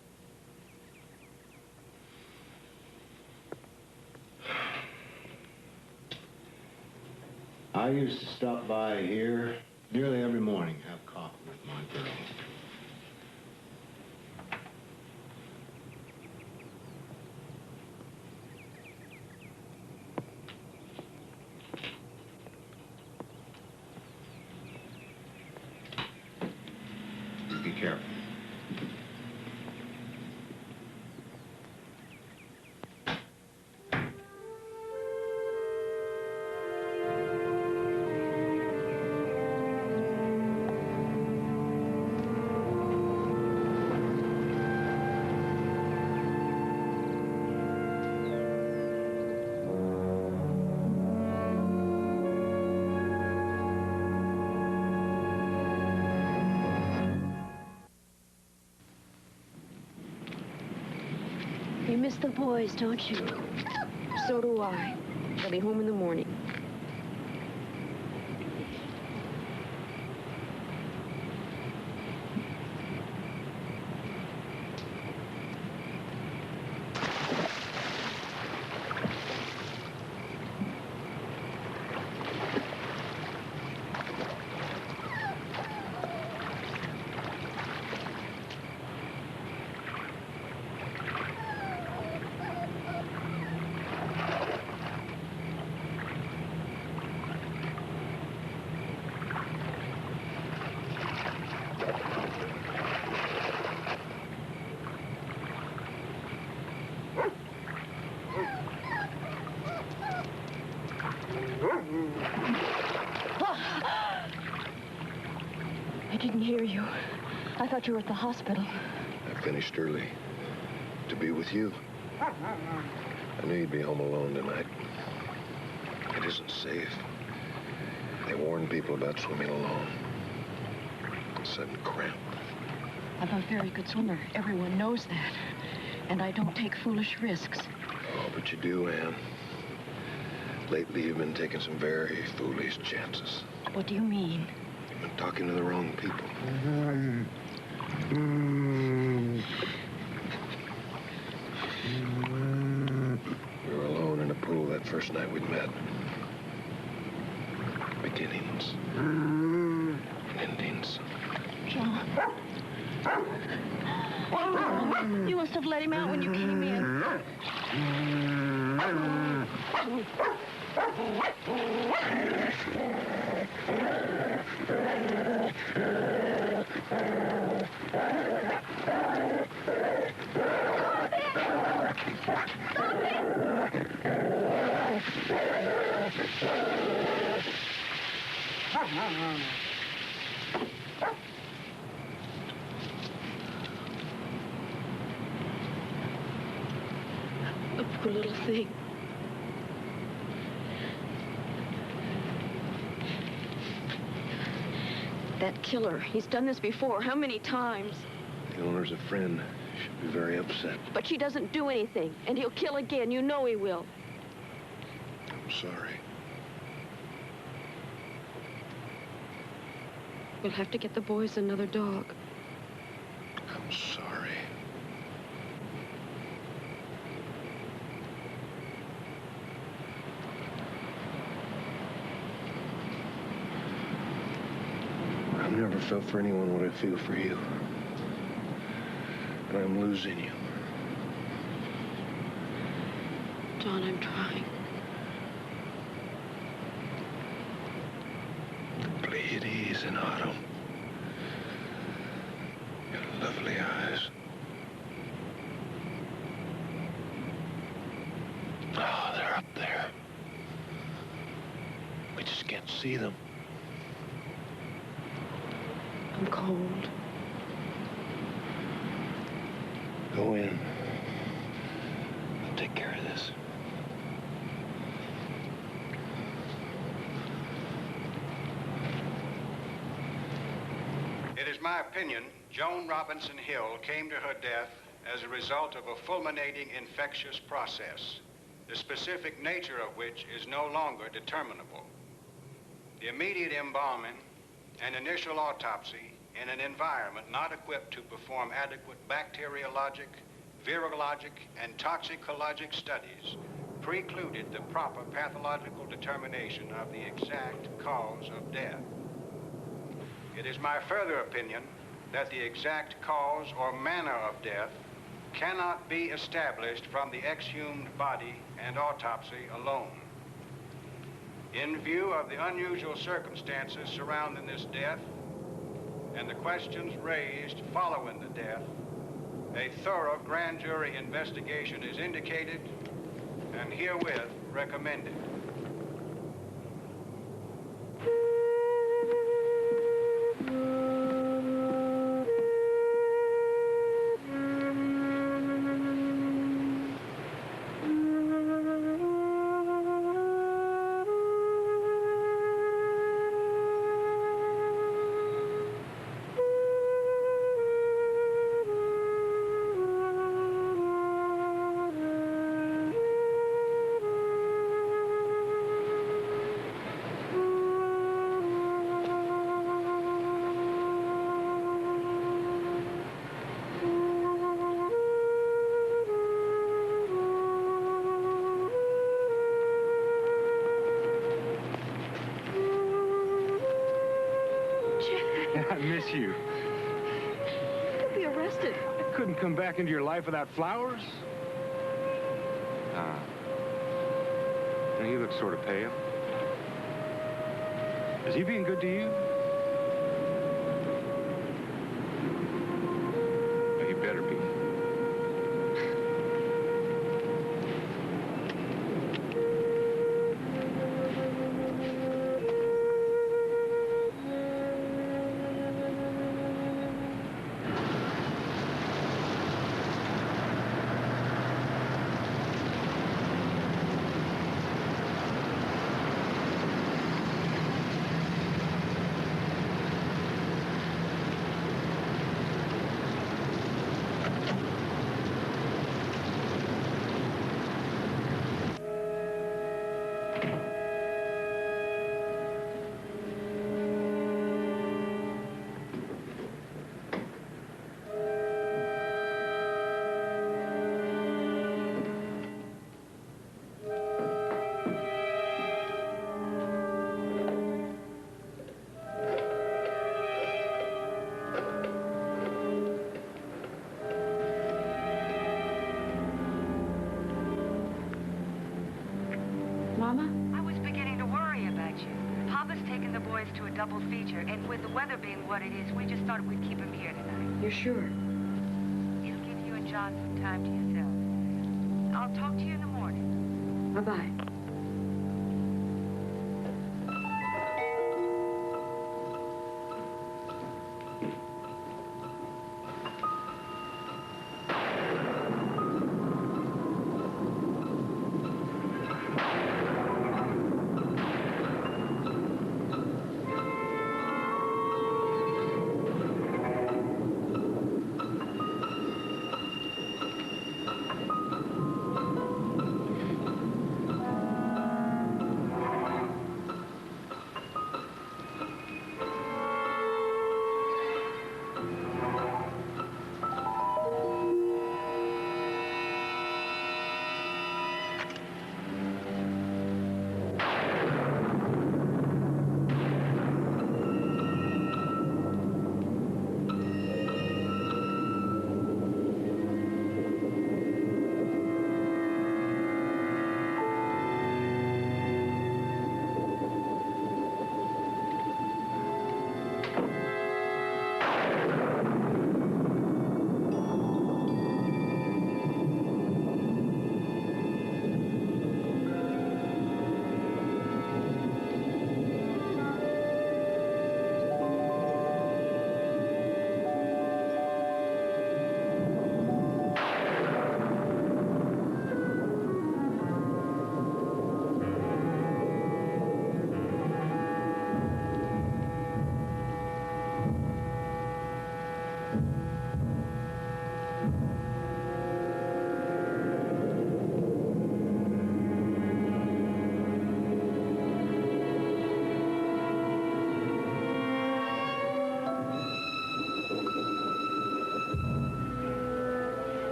[SPEAKER 7] I used to stop by here nearly every morning, have coffee with my girl. Be careful.
[SPEAKER 10] You miss the boys, don't you? So do I. They'll be home in the morning. I didn't hear you. I thought you were at the hospital.
[SPEAKER 14] I finished early to be with you. I knew you'd be home alone tonight. It isn't safe. They warn people about swimming alone. Sudden cramp.
[SPEAKER 10] I'm a very good swimmer. Everyone knows that. And I don't take foolish risks.
[SPEAKER 14] Oh, but you do, Anne. Lately, you've been taking some very foolish chances.
[SPEAKER 10] What do you mean?
[SPEAKER 14] You've been talking to the wrong people. We were alone in a pool that first night we'd met. Beginnings. And endings.
[SPEAKER 10] John. You must have let him out when you came in. A poor little thing. That killer, he's done this before. How many times?
[SPEAKER 1] The owner's a friend. She'll be very upset.
[SPEAKER 10] But she doesn't do anything, and he'll kill again. You know he will.
[SPEAKER 1] I'm sorry.
[SPEAKER 10] We'll have to get the boys another dog.
[SPEAKER 1] I'm sorry. I've never felt for anyone what I feel for you. And I'm losing you.
[SPEAKER 10] John, I'm trying.
[SPEAKER 1] The Pleiades in autumn. Your lovely eyes. Oh, they're up there. We just can't see them.
[SPEAKER 10] I'm cold.
[SPEAKER 1] Go in. I'll take care of this.
[SPEAKER 19] It is my opinion Joan Robinson Hill came to her death as a result of a fulminating infectious process, the specific nature of which is no longer determinable. The immediate embalming and initial autopsy in an environment not equipped to perform adequate bacteriologic, virologic, and toxicologic studies precluded the proper pathological determination of the exact cause of death. It is my further opinion that the exact cause or manner of death cannot be established from the exhumed body and autopsy alone. In view of the unusual circumstances surrounding this death and the questions raised following the death, a thorough grand jury investigation is indicated and herewith recommended.
[SPEAKER 3] I miss you.
[SPEAKER 10] You'll be arrested.
[SPEAKER 3] I couldn't come back into your life without flowers. You look sort of pale. Is he being good to you? Well, he better be.
[SPEAKER 10] Mama?
[SPEAKER 13] I was beginning to worry about you. Papa's taking the boys to a double feature, and with the weather being what it is, we just thought we'd keep him here tonight.
[SPEAKER 10] You're sure?
[SPEAKER 13] It'll give you and John some time to yourself. I'll talk to you in the morning.
[SPEAKER 10] Bye-bye.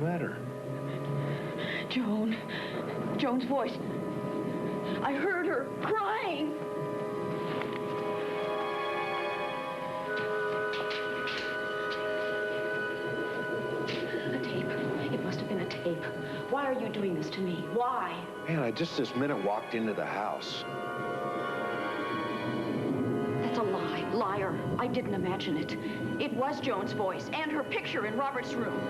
[SPEAKER 1] matter?
[SPEAKER 10] Joan. Joan's voice. I heard her crying. A tape. It must have been a tape. Why are you doing this to me? Why?
[SPEAKER 1] Man, I just this minute walked into the house.
[SPEAKER 10] That's a lie. Liar. I didn't imagine it. It was Joan's voice and her picture in Robert's room.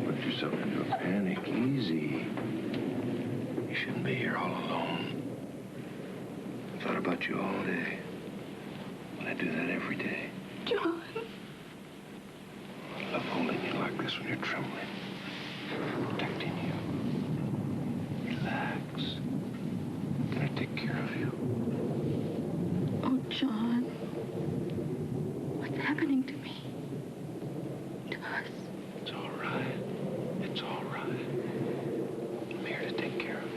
[SPEAKER 1] Put yourself into a panic. Easy. You shouldn't be here all alone. I thought about you all day. But I do that every day.
[SPEAKER 10] John.
[SPEAKER 1] I love holding you like this when you're trembling. Protecting you. Relax. I'm gonna take care of you.
[SPEAKER 10] Oh, John. What's happening to me? To us?
[SPEAKER 1] It's all right. It's all right. I'm here to take care of you.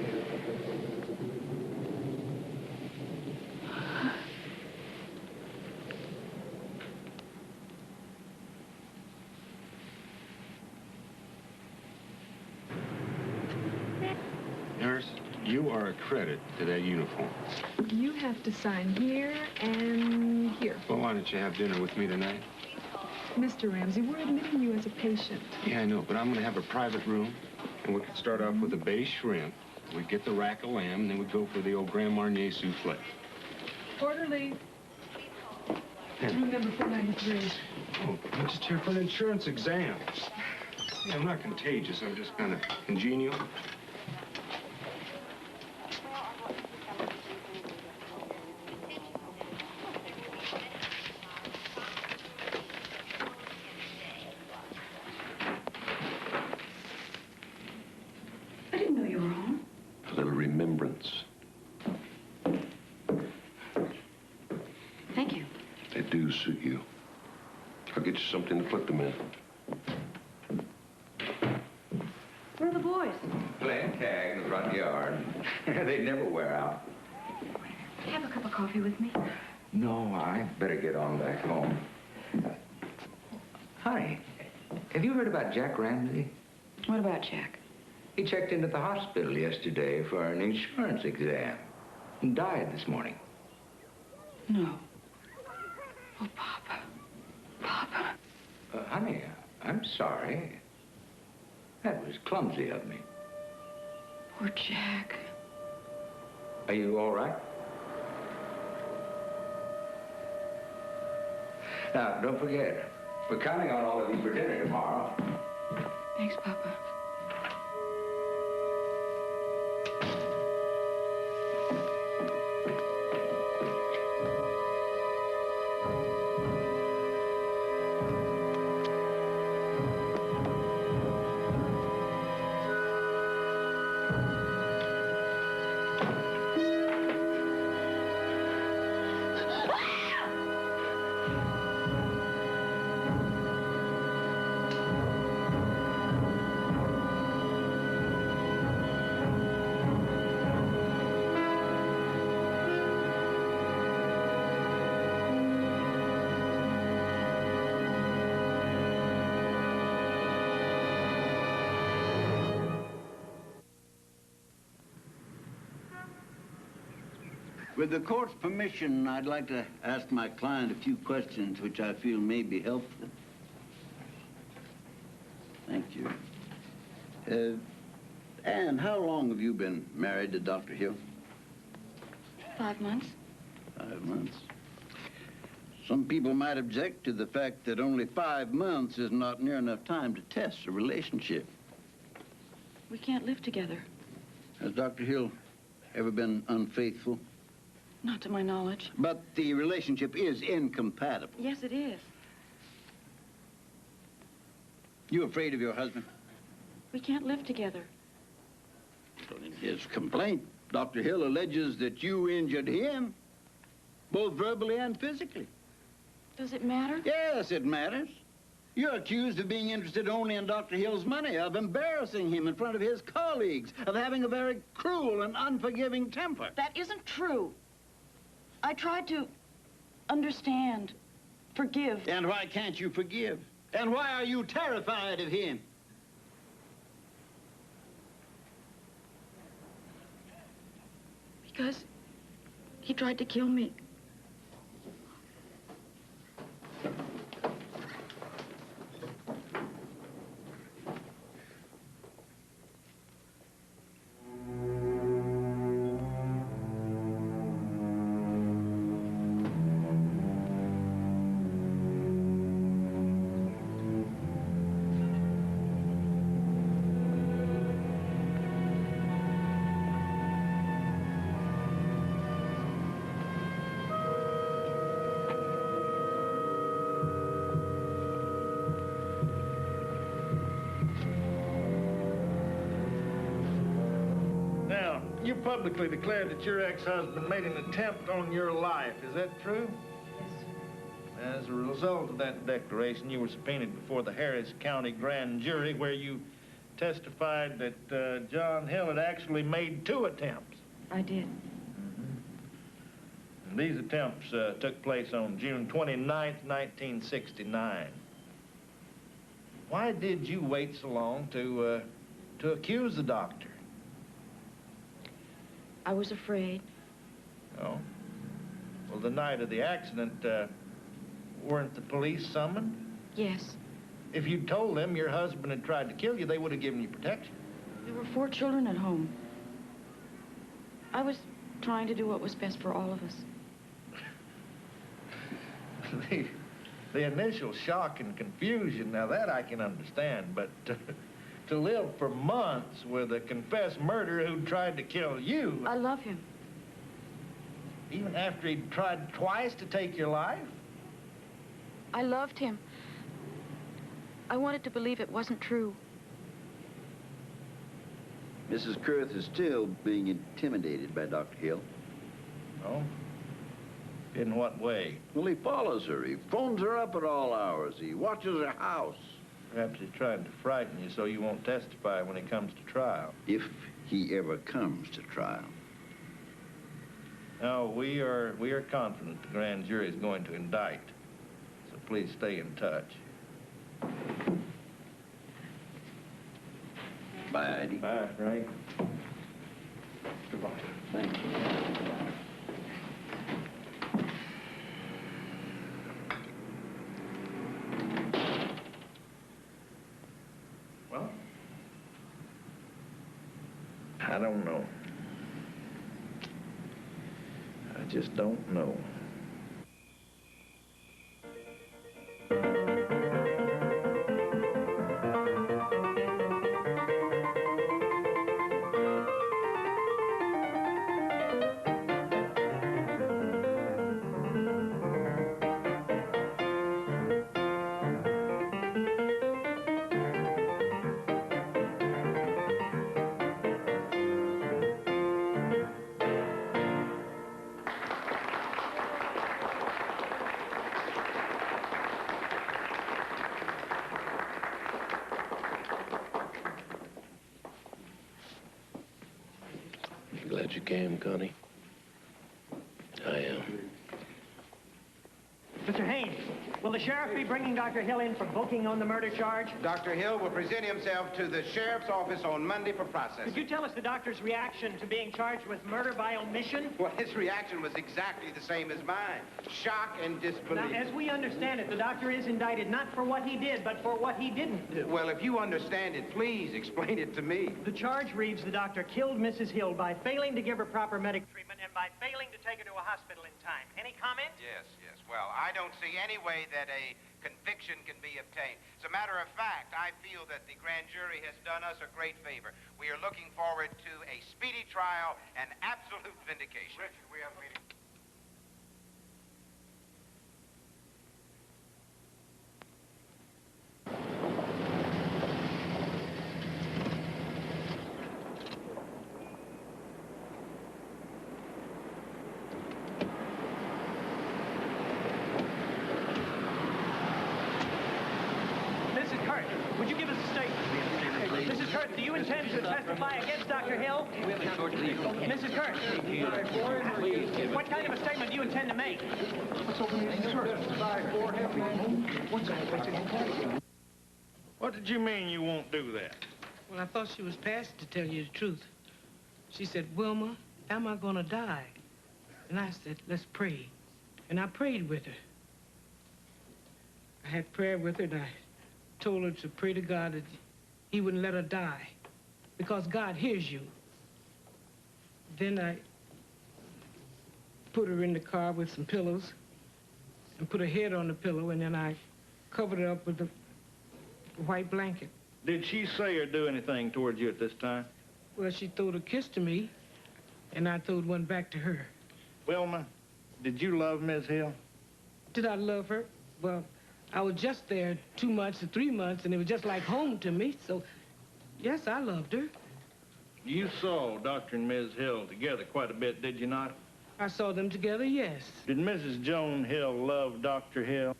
[SPEAKER 12] Nurse, you are a credit to that uniform.
[SPEAKER 18] You have to sign here and here.
[SPEAKER 12] Well, why don't you have dinner with me tonight?
[SPEAKER 18] Mr. Ramsey, we're admitting you as a patient.
[SPEAKER 12] Yeah, I know, but I'm going to have a private room, and we could start off with a bay shrimp. We'd get the rack of lamb, and then we'd go for the old Grand Marnier souffle.
[SPEAKER 18] Orderly. Room number 493.
[SPEAKER 12] Oh, I'm just here for an insurance exam. Yeah, I'm not contagious. I'm just kind of congenial.
[SPEAKER 10] I didn't know you were home.
[SPEAKER 1] A little remembrance.
[SPEAKER 10] Thank you.
[SPEAKER 1] They do suit you. I'll get you something to put them in.
[SPEAKER 10] Where are the boys?
[SPEAKER 23] Playing tag in the front yard. They never wear out.
[SPEAKER 10] Have a cup of coffee with me.
[SPEAKER 23] No, I better get on back home. Honey, have you heard about Jack Ramsey?
[SPEAKER 10] What about Jack?
[SPEAKER 23] He checked into the hospital yesterday for an insurance exam and died this morning.
[SPEAKER 10] No. Oh, Papa. Papa.
[SPEAKER 23] Honey, I'm sorry. That was clumsy of me.
[SPEAKER 10] Poor Jack.
[SPEAKER 23] Are you all right? Now, don't forget, we're counting on all of you for dinner tomorrow.
[SPEAKER 10] Thanks, Papa.
[SPEAKER 24] With the court's permission, I'd like to ask my client a few questions which I feel may be helpful. Thank you. Anne, how long have you been married to Dr. Hill?
[SPEAKER 10] 5 months.
[SPEAKER 24] 5 months. Some people might object to the fact that only 5 months is not near enough time to test a relationship.
[SPEAKER 10] We can't live together.
[SPEAKER 24] Has Dr. Hill ever been unfaithful?
[SPEAKER 10] Not to my knowledge.
[SPEAKER 24] But the relationship is incompatible.
[SPEAKER 10] Yes, it is.
[SPEAKER 24] You afraid of your husband?
[SPEAKER 10] We can't live together.
[SPEAKER 24] Well, in his complaint, Dr. Hill alleges that you injured him, both verbally and physically.
[SPEAKER 10] Does it matter?
[SPEAKER 24] Yes, it matters. You're accused of being interested only in Dr. Hill's money, of embarrassing him in front of his colleagues, of having a very cruel and unforgiving temper.
[SPEAKER 10] That isn't true. I tried to understand, forgive.
[SPEAKER 24] And why can't you forgive? And why are you terrified of him?
[SPEAKER 10] Because he tried to kill me.
[SPEAKER 4] You publicly declared that your ex-husband made an attempt on your life. Is that true?
[SPEAKER 10] Yes, sir.
[SPEAKER 4] As a result of that declaration, you were subpoenaed before the Harris County Grand Jury, where you testified that John Hill had actually made 2 attempts.
[SPEAKER 10] I did.
[SPEAKER 4] And these attempts took place on June 29th, 1969. Why did you wait so long to accuse the doctor?
[SPEAKER 10] I was afraid.
[SPEAKER 4] Oh? Well, the night of the accident, weren't the police summoned?
[SPEAKER 10] Yes.
[SPEAKER 4] If you'd told them your husband had tried to kill you, they would have given you protection.
[SPEAKER 10] There were 4 children at home. I was trying to do what was best for all of us.
[SPEAKER 4] The initial shock and confusion, now that I can understand, but to live for months with a confessed murderer who tried to kill you...
[SPEAKER 10] I love him.
[SPEAKER 4] Even after he'd tried twice to take your life?
[SPEAKER 10] I loved him. I wanted to believe it wasn't true.
[SPEAKER 24] Mrs. Kurth is still being intimidated by Dr. Hill.
[SPEAKER 4] Oh? In what way?
[SPEAKER 24] Well, he follows her. He phones her up at all hours. He watches her house.
[SPEAKER 4] Perhaps he's trying to frighten you so you won't testify when he comes to trial.
[SPEAKER 24] If he ever comes to trial.
[SPEAKER 4] No, we are confident the grand jury is going to indict. So please stay in touch.
[SPEAKER 24] Bye, Eddie.
[SPEAKER 4] Bye, Frank. Goodbye.
[SPEAKER 24] Thank you.
[SPEAKER 4] Well, I don't know. I just don't know.
[SPEAKER 1] Glad you came, Connie. I am.
[SPEAKER 9] Mr. Haynes, will the sheriff be bringing Dr. Hill in for booking on the murder charge?
[SPEAKER 5] Dr. Hill will present himself to the sheriff's office on Monday for processing.
[SPEAKER 9] Could you tell us the doctor's reaction to being charged with murder by omission?
[SPEAKER 5] Well, his reaction was exactly the same as mine. Shock and disbelief.
[SPEAKER 9] Now, as we understand it, the doctor is indicted not for what he did, but for what he didn't do.
[SPEAKER 5] Well, if you understand it, please explain it to me.
[SPEAKER 9] The charge reads the doctor killed Mrs. Hill by failing to give her proper medical treatment and by failing to take her to a hospital in time. Any comment?
[SPEAKER 5] Yes. Well, I don't see any way that a conviction can be obtained. As a matter of fact, I feel that the grand jury has done us a great favor. We are looking forward to a speedy trial and absolute vindication. Richard, we have a meeting.
[SPEAKER 9] testify against Dr. Hill? Mrs. Kurtz, what kind of a statement do you intend to make?
[SPEAKER 4] What did you mean you won't do that?
[SPEAKER 16] Well, I thought she was past to tell you the truth. She said, Wilma, am I gonna die? And I said, let's pray. And I prayed with her. I had prayer with her, and I told her to pray to God that he wouldn't let her die, because God hears you. Then I put her in the car with some pillows and put her head on the pillow, and then I covered her up with the white blanket.
[SPEAKER 4] Did she say or do anything towards you at this time?
[SPEAKER 16] Well, she throwed a kiss to me, and I throwed one back to her.
[SPEAKER 4] Wilma, did you love Ms. Hill?
[SPEAKER 16] Did I love her? Well, I was just there 2 months or 3 months, and it was just like home to me, so yes, I loved her.
[SPEAKER 4] You saw Dr. and Ms. Hill together quite a bit, did you not?
[SPEAKER 16] I saw them together, yes.
[SPEAKER 4] Did Mrs. Joan Hill love Dr. Hill?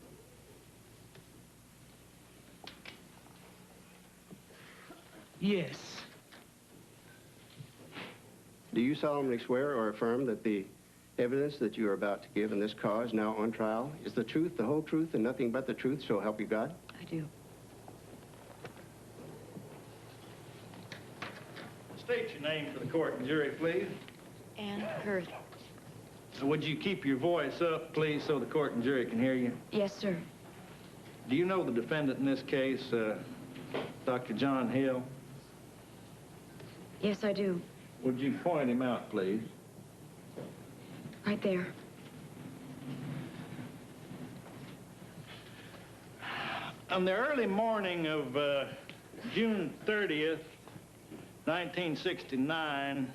[SPEAKER 16] Yes.
[SPEAKER 17] Do you solemnly swear or affirm that the evidence that you are about to give in this cause now on trial is the truth, the whole truth, and nothing but the truth, so help you God?
[SPEAKER 10] I do.
[SPEAKER 4] State your name for the court and jury, please.
[SPEAKER 10] Ann Hurd.
[SPEAKER 4] Would you keep your voice up, please, so the court and jury can hear you?
[SPEAKER 10] Yes, sir.
[SPEAKER 4] Do you know the defendant in this case, Dr. John Hill?
[SPEAKER 10] Yes, I do.
[SPEAKER 4] Would you point him out, please?
[SPEAKER 10] Right there.
[SPEAKER 4] On the early morning of June 30th, 1969,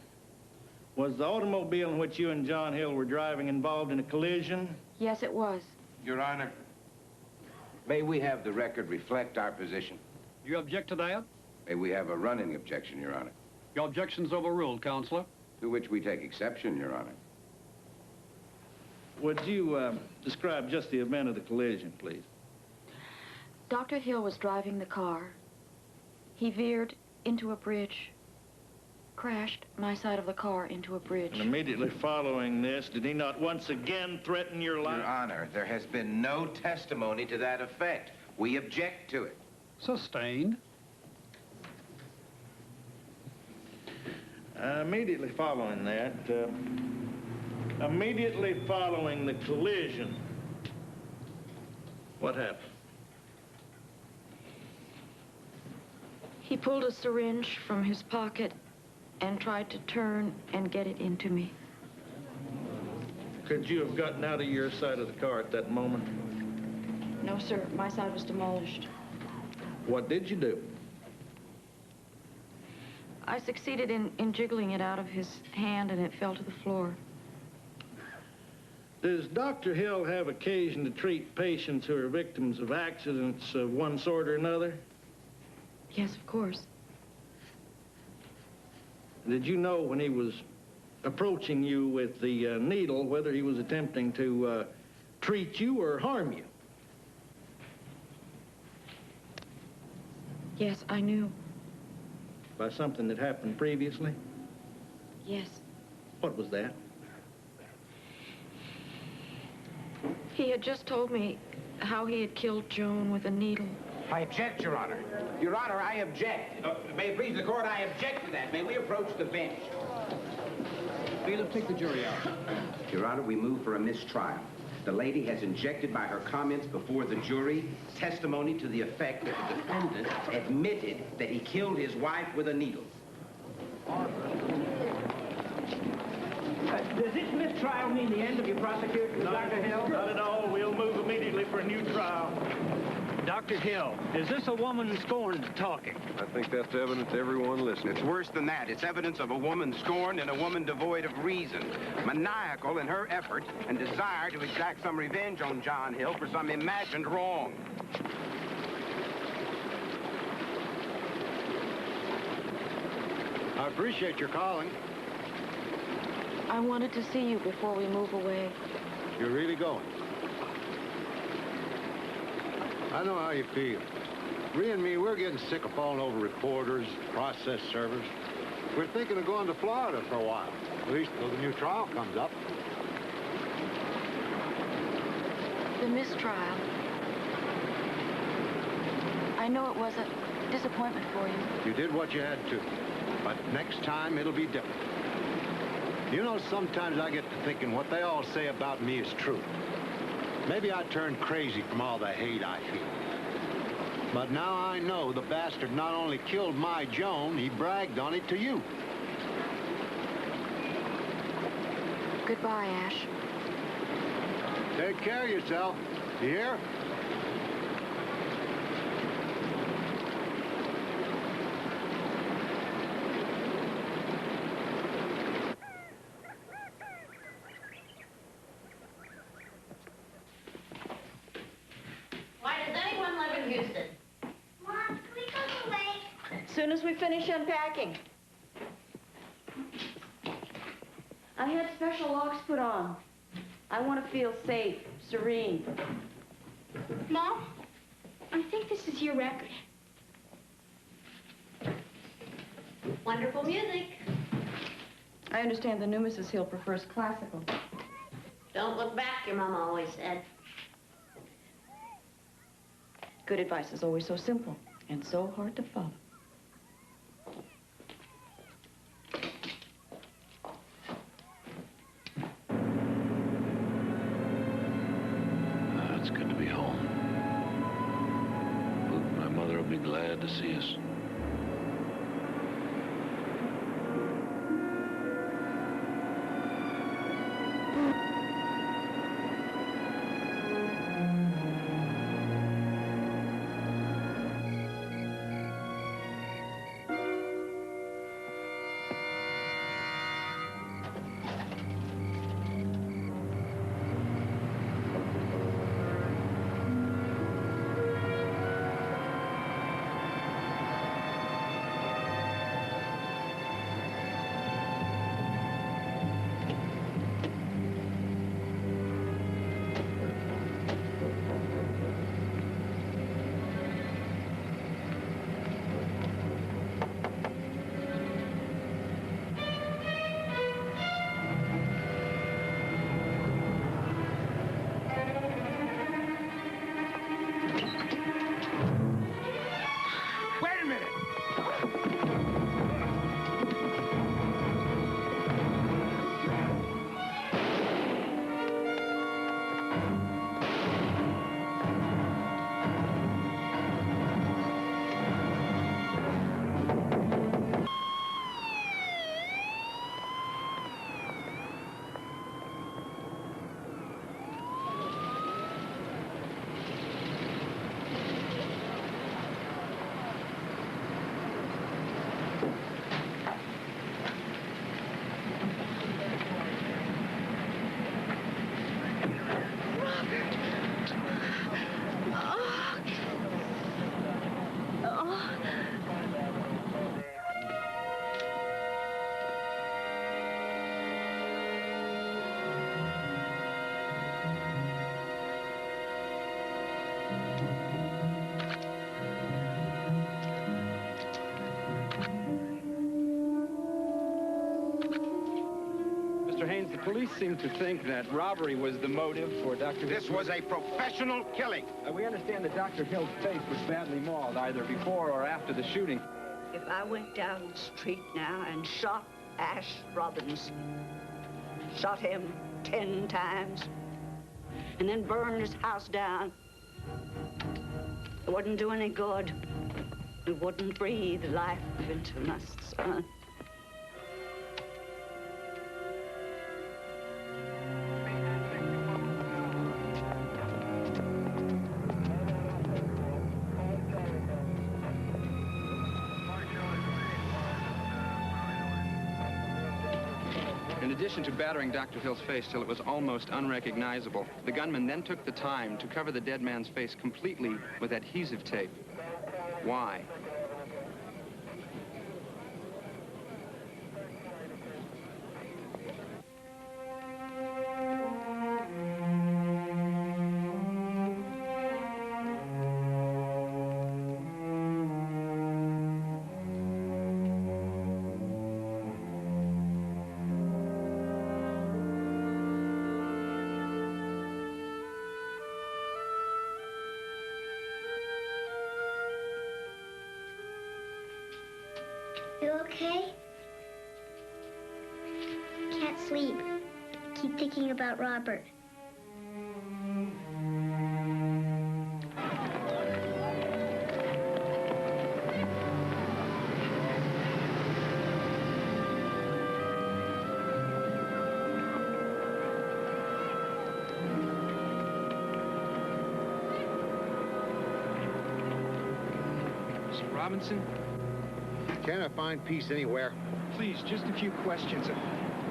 [SPEAKER 4] was the automobile in which you and John Hill were driving involved in a collision?
[SPEAKER 10] Yes, it was.
[SPEAKER 5] Your Honor, may we have the record reflect our position?
[SPEAKER 20] You object to that?
[SPEAKER 5] May we have a running objection, Your Honor?
[SPEAKER 20] Your objection's overruled, Counselor.
[SPEAKER 5] To which we take exception, Your Honor.
[SPEAKER 4] Would you describe just the event of the collision, please?
[SPEAKER 10] Dr. Hill was driving the car. He veered into a bridge, crashed my side of the car into a bridge.
[SPEAKER 4] And immediately following this, did he not once again threaten your life?
[SPEAKER 5] Your Honor, there has been no testimony to that effect. We object to it.
[SPEAKER 20] Sustained.
[SPEAKER 4] Immediately following that, immediately following the collision, what happened?
[SPEAKER 10] He pulled a syringe from his pocket and tried to turn and get it into me.
[SPEAKER 4] Could you have gotten out of your side of the car at that moment?
[SPEAKER 10] No, sir. My side was demolished.
[SPEAKER 4] What did you do?
[SPEAKER 10] I succeeded in jiggling it out of his hand, and it fell to the floor.
[SPEAKER 4] Does Dr. Hill have occasion to treat patients who are victims of accidents of one sort or another?
[SPEAKER 10] Yes, of course.
[SPEAKER 4] Did you know when he was approaching you with the needle whether he was attempting to treat you or harm you?
[SPEAKER 10] Yes, I knew.
[SPEAKER 4] By something that happened previously?
[SPEAKER 10] Yes.
[SPEAKER 4] What was that?
[SPEAKER 10] He had just told me how he had killed Joan with a needle.
[SPEAKER 5] I object, Your Honor. Your Honor, I object. May it please the court, I object to that. May we approach the bench?
[SPEAKER 20] Bailiff, take the jury out.
[SPEAKER 5] Your Honor, we move for a mistrial. The lady has injected by her comments before the jury testimony to the effect that the defendant admitted that he killed his wife with a needle.
[SPEAKER 9] Does this mistrial mean the end of your prosecution, Dr. Hill?
[SPEAKER 4] Not at all. We'll move immediately for a new trial.
[SPEAKER 9] Dr. Hill, is this a woman scorned talking?
[SPEAKER 14] I think that's evidence to everyone listening.
[SPEAKER 5] It's worse than that. It's evidence of a woman scorned and a woman devoid of reason, maniacal in her effort and desire to exact some revenge on John Hill for some imagined wrong.
[SPEAKER 20] I appreciate your calling.
[SPEAKER 10] I wanted to see you before we move away.
[SPEAKER 14] You're really going? I know how you feel.
[SPEAKER 8] Rhea and me, we're getting sick of falling over reporters, process servers. We're thinking of going to Florida for a while, at least till the new trial comes up.
[SPEAKER 6] The mistrial. I know it was a disappointment for you.
[SPEAKER 8] You did what you had to, but next time it'll be different. You know, sometimes I get to thinking what they all say about me is true. Maybe I turned crazy from all the hate I feel. But now I know the bastard not only killed my Joan, he bragged on it to you.
[SPEAKER 6] Goodbye, Ash.
[SPEAKER 8] Take care of yourself. You hear?
[SPEAKER 15] Why does anyone live in Houston?
[SPEAKER 21] Mom, can we go to the lake?
[SPEAKER 15] As soon as we finish unpacking. I had special locks put on. I want to feel safe, serene.
[SPEAKER 21] Mom, I think this is your record.
[SPEAKER 15] Wonderful music. I understand the new Mrs. Hill prefers classical.
[SPEAKER 21] Don't look back, your mom always said.
[SPEAKER 15] Good advice is always so simple and so hard to follow.
[SPEAKER 1] It's good to be home. Luke, my mother will be glad to see us.
[SPEAKER 5] Mr. Haynes, the police seem to think that robbery was the motive for Dr.
[SPEAKER 22] This was a professional killing.
[SPEAKER 5] We understand that Dr. Hill's face was badly mauled either before or after the shooting.
[SPEAKER 25] If I went down the street now and shot Ash Robinson, shot him 10 times, and then burned his house down, it wouldn't do any good. It wouldn't breathe life into my son.
[SPEAKER 5] In addition to battering Dr. Hill's face till it was almost unrecognizable, the gunman then took the time to cover the dead man's face completely with adhesive tape. Why?
[SPEAKER 21] okay? Can't sleep. Keep thinking about Robert.
[SPEAKER 2] Mr. Robinson?
[SPEAKER 8] Can't I find peace anywhere?
[SPEAKER 2] Please, just a few questions.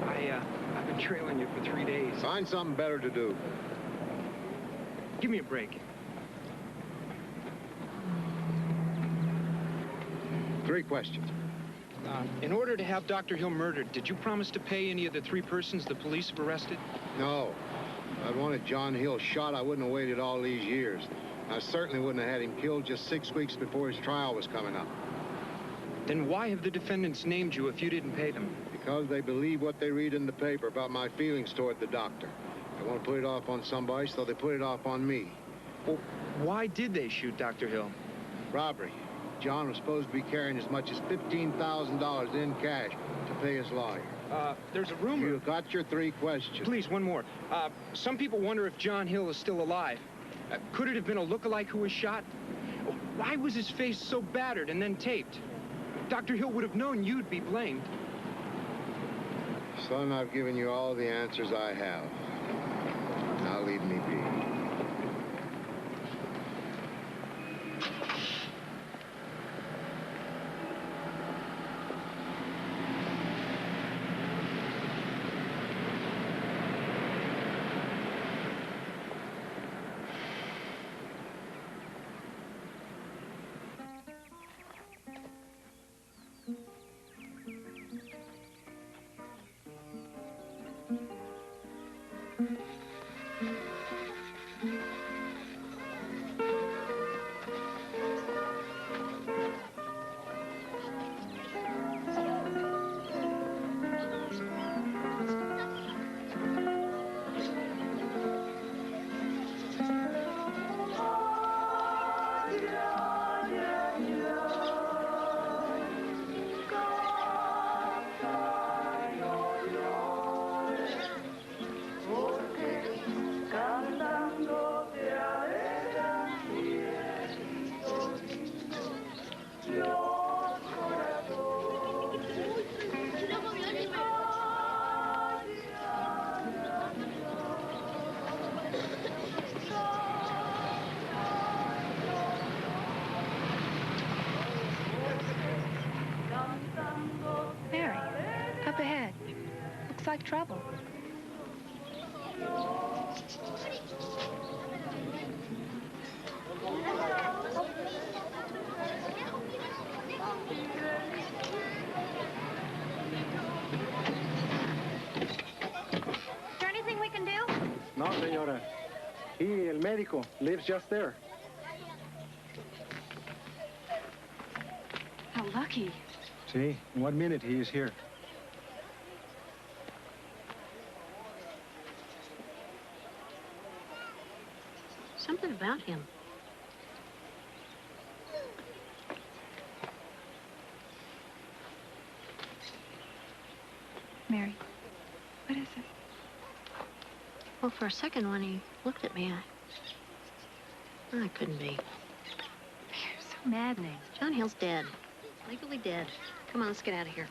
[SPEAKER 2] I've been trailing you for 3 days.
[SPEAKER 8] Find something better to do.
[SPEAKER 2] Give me a break.
[SPEAKER 8] 3 questions.
[SPEAKER 2] In order to have Dr. Hill murdered, did you promise to pay any of the 3 persons the police have arrested?
[SPEAKER 8] No. If I'd wanted John Hill shot, I wouldn't have waited all these years. I certainly wouldn't have had him killed just 6 weeks before his trial was coming up.
[SPEAKER 2] Then why have the defendants named you if you didn't pay them?
[SPEAKER 8] Because they believe what they read in the paper about my feelings toward the doctor. They want to put it off on somebody, so they put it off on me.
[SPEAKER 2] Well, why did they shoot Dr. Hill?
[SPEAKER 8] Robbery. John was supposed to be carrying as much as $15,000 in cash to pay his lawyer.
[SPEAKER 2] There's a rumor...
[SPEAKER 8] You got your 3 questions.
[SPEAKER 2] Please, one more. Some people wonder if John Hill is still alive. Could it have been a lookalike who was shot? Why was his face so battered and then taped? Dr. Hill would have known you'd be blamed.
[SPEAKER 8] Son, I've given you all the answers I have. Now leave me be.
[SPEAKER 15] Mary, up ahead. Looks like trouble. Is there anything we can do?
[SPEAKER 17] No, señora. He, el médico, lives just there.
[SPEAKER 15] How lucky.
[SPEAKER 17] See, in 1 minute he is here.
[SPEAKER 10] Something about him.
[SPEAKER 15] Mary, what is it?
[SPEAKER 10] Well, for a second when he looked at me, I couldn't be.
[SPEAKER 15] You're so maddening.
[SPEAKER 10] John Hill's dead. Legally dead. Come on, let's get out of here.